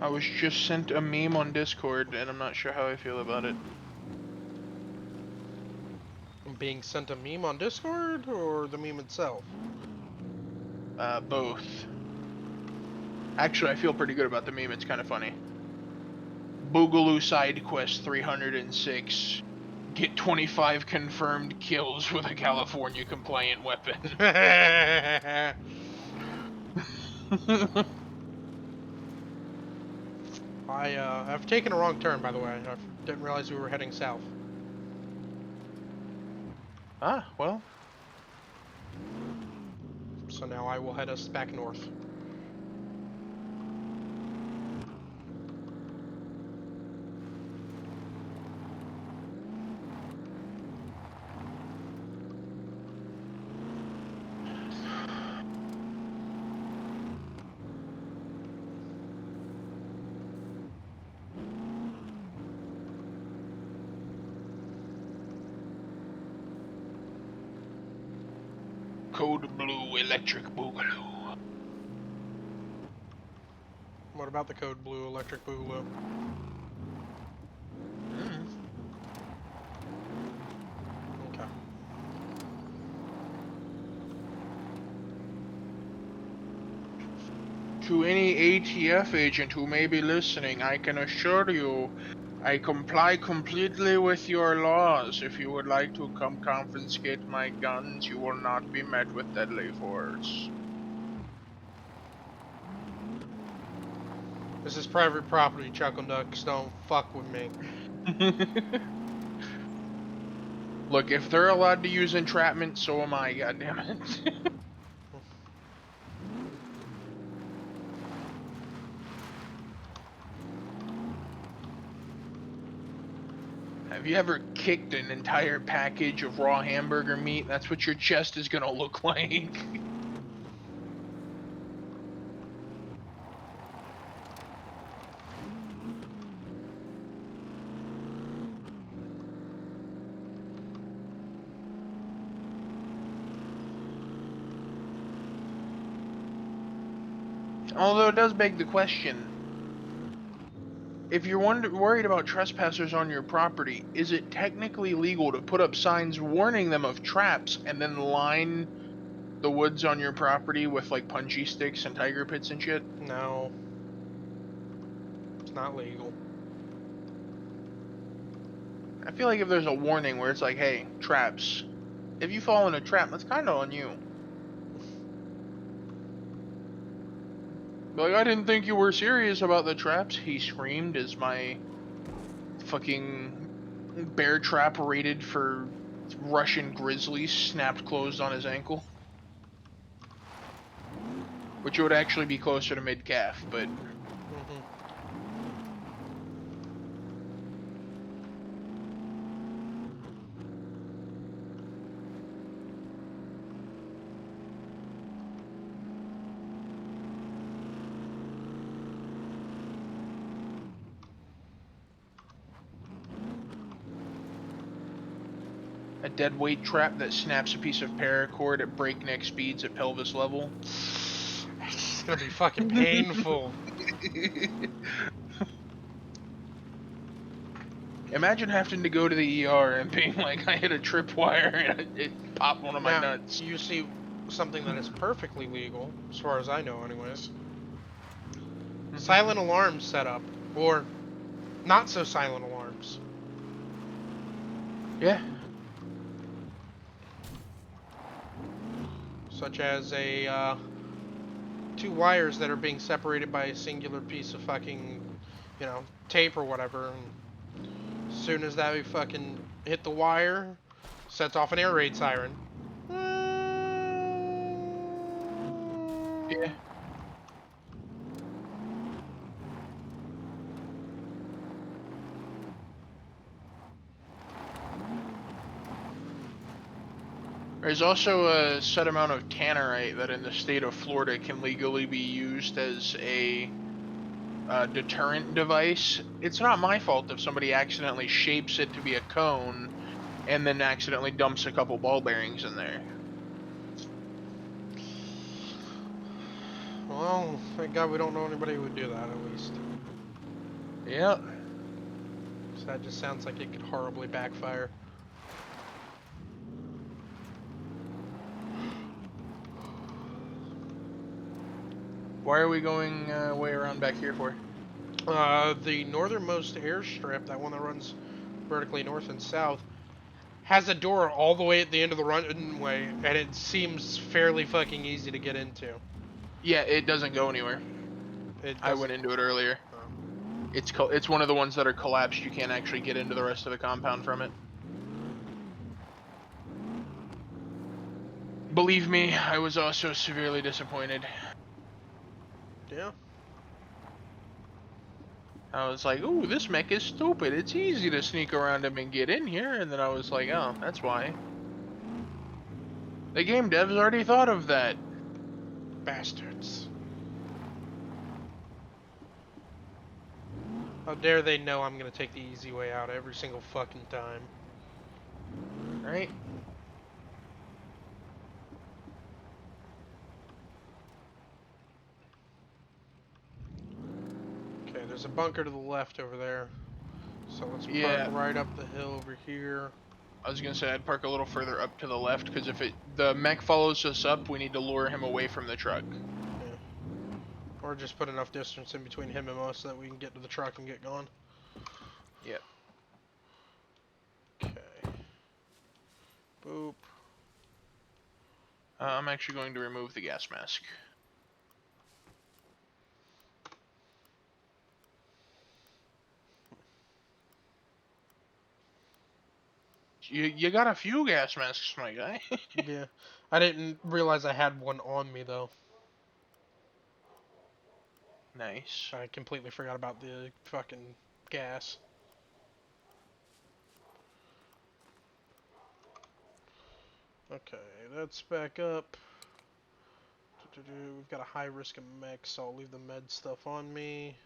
S2: I was just sent a meme on Discord, and I'm not sure how I feel about it.
S1: Being sent a meme on Discord or the meme itself?
S2: Both. Actually, I feel pretty good about the meme. It's kind of funny. Boogaloo side quest 306. Get 25 confirmed kills with a California compliant weapon.
S1: I've taken a wrong turn, by the way. I didn't realize we were heading south.
S2: Ah, well.
S1: So now I will head us back north.
S2: Code Blue Electric Boogaloo.
S1: What about the code blue electric boogaloo? Okay.
S2: To any ATF agent who may be listening, I can assure you, I comply completely with your laws. If you would like to come confiscate my guns, you will not be met with deadly force.
S1: This is private property, Chuckle Ducks. Don't fuck with me.
S2: Look, if they're allowed to use entrapment, so am I, goddammit. Have you ever kicked an entire package of raw hamburger meat? That's what your chest is gonna look like. Although it does beg the question, if you're worried about trespassers on your property, is it technically legal to put up signs warning them of traps and then line the woods on your property with like punchy sticks and tiger pits and shit?
S1: No. It's not legal.
S2: I feel like if there's a warning where it's like, hey, traps. If you fall in a trap, that's kind of on you. Like, I didn't think you were serious about the traps, he screamed as my fucking bear trap rated for Russian grizzlies snapped closed on his ankle. Which would actually be closer to mid-calf, but... A dead weight trap that snaps a piece of paracord at breakneck speeds at pelvis level.
S1: It's gonna be fucking painful.
S2: Imagine having to go to the ER and being like, I hit a tripwire and it popped one of my
S1: Now,
S2: nuts.
S1: you see something that is perfectly legal, as far as I know anyways. Silent alarms set up, or not so silent alarms.
S2: Yeah.
S1: Such as a, 2 wires that are being separated by a singular piece of fucking, you know, tape or whatever. And as soon as that fucking hit the wire, sets off an air raid siren.
S2: Yeah. There's also a set amount of tannerite that in the state of Florida can legally be used as a deterrent device. It's not my fault if somebody accidentally shapes it to be a cone and then accidentally dumps a couple ball bearings in there.
S1: Well, thank God we don't know anybody who would do that, at least.
S2: Yeah.
S1: So that just sounds like it could horribly backfire.
S2: Why are we going way around back here for?
S1: The northernmost airstrip, that one that runs vertically north and south, has a door all the way at the end of the runway, and it seems fairly fucking easy to get into.
S2: Yeah, it doesn't go anywhere.
S1: It
S2: I
S1: doesn't.
S2: went into it earlier.
S1: Oh.
S2: It's one of the ones that are collapsed. You can't actually get into the rest of the compound from it. Believe me, I was also severely disappointed.
S1: Yeah.
S2: I was like, ooh, this mech is stupid. It's easy to sneak around him and get in here. And then I was like, oh, that's why. The game devs already thought of that.
S1: Bastards. How dare they know I'm gonna take the easy way out every single fucking time.
S2: Right?
S1: Okay, there's a bunker to the left over there. So let's park
S2: Yeah.
S1: right up the hill over here.
S2: I was gonna say I'd park a little further up to the left, because if the mech follows us up, we need to lure him away from the truck.
S1: Yeah. Or just put enough distance in between him and us so that we can get to the truck and get going.
S2: Yep.
S1: Okay. Boop.
S2: I'm actually going to remove the gas mask. You got a few gas masks, my guy.
S1: Yeah. I didn't realize I had one on me, though.
S2: Nice.
S1: I completely forgot about the fucking gas. Okay, let's back up. We've got a high risk of mech, so I'll leave the med stuff on me.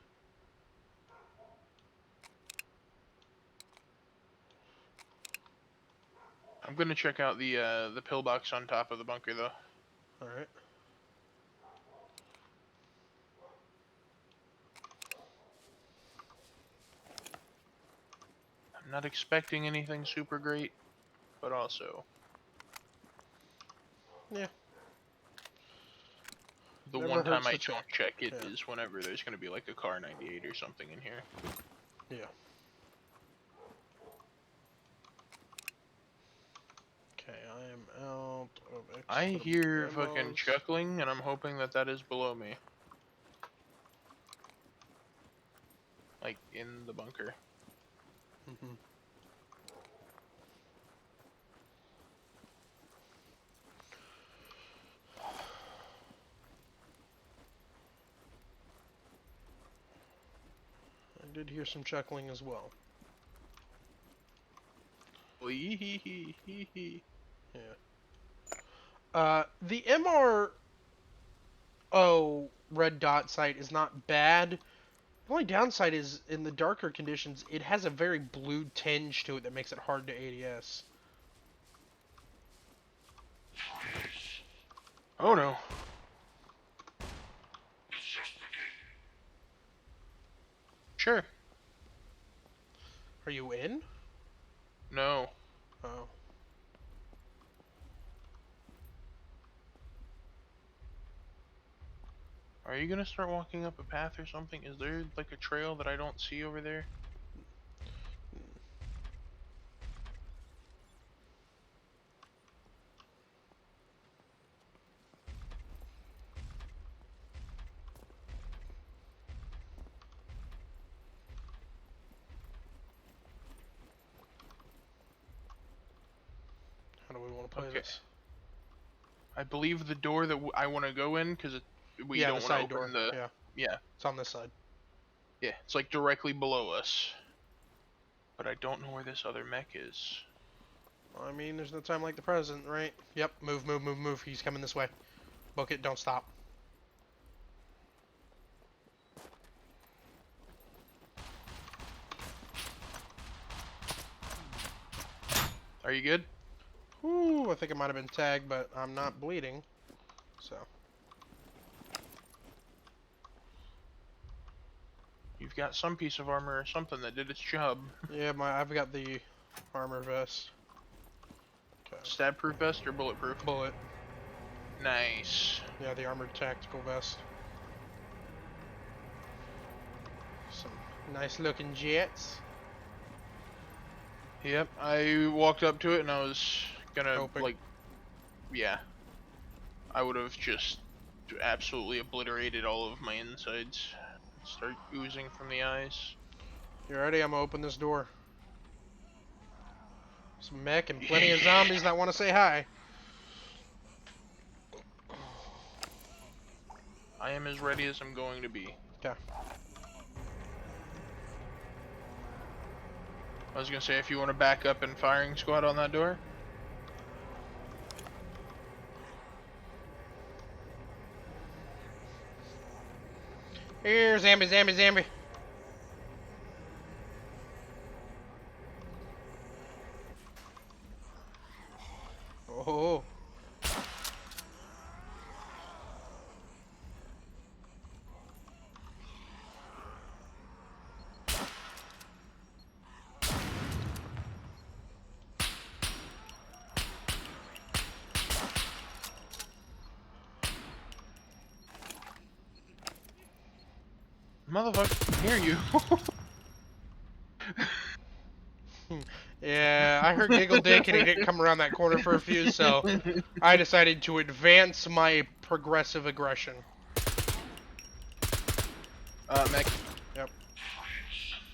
S2: I'm gonna check out the pillbox on top of the bunker, though.
S1: Alright.
S2: I'm not expecting anything super great, but also
S1: Yeah.
S2: the
S1: Never
S2: one time
S1: hurts
S2: I
S1: to
S2: don't check it
S1: Yeah.
S2: is whenever there's gonna be like a car 98 or something in here.
S1: Yeah. Okay, I am out of extra
S2: I hear fucking
S1: memos.
S2: chuckling, and I'm hoping that that is below me. Like, in the bunker.
S1: Mhm. I did hear some chuckling as well.
S2: Wee-hee-hee-hee-hee.
S1: Yeah. The MRO red dot sight is not bad. The only downside is in the darker conditions, it has a very blue tinge to it that makes it hard to ADS.
S2: Oh no. Sure.
S1: Are you in?
S2: No.
S1: Oh.
S2: Are you gonna start walking up a path or something? Is there like a trail that I don't see over there?
S1: How do we want to play
S2: Okay.
S1: this?
S2: I believe the door that I want to go in, because we
S1: Yeah,
S2: don't
S1: the
S2: want
S1: side
S2: to
S1: door.
S2: open the...
S1: Yeah,
S2: Yeah.
S1: it's on this side.
S2: Yeah, it's like directly below us. But I don't know where this other mech is.
S1: I mean, there's no time like the present, right? Yep, move, move, move, move. He's coming this way. Book it, don't stop.
S2: Are you good?
S1: Ooh, I think I might have been tagged, but I'm not bleeding. So.
S2: You've got some piece of armor or something that did its job.
S1: Yeah, I've got the armor vest. Okay.
S2: Stab-proof vest or bulletproof?
S1: Bullet.
S2: Nice.
S1: Yeah, the armored tactical vest. Some nice looking jets.
S2: Yep, I walked up to it and I was gonna,
S1: Hoping.
S2: like, yeah. I would have just absolutely obliterated all of my insides. Start oozing from the eyes.
S1: You ready? I'm gonna open this door. Some mech and plenty of zombies that want to say hi.
S2: I am as ready as I'm going to be.
S1: Okay.
S2: I was gonna say, if you want to back up and firing squad on that door.
S1: Here, Zambi, Zambi, Zambi. Oh.
S2: Motherfucker, I can hear you.
S1: Yeah, I heard Giggle Dick and he didn't come around that corner for a few, so I decided to advance my progressive aggression.
S2: Mech.
S1: Yep.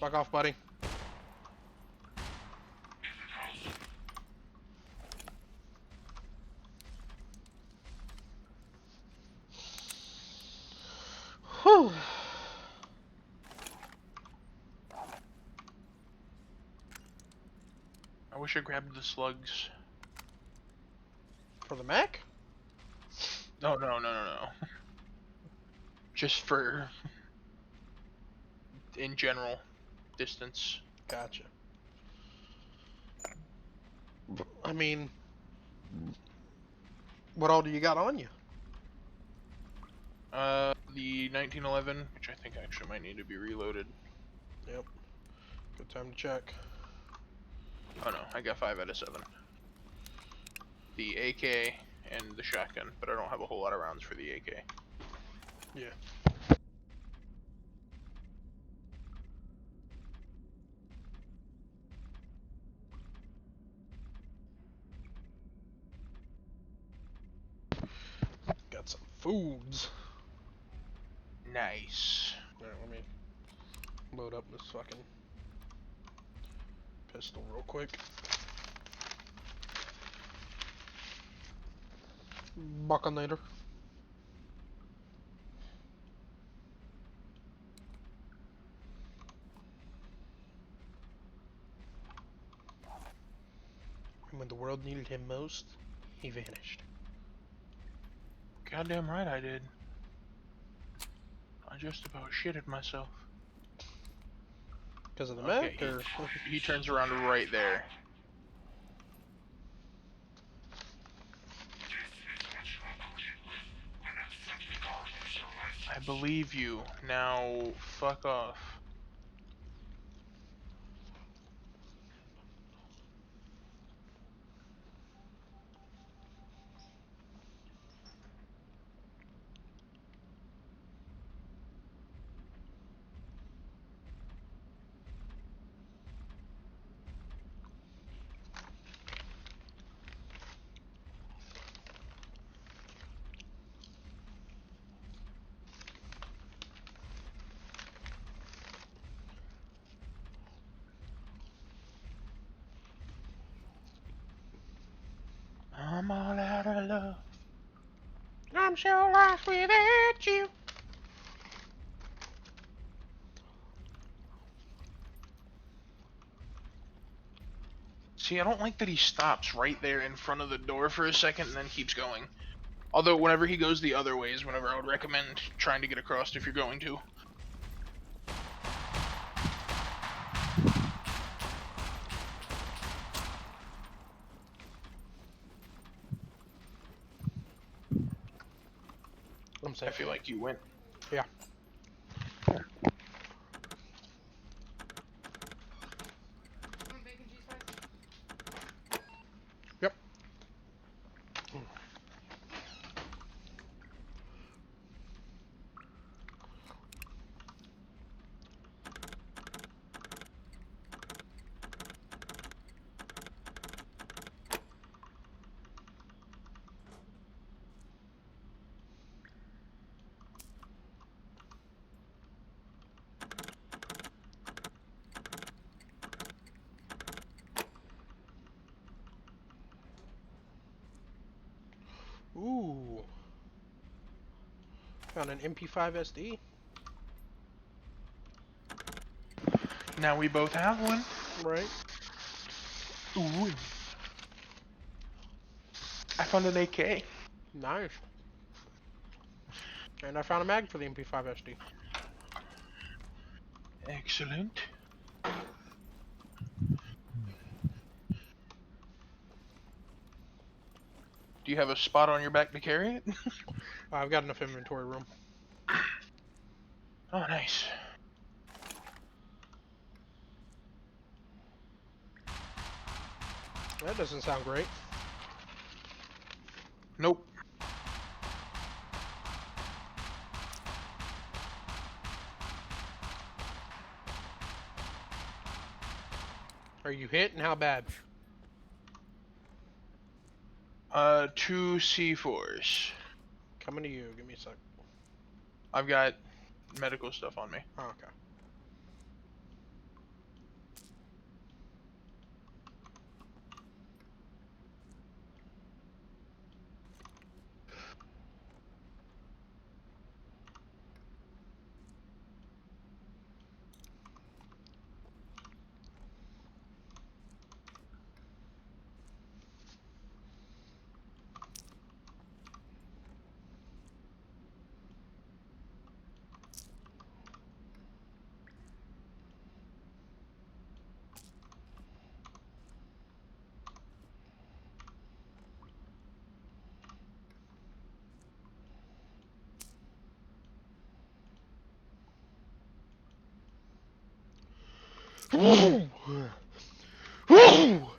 S1: Fuck off, buddy. Whew.
S2: I wish I grabbed the slugs.
S1: For the mech?
S2: No, no, no, no, no. Just for, in general, distance.
S1: Gotcha. I mean, what all do you got on you?
S2: The 1911, which I think actually might need to be reloaded.
S1: Yep. Good time to check.
S2: Oh no, I got 5 out of 7. The AK and the shotgun, but I don't have a whole lot of rounds for the AK.
S1: Yeah. Got some foods.
S2: Nice.
S1: Alright, let me load up this fucking pistol real quick. Buckinator. And when the world needed him most, he vanished.
S2: Goddamn right I did. I just about shitted myself.
S1: Because of the
S2: Okay,
S1: mech, or
S2: he turns around right there. I believe you. Now, fuck off. I'm all out of love.
S1: I'm so lost without you.
S2: See, I don't like that he stops right there in front of the door for a second and then keeps going. Although, whenever he goes the other way is whenever I would recommend trying to get across if you're going to.
S1: I'm
S2: I
S1: safe.
S2: feel like you went.
S1: Yeah. Found an MP5 SD.
S2: Now we both have one.
S1: Right.
S2: Ooh. I found an AK.
S1: Nice. And I found a mag for the MP5 SD.
S2: Excellent. Do you have a spot on your back to carry it?
S1: I've got enough inventory room.
S2: Oh, nice.
S1: That doesn't sound great.
S2: Nope.
S1: Are you hit, and how bad?
S2: 2 C4s.
S1: Coming to you. Give me a sec.
S2: I've got medical stuff on me.
S1: Oh, okay.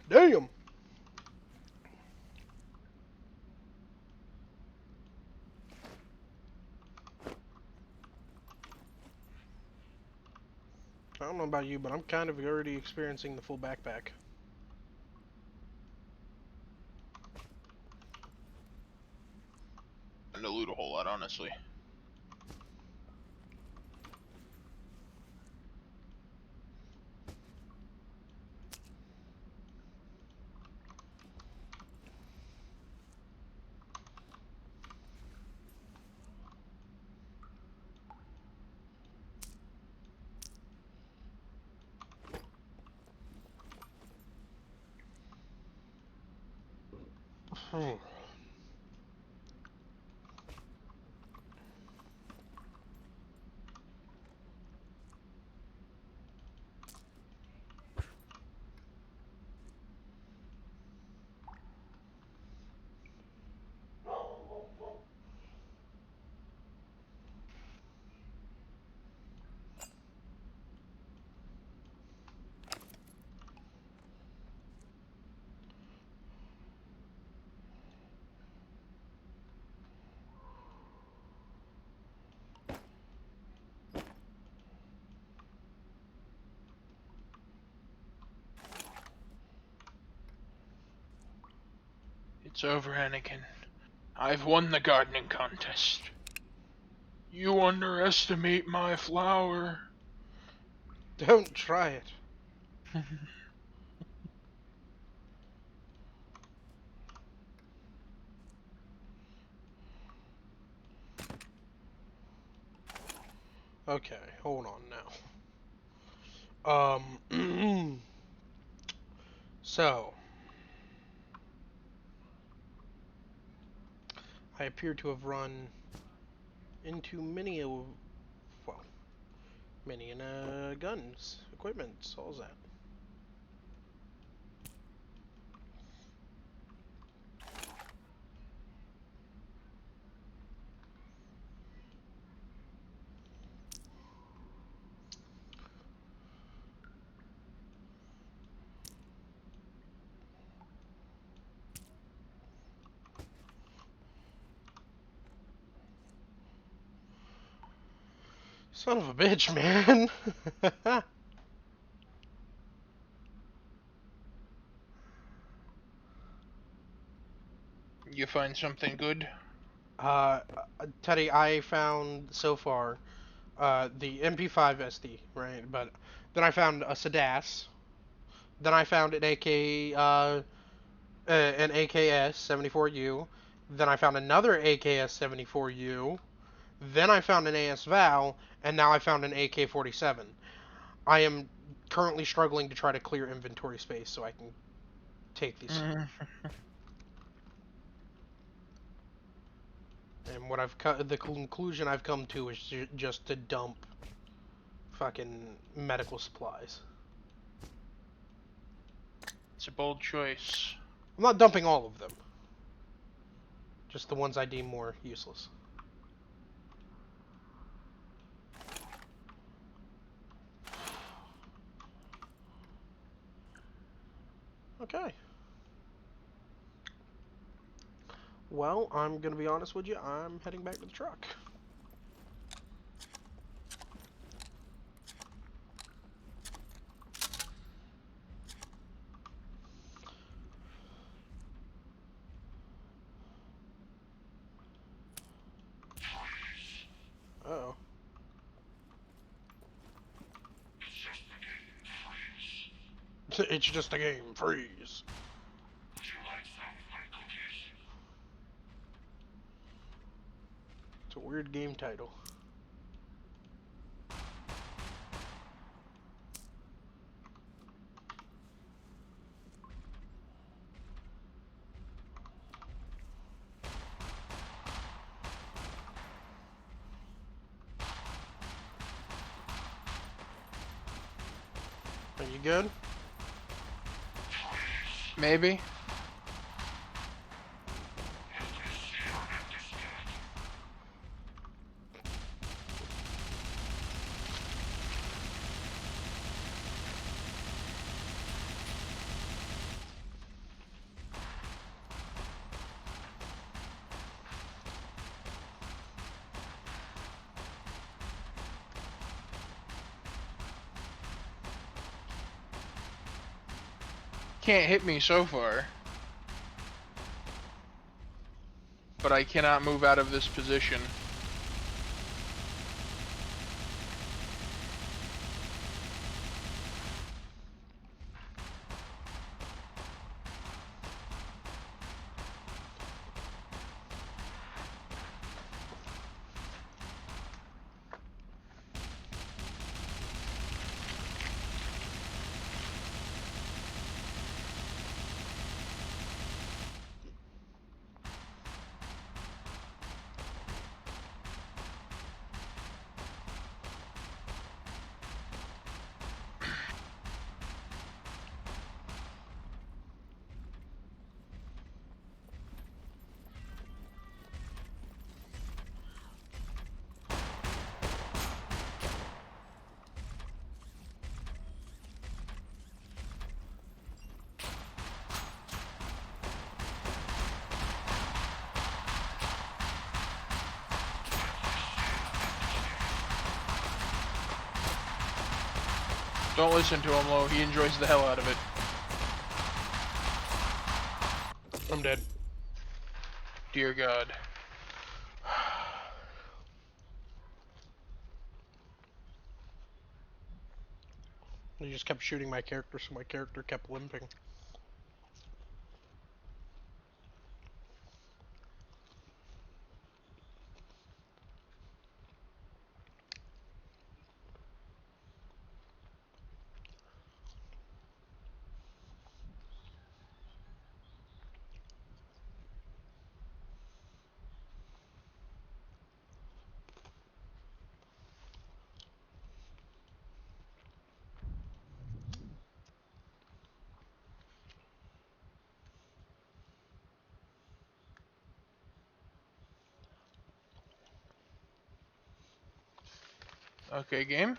S1: Damn. I don't know about you, but I'm kind of already experiencing the full backpack.
S2: And to loot a whole lot, honestly. It's over, Anakin. I've won the gardening contest. You underestimate my flower.
S1: Don't try it. Okay, hold on now. So, I appear to have run into many guns, equipment, all that. Son of a bitch, man.
S2: You find something good?
S1: uh, Teddy, I found so far the MP5 SD, right? But then I found a Sedas. Then I found an an AKS 74U. Then I found another AKS 74U. Then I found an AS Val, and now I found an AK-47. I am currently struggling to try to clear inventory space so I can take these. And what the conclusion I've come to is just to dump fucking medical supplies.
S2: It's a bold choice.
S1: I'm not dumping all of them. Just the ones I deem more useless. Okay. Well, I'm gonna be honest with you, I'm heading back to the truck. Uh-oh. It's just a game. Freeze. It's a weird game title. Are you good?
S2: Maybe. Can't hit me so far. But I cannot move out of this position. Don't listen to him, Lo. He enjoys the hell out of it.
S1: I'm dead.
S2: Dear God.
S1: He just kept shooting my character, so my character kept limping.
S2: Okay, game.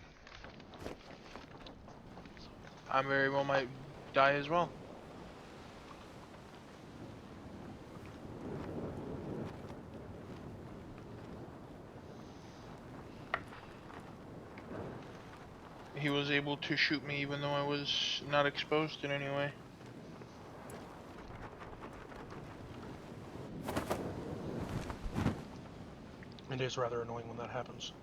S2: I very well might die as well. He was able to shoot me even though I was not exposed in any way.
S1: It is rather annoying when that happens.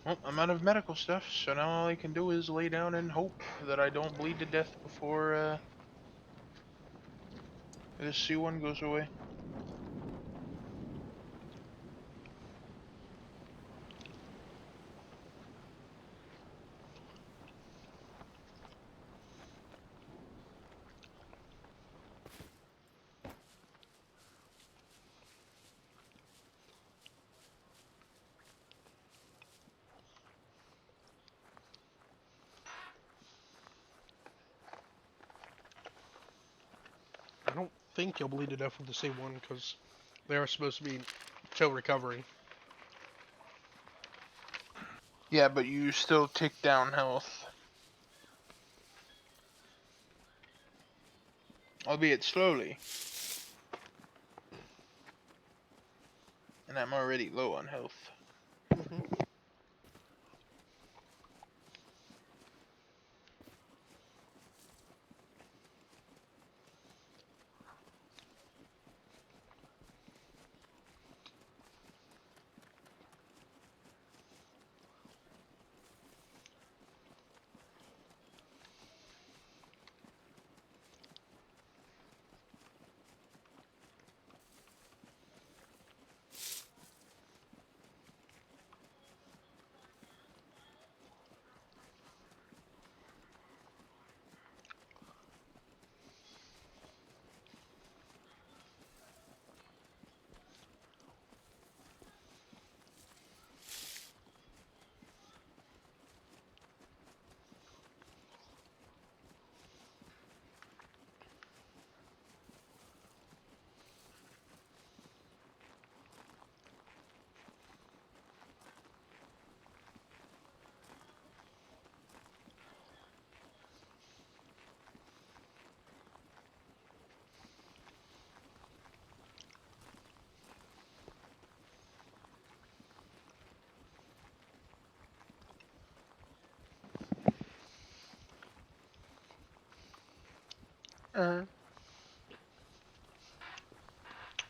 S2: Well, I'm out of medical stuff, so now all I can do is lay down and hope that I don't bleed to death before this C1 goes away.
S1: I don't think you'll bleed to death with the C1 because they are supposed to be show recovery.
S2: Yeah, but you still tick down health. Albeit slowly. And I'm already low on health.
S1: Mm-hmm.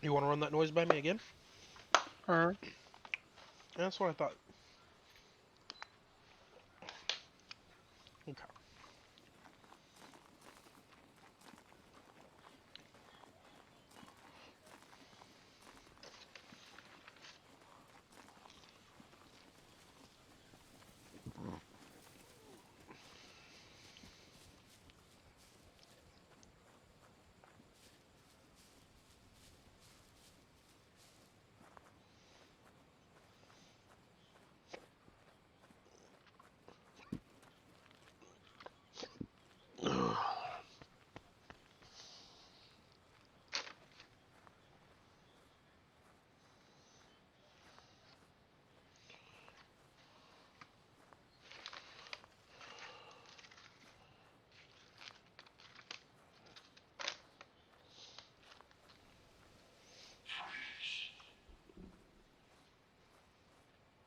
S1: You want to run that noise by me again? That's what I thought. Okay.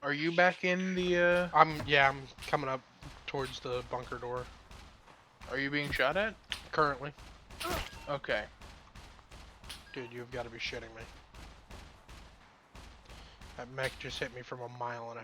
S2: Are you back in the,
S1: I'm coming up towards the bunker door
S2: are you being shot at?
S1: currently.
S2: Okay.
S1: Dude, you've got to be shitting me. That mech just hit me from 1.5 miles.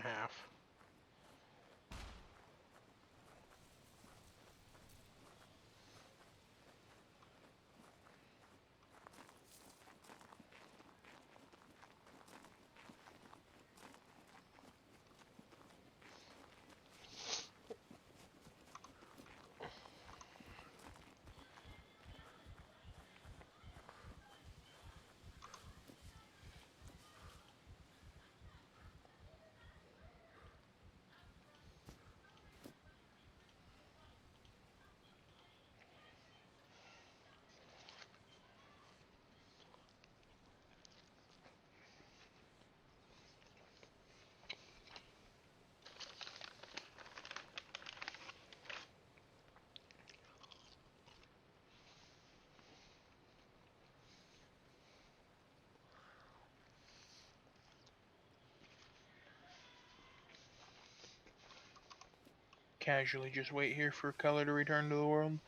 S2: Casually just wait here for color to return to the world.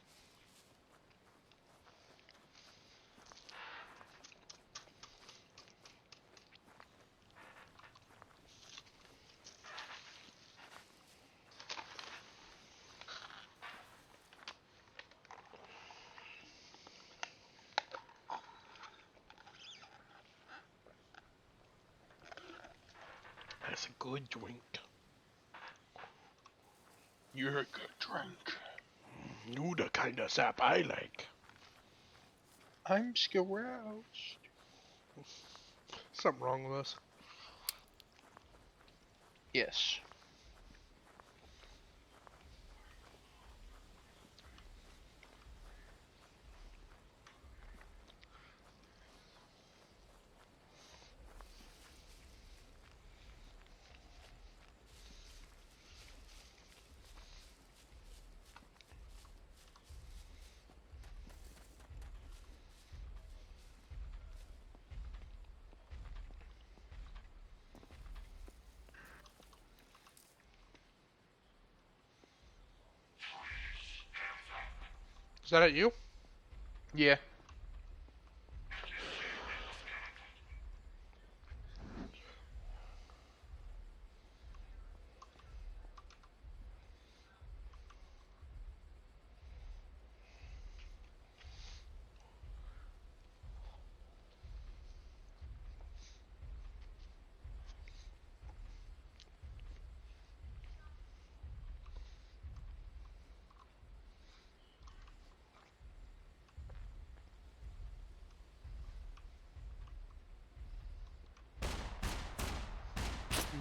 S1: It's a good drink.
S2: You're a good drink.
S1: You the kind of sap I like.
S2: I'm scaroused.
S1: Something wrong with us.
S2: Yes.
S1: Is that at you?
S2: Yeah.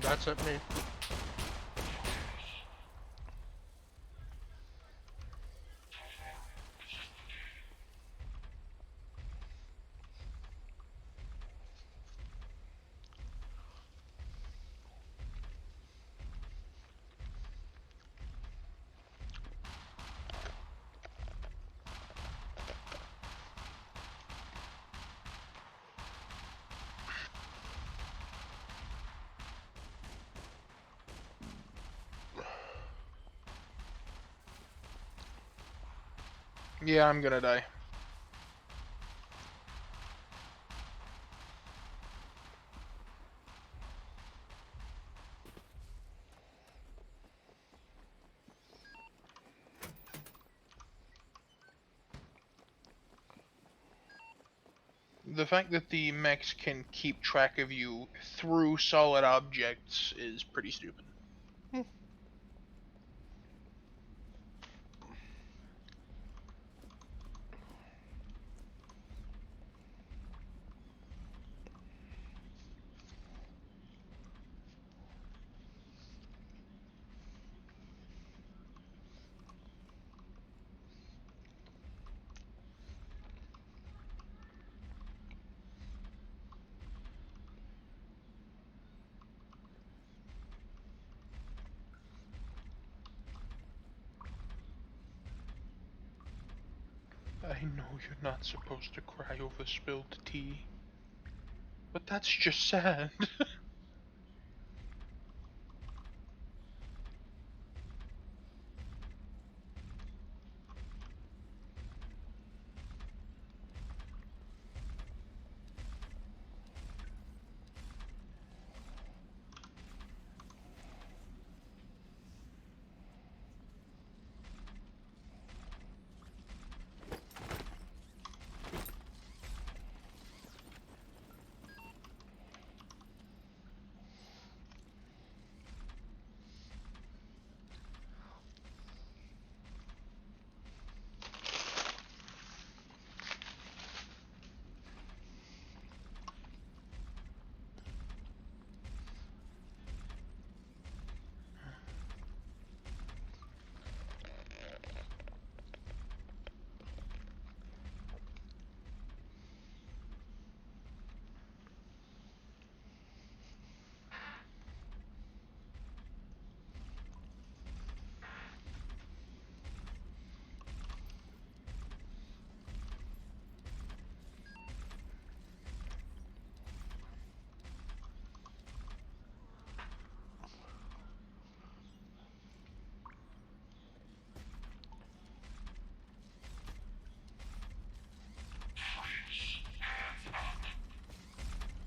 S1: That's at me.
S2: Yeah, I'm gonna die. The fact that the mechs can keep track of you through solid objects is pretty stupid. I know you're not supposed to cry over spilled tea, but that's just sad.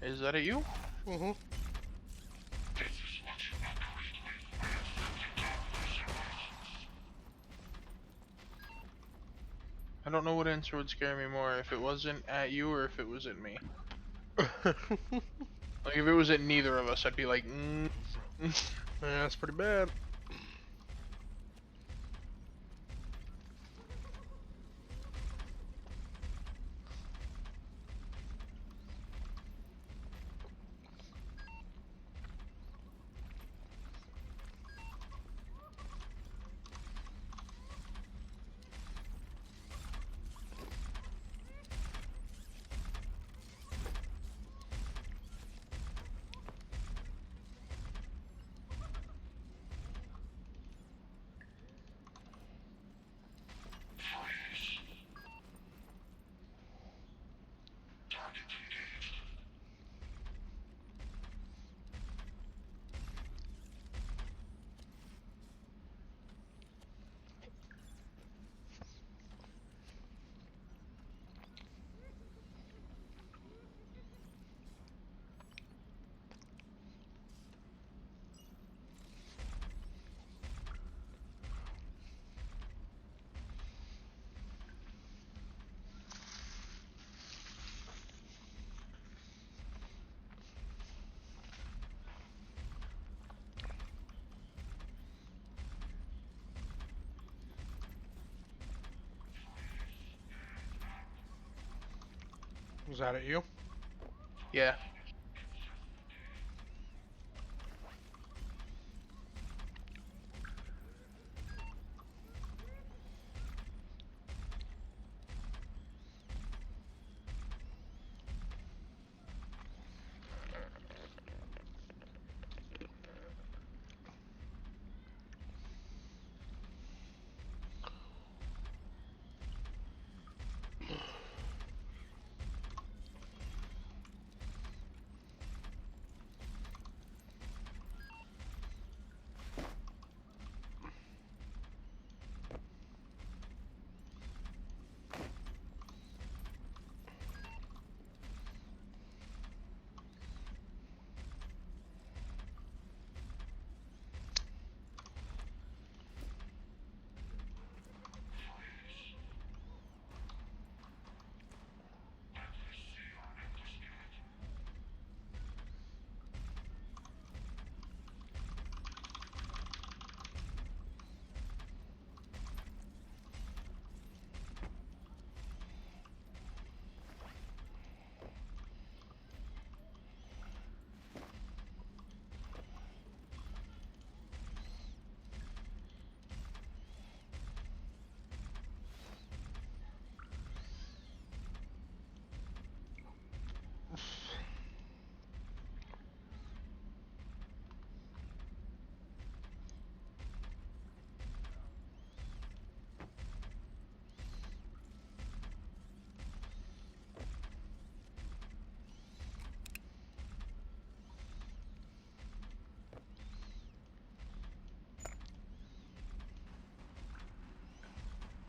S2: Is that at you?
S1: Mm-hmm.
S2: I don't know what answer would scare me more, if it wasn't at you or if it was at me. Like, if it was at neither of us, I'd be like,
S1: Yeah, that's pretty bad. Was that at you?
S2: Yeah.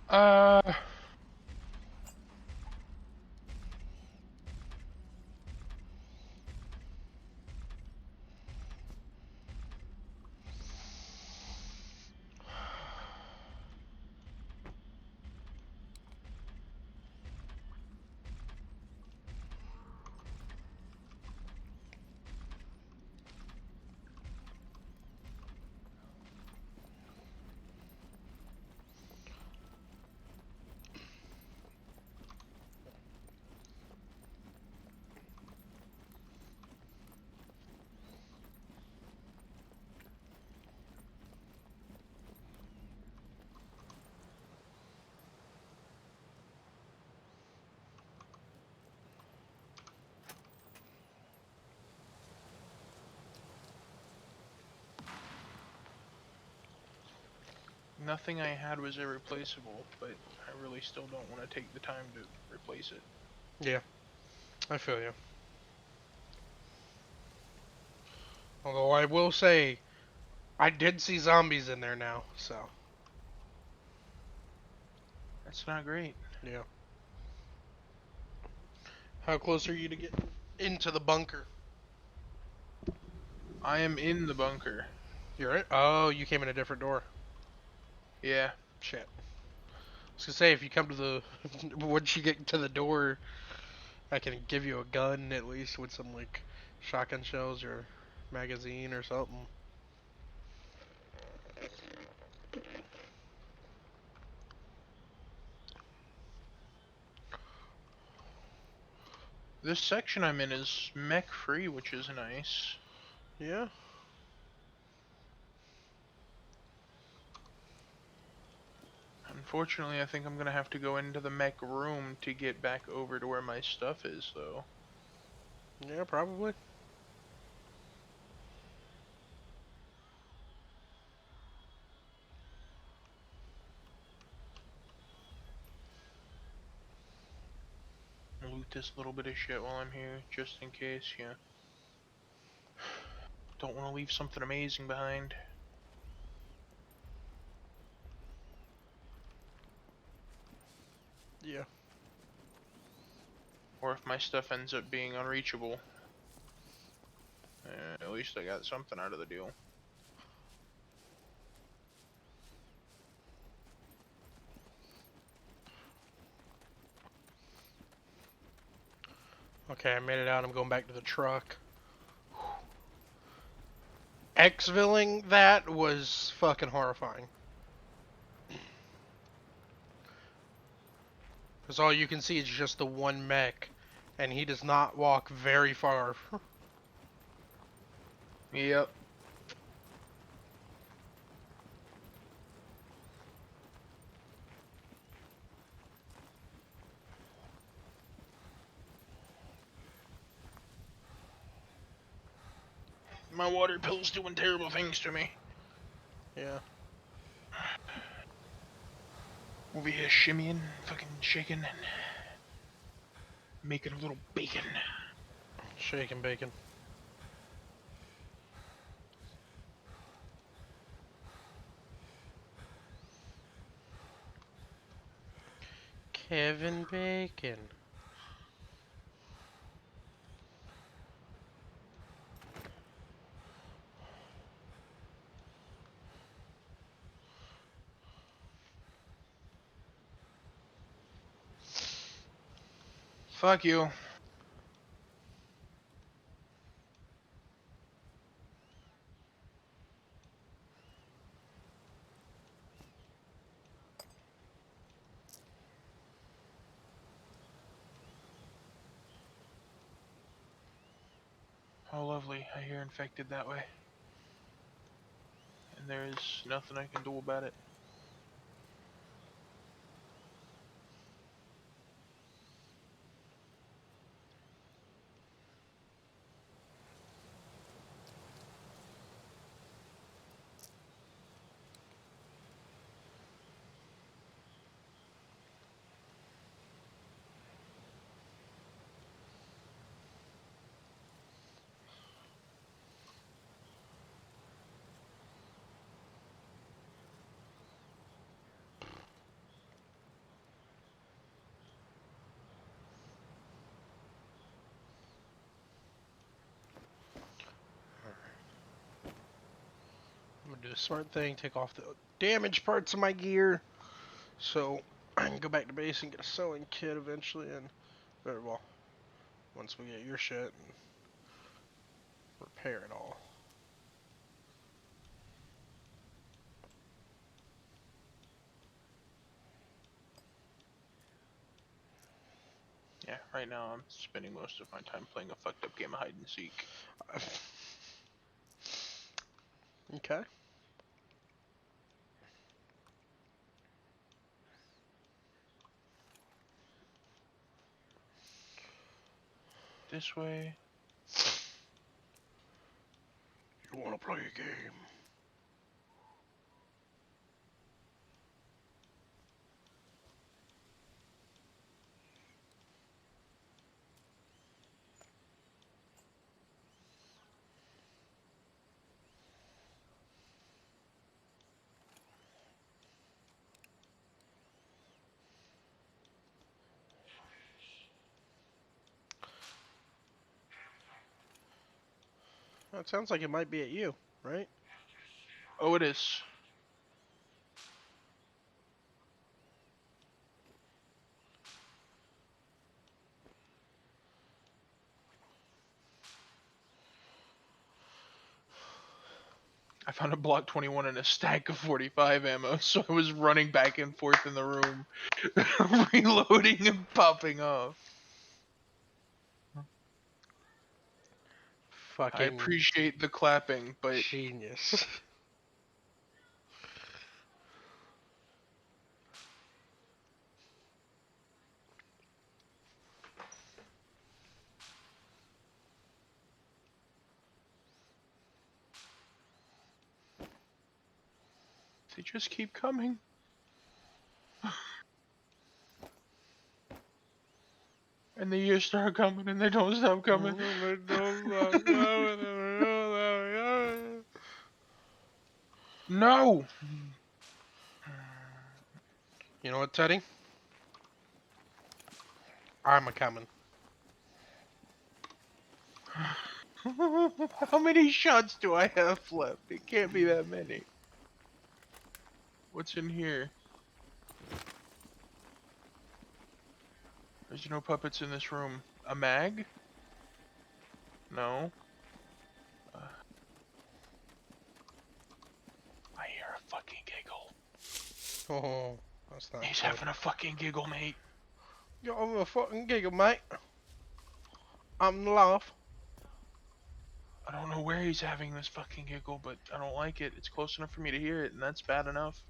S2: Uh, nothing I had was irreplaceable, but I really still don't want to take the time to replace it.
S1: Yeah, I feel you. Although I will say, I did see zombies in there now, so
S2: That's not great.
S1: yeah. How close are you to get into the bunker?
S2: I am in the bunker.
S1: You're in? Oh, you came in a different door.
S2: Yeah.
S1: Shit. I was gonna say, if you come to the, once you get to the door, I can give you a gun at least with some like shotgun shells or magazine or something.
S2: This section I'm in is mech free, which is nice.
S1: Yeah.
S2: Unfortunately, I think I'm gonna have to go into the mech room to get back over to where my stuff is, though.
S1: Yeah, probably.
S2: Loot this little bit of shit while I'm here, just in case, yeah. Don't want to leave something amazing behind.
S1: Yeah.
S2: Or if my stuff ends up being unreachable. At least I got something out of the deal.
S1: Okay, I made it out. I'm going back to the truck. Exvilling that was fucking horrifying. Because all you can see is just the one mech, and he does not walk very far.
S2: Yep. My water pill's doing terrible things to me.
S1: Yeah.
S2: Over here shimmying, fucking shaking, and making a little bacon.
S1: Shaking bacon. Kevin Bacon.
S2: Fuck you. Oh, lovely. I hear infected that way. And there's nothing I can do about it.
S1: I'm gonna do the smart thing, take off the damaged parts of my gear, so I can go back to base and get a sewing kit eventually, and well, once we get your shit and repair it all.
S2: Yeah, right now I'm spending most of my time playing a fucked up game of hide and seek.
S1: Okay.
S2: This way.
S1: You wanna play a game? Well, it sounds like it might be at you, right?
S2: Oh, it is. I found a Block 21 and a stack of 45 ammo, so I was running back and forth in the room, reloading and popping off. I
S1: Fucking
S2: appreciate the clapping, but
S1: genius.
S2: they just keep coming. And the years start coming and they don't stop coming. No!
S1: You know what, Teddy? I'm a coming.
S2: How many shots do I have left? It can't be that many. What's in here? There's no puppets in this room. A mag? No. I hear a fucking giggle.
S1: Oh, that's not
S2: He's
S1: good.
S2: having a fucking giggle, mate.
S1: You're having a fucking giggle, mate. I'm the laugh.
S2: I don't know where he's having this fucking giggle, but I don't like it. It's close enough for me to hear it, and that's bad enough.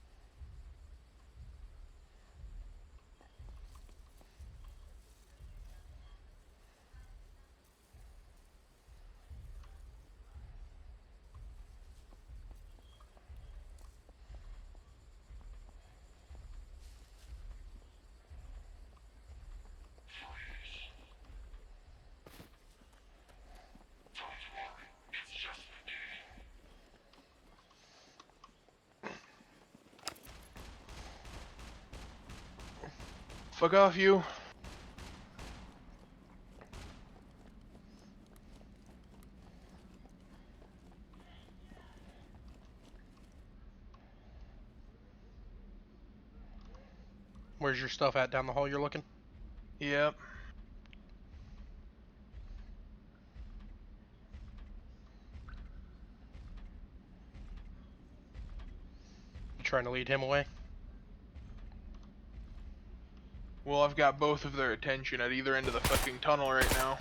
S2: Fuck off, you.
S1: Where's your stuff at down the hall you're looking?
S2: Yep.
S1: You trying to lead him away?
S2: Well, I've got both of their attention at either end of the fucking tunnel right now.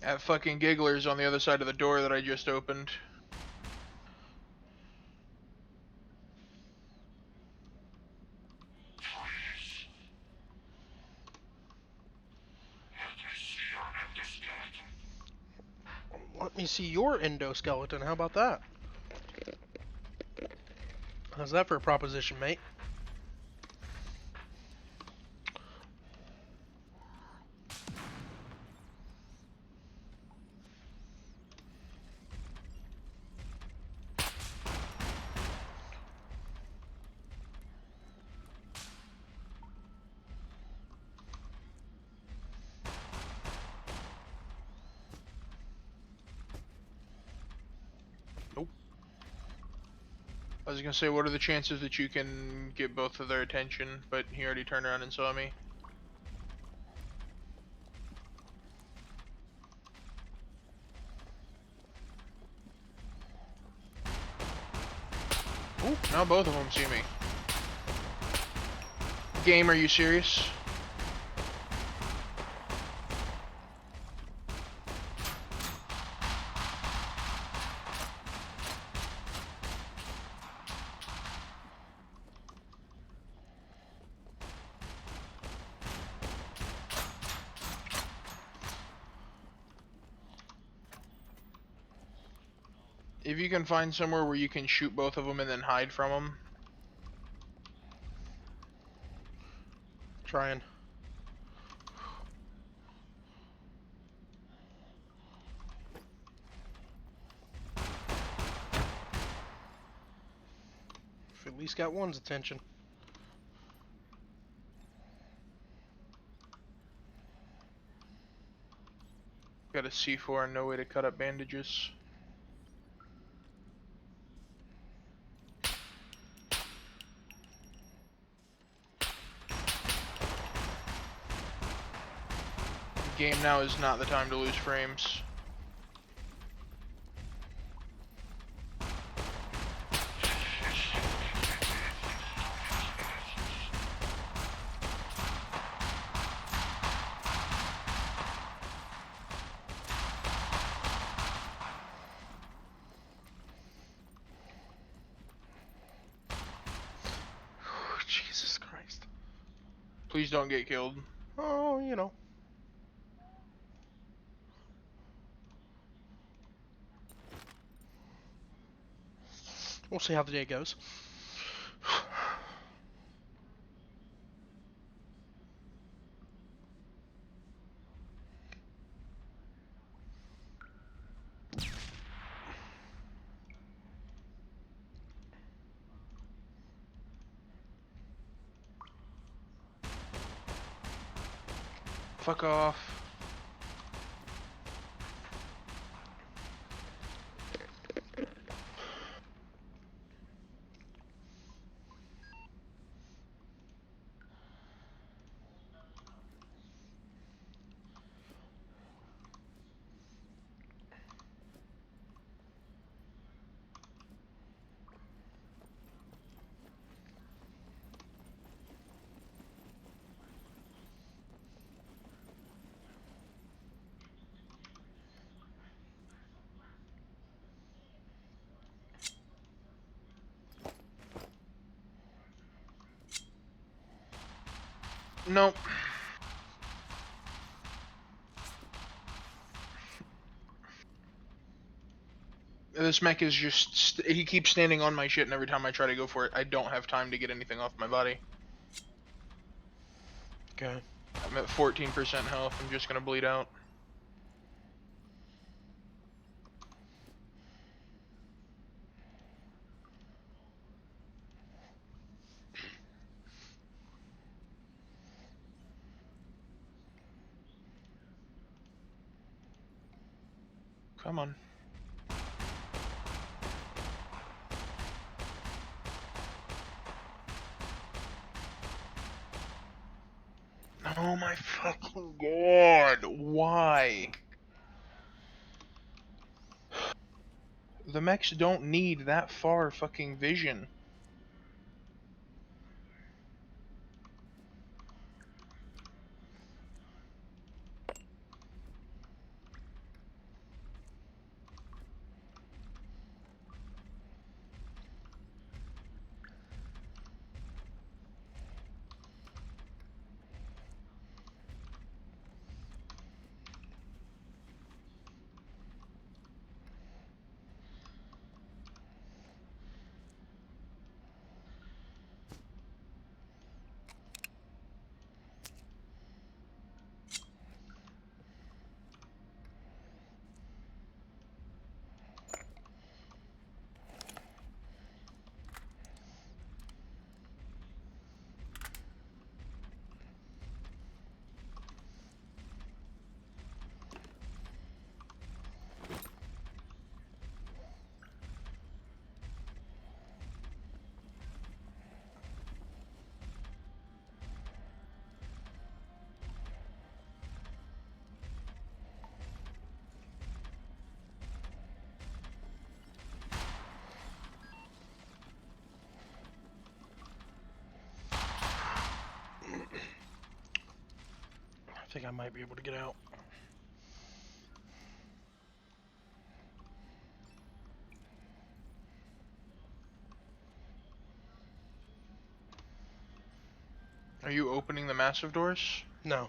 S2: That fucking giggler's on the other side of the door that I just opened.
S1: Let me see your endoskeleton. How about that? How's that for a proposition, mate?
S2: I was gonna say, what are the chances that you can get both of their attention, but he already turned around and saw me. Ooh, now both of them see me. Game, are you serious? If you can find somewhere where you can shoot both of them and then hide from them.
S1: Trying. If at least got one's attention.
S2: Got a C4 and no way to cut up bandages. Game now is not the time to lose frames.
S1: Jesus Christ.
S2: Please don't get killed.
S1: Oh, you know. We'll see how the day goes.
S2: Fuck off. Nope. This mech is just... he keeps standing on my shit, and every time I try to go for it, I don't have time to get anything off my body.
S1: Okay.
S2: I'm at 14% health. I'm just gonna bleed out. Come on. Oh my fucking god! Why? The mechs don't need that far fucking vision.
S1: I think I might be able to get out.
S2: Are you opening the massive doors?
S1: No.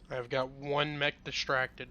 S1: I've got one mech distracted.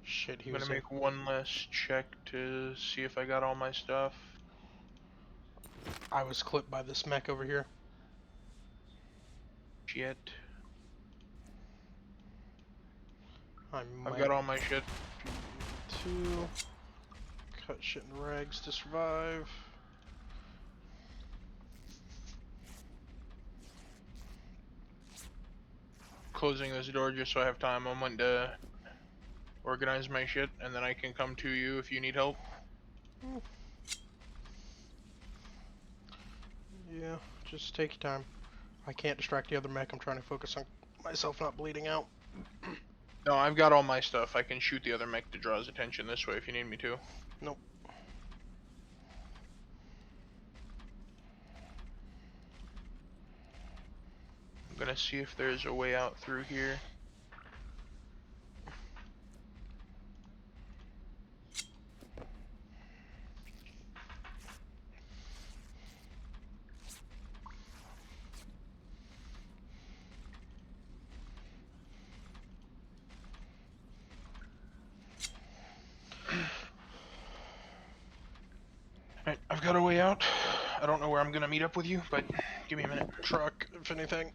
S1: Shit, he
S2: I'm
S1: was
S2: gonna make one last check to see if I got all my stuff.
S1: I was clipped by this mech over here.
S2: Shit.
S1: I
S2: I've
S1: might
S2: got all my shit.
S1: be able to cut shit in rags to survive.
S2: Closing this door just so I have time. I'm going to organize my shit, and then I can come to you if you need help.
S1: Yeah, just take your time. I can't distract the other mech. I'm trying to focus on myself not bleeding out.
S2: No, I've got all my stuff. I can shoot the other mech to draw his attention this way if you need me to.
S1: Nope.
S2: I'm gonna see if there's a way out through here. Alright, I've got a way out. I don't know where I'm gonna meet up with you, but give me a minute.
S1: Truck, if anything.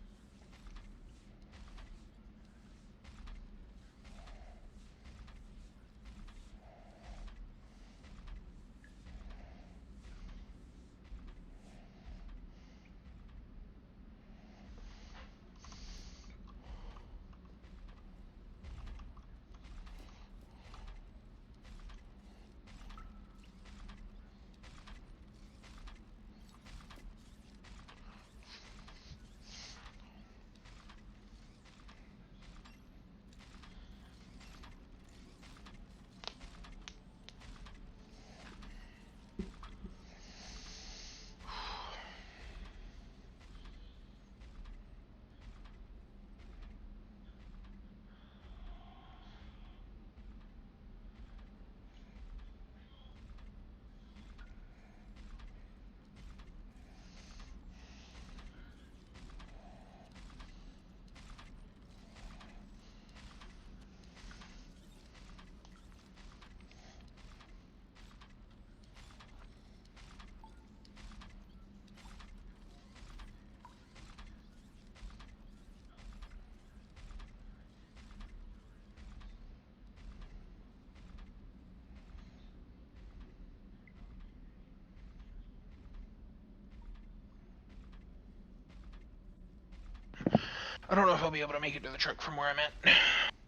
S2: I don't know if I'll be able to make it to the truck from where I'm at.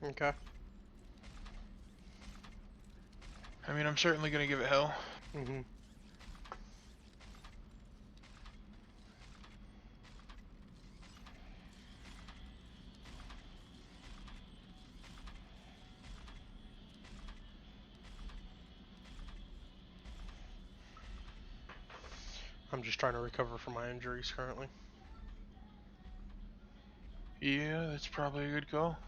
S1: Okay.
S2: I mean, I'm certainly gonna give it hell.
S1: Mm-hmm. I'm just trying to recover from my injuries currently.
S2: Yeah, that's probably a good call.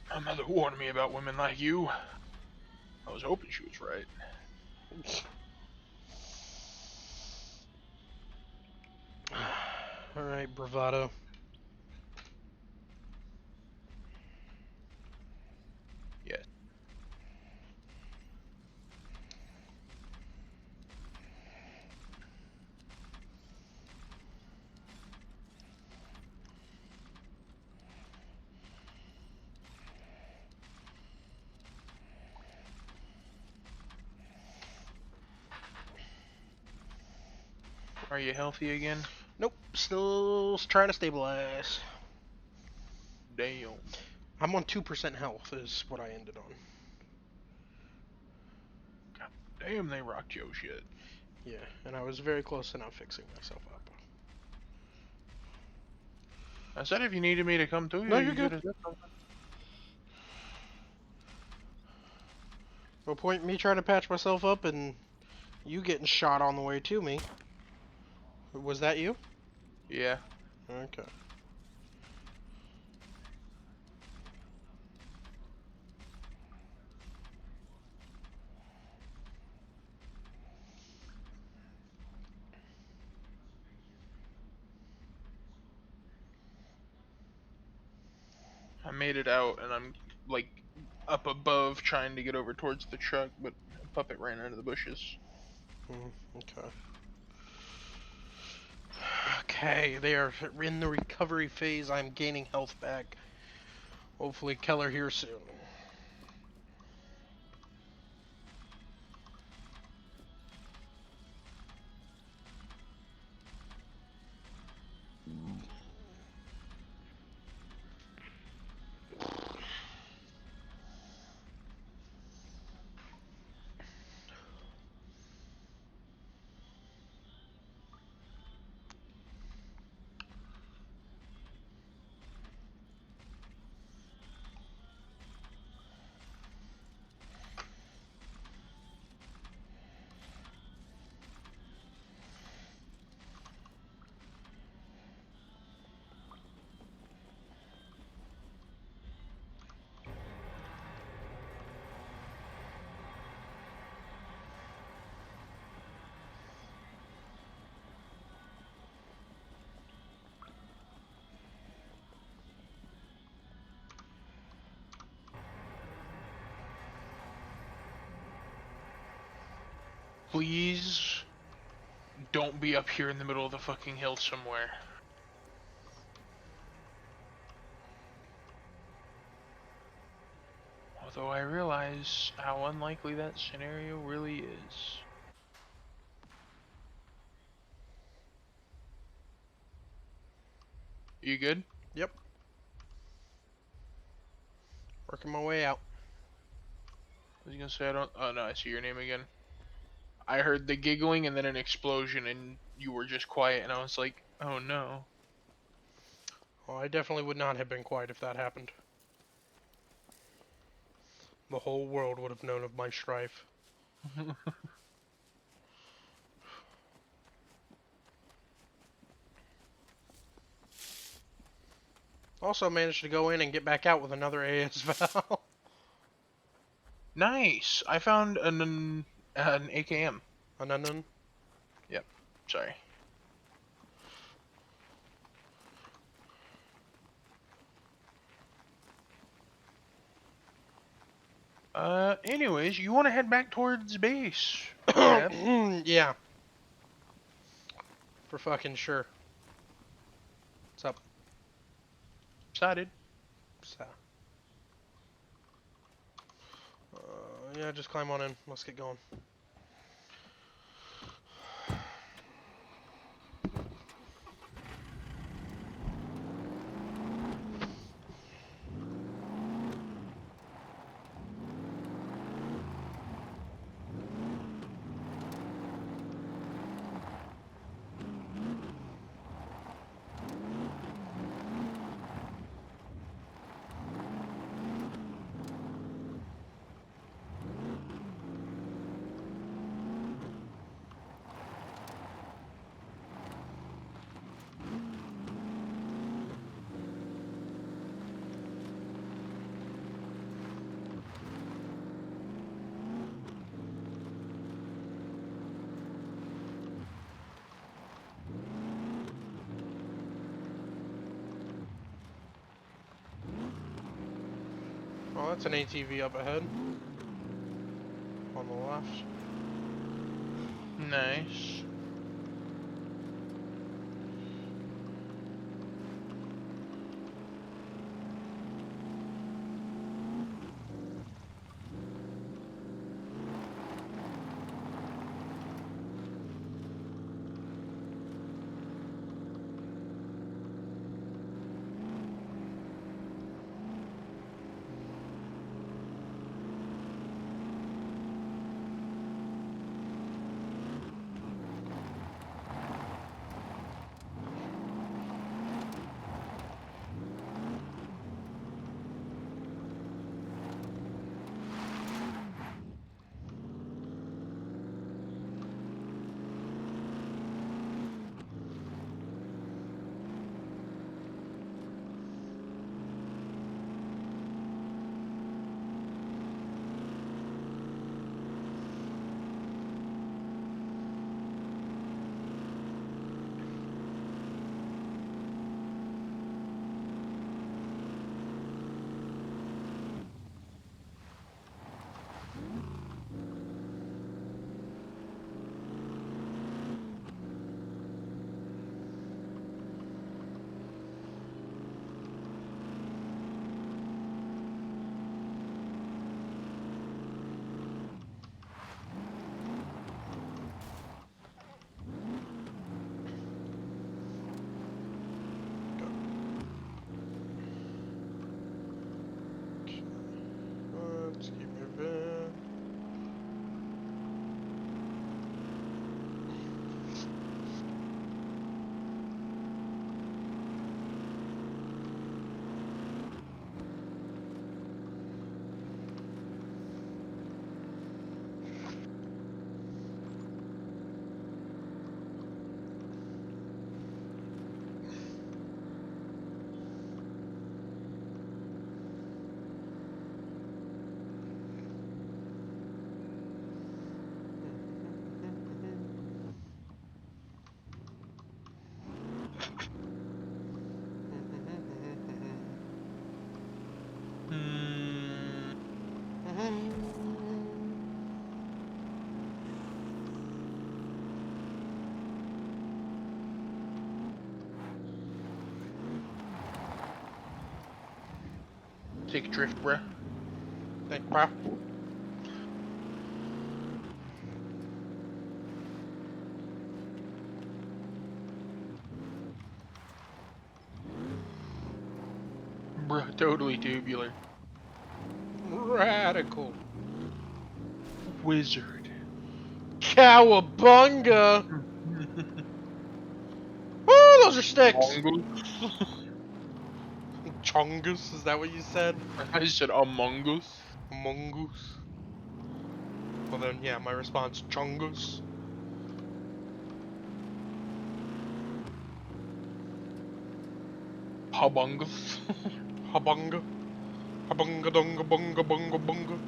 S2: My mother warned me about women like you. I was hoping she was right.
S1: Alright, bravado.
S2: Yes. Are you healthy again?
S1: Nope, still trying to stabilize.
S2: Damn.
S1: I'm on 2% health is what I ended on.
S2: God damn, they rocked your shit.
S1: Yeah, and I was very close to not fixing myself up.
S2: I said if you needed me to come to you,
S1: No, you're
S2: you could
S1: good.
S2: have said something.
S1: No point in me trying to patch myself up and you getting shot on the way to me. Was that you?
S2: Yeah.
S1: Okay.
S2: I made it out, and I'm like up above trying to get over towards the truck, but a puppet ran into the bushes.
S1: Okay. Okay, they are in the recovery phase. I'm gaining health back. Hopefully Keller here soon.
S2: Please don't be up here in the middle of the fucking hill somewhere. Although I realize how unlikely that scenario really is. You good?
S1: Yep. Working my way out.
S2: I was gonna say I don't. Oh no, I see your name again. I heard the giggling and then an explosion, and you were just quiet, and I was like, oh no.
S1: Well, I definitely would not have been quiet if that happened. The whole world would have known of my strife. Also managed to go in and get back out with another AS Val.
S2: Nice. I found an AKM.
S1: Another.
S2: Yep. Sorry. Anyways, you want to head back towards base? Reb?
S1: Yeah. For fucking sure. What's up?
S2: Excited.
S1: So, yeah, just climb on in. Let's get going. Oh, that's an ATV up ahead. On the left.
S2: Nice.
S1: Let's keep moving.
S2: Hmm. Take a drift, bruh.
S1: Thank bro.
S2: Bruh, totally tubular.
S1: Radical.
S2: Wizard.
S1: Cowabunga! Woo, those are sticks!
S2: Mongoose.
S1: Chungus, is that what you said?
S2: I said Among Us.
S1: Mongoose. Well then, yeah, my response, Chungus.
S2: Habungus.
S1: Habunga. Habunga dunga bunga bunga bunga.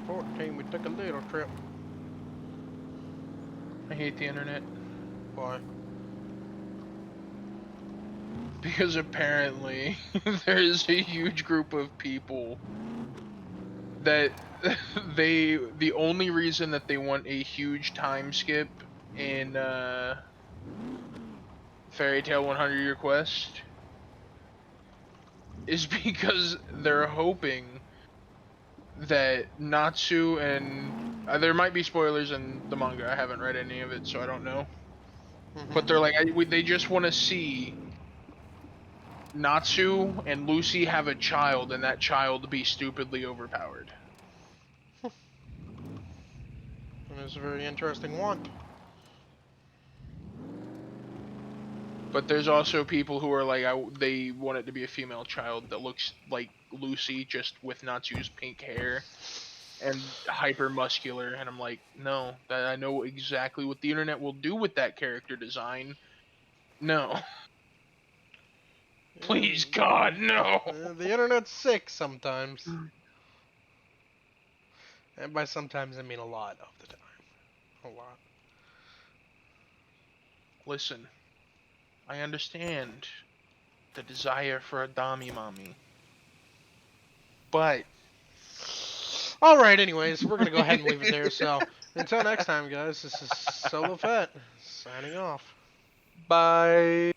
S1: 14, we took a little trip.
S2: I hate the internet.
S1: Why?
S2: Because apparently there's a huge group of people that the only reason that they want a huge time skip in Fairy Tale 100 Year Quest is because they're hoping that Natsu and there might be spoilers in the manga. I haven't read any of it, so I don't know. But they're like, they just want to see Natsu and Lucy have a child, and that child be stupidly overpowered.
S1: It's a very interesting want.
S2: But there's also people who are like, they want it to be a female child that looks like Lucy, just with Natsu's pink hair and hyper muscular. And I'm like, no, that I know exactly what the internet will do with that character design. No. Please, God, no.
S1: The internet's sick sometimes. And by sometimes I mean a lot of the time. A lot.
S2: Listen, I understand the desire for a Dami Mommy. But
S1: Alright, anyways, we're gonna go ahead and leave it there. So, until next time, guys, this is Solo Fett, signing off.
S2: bye.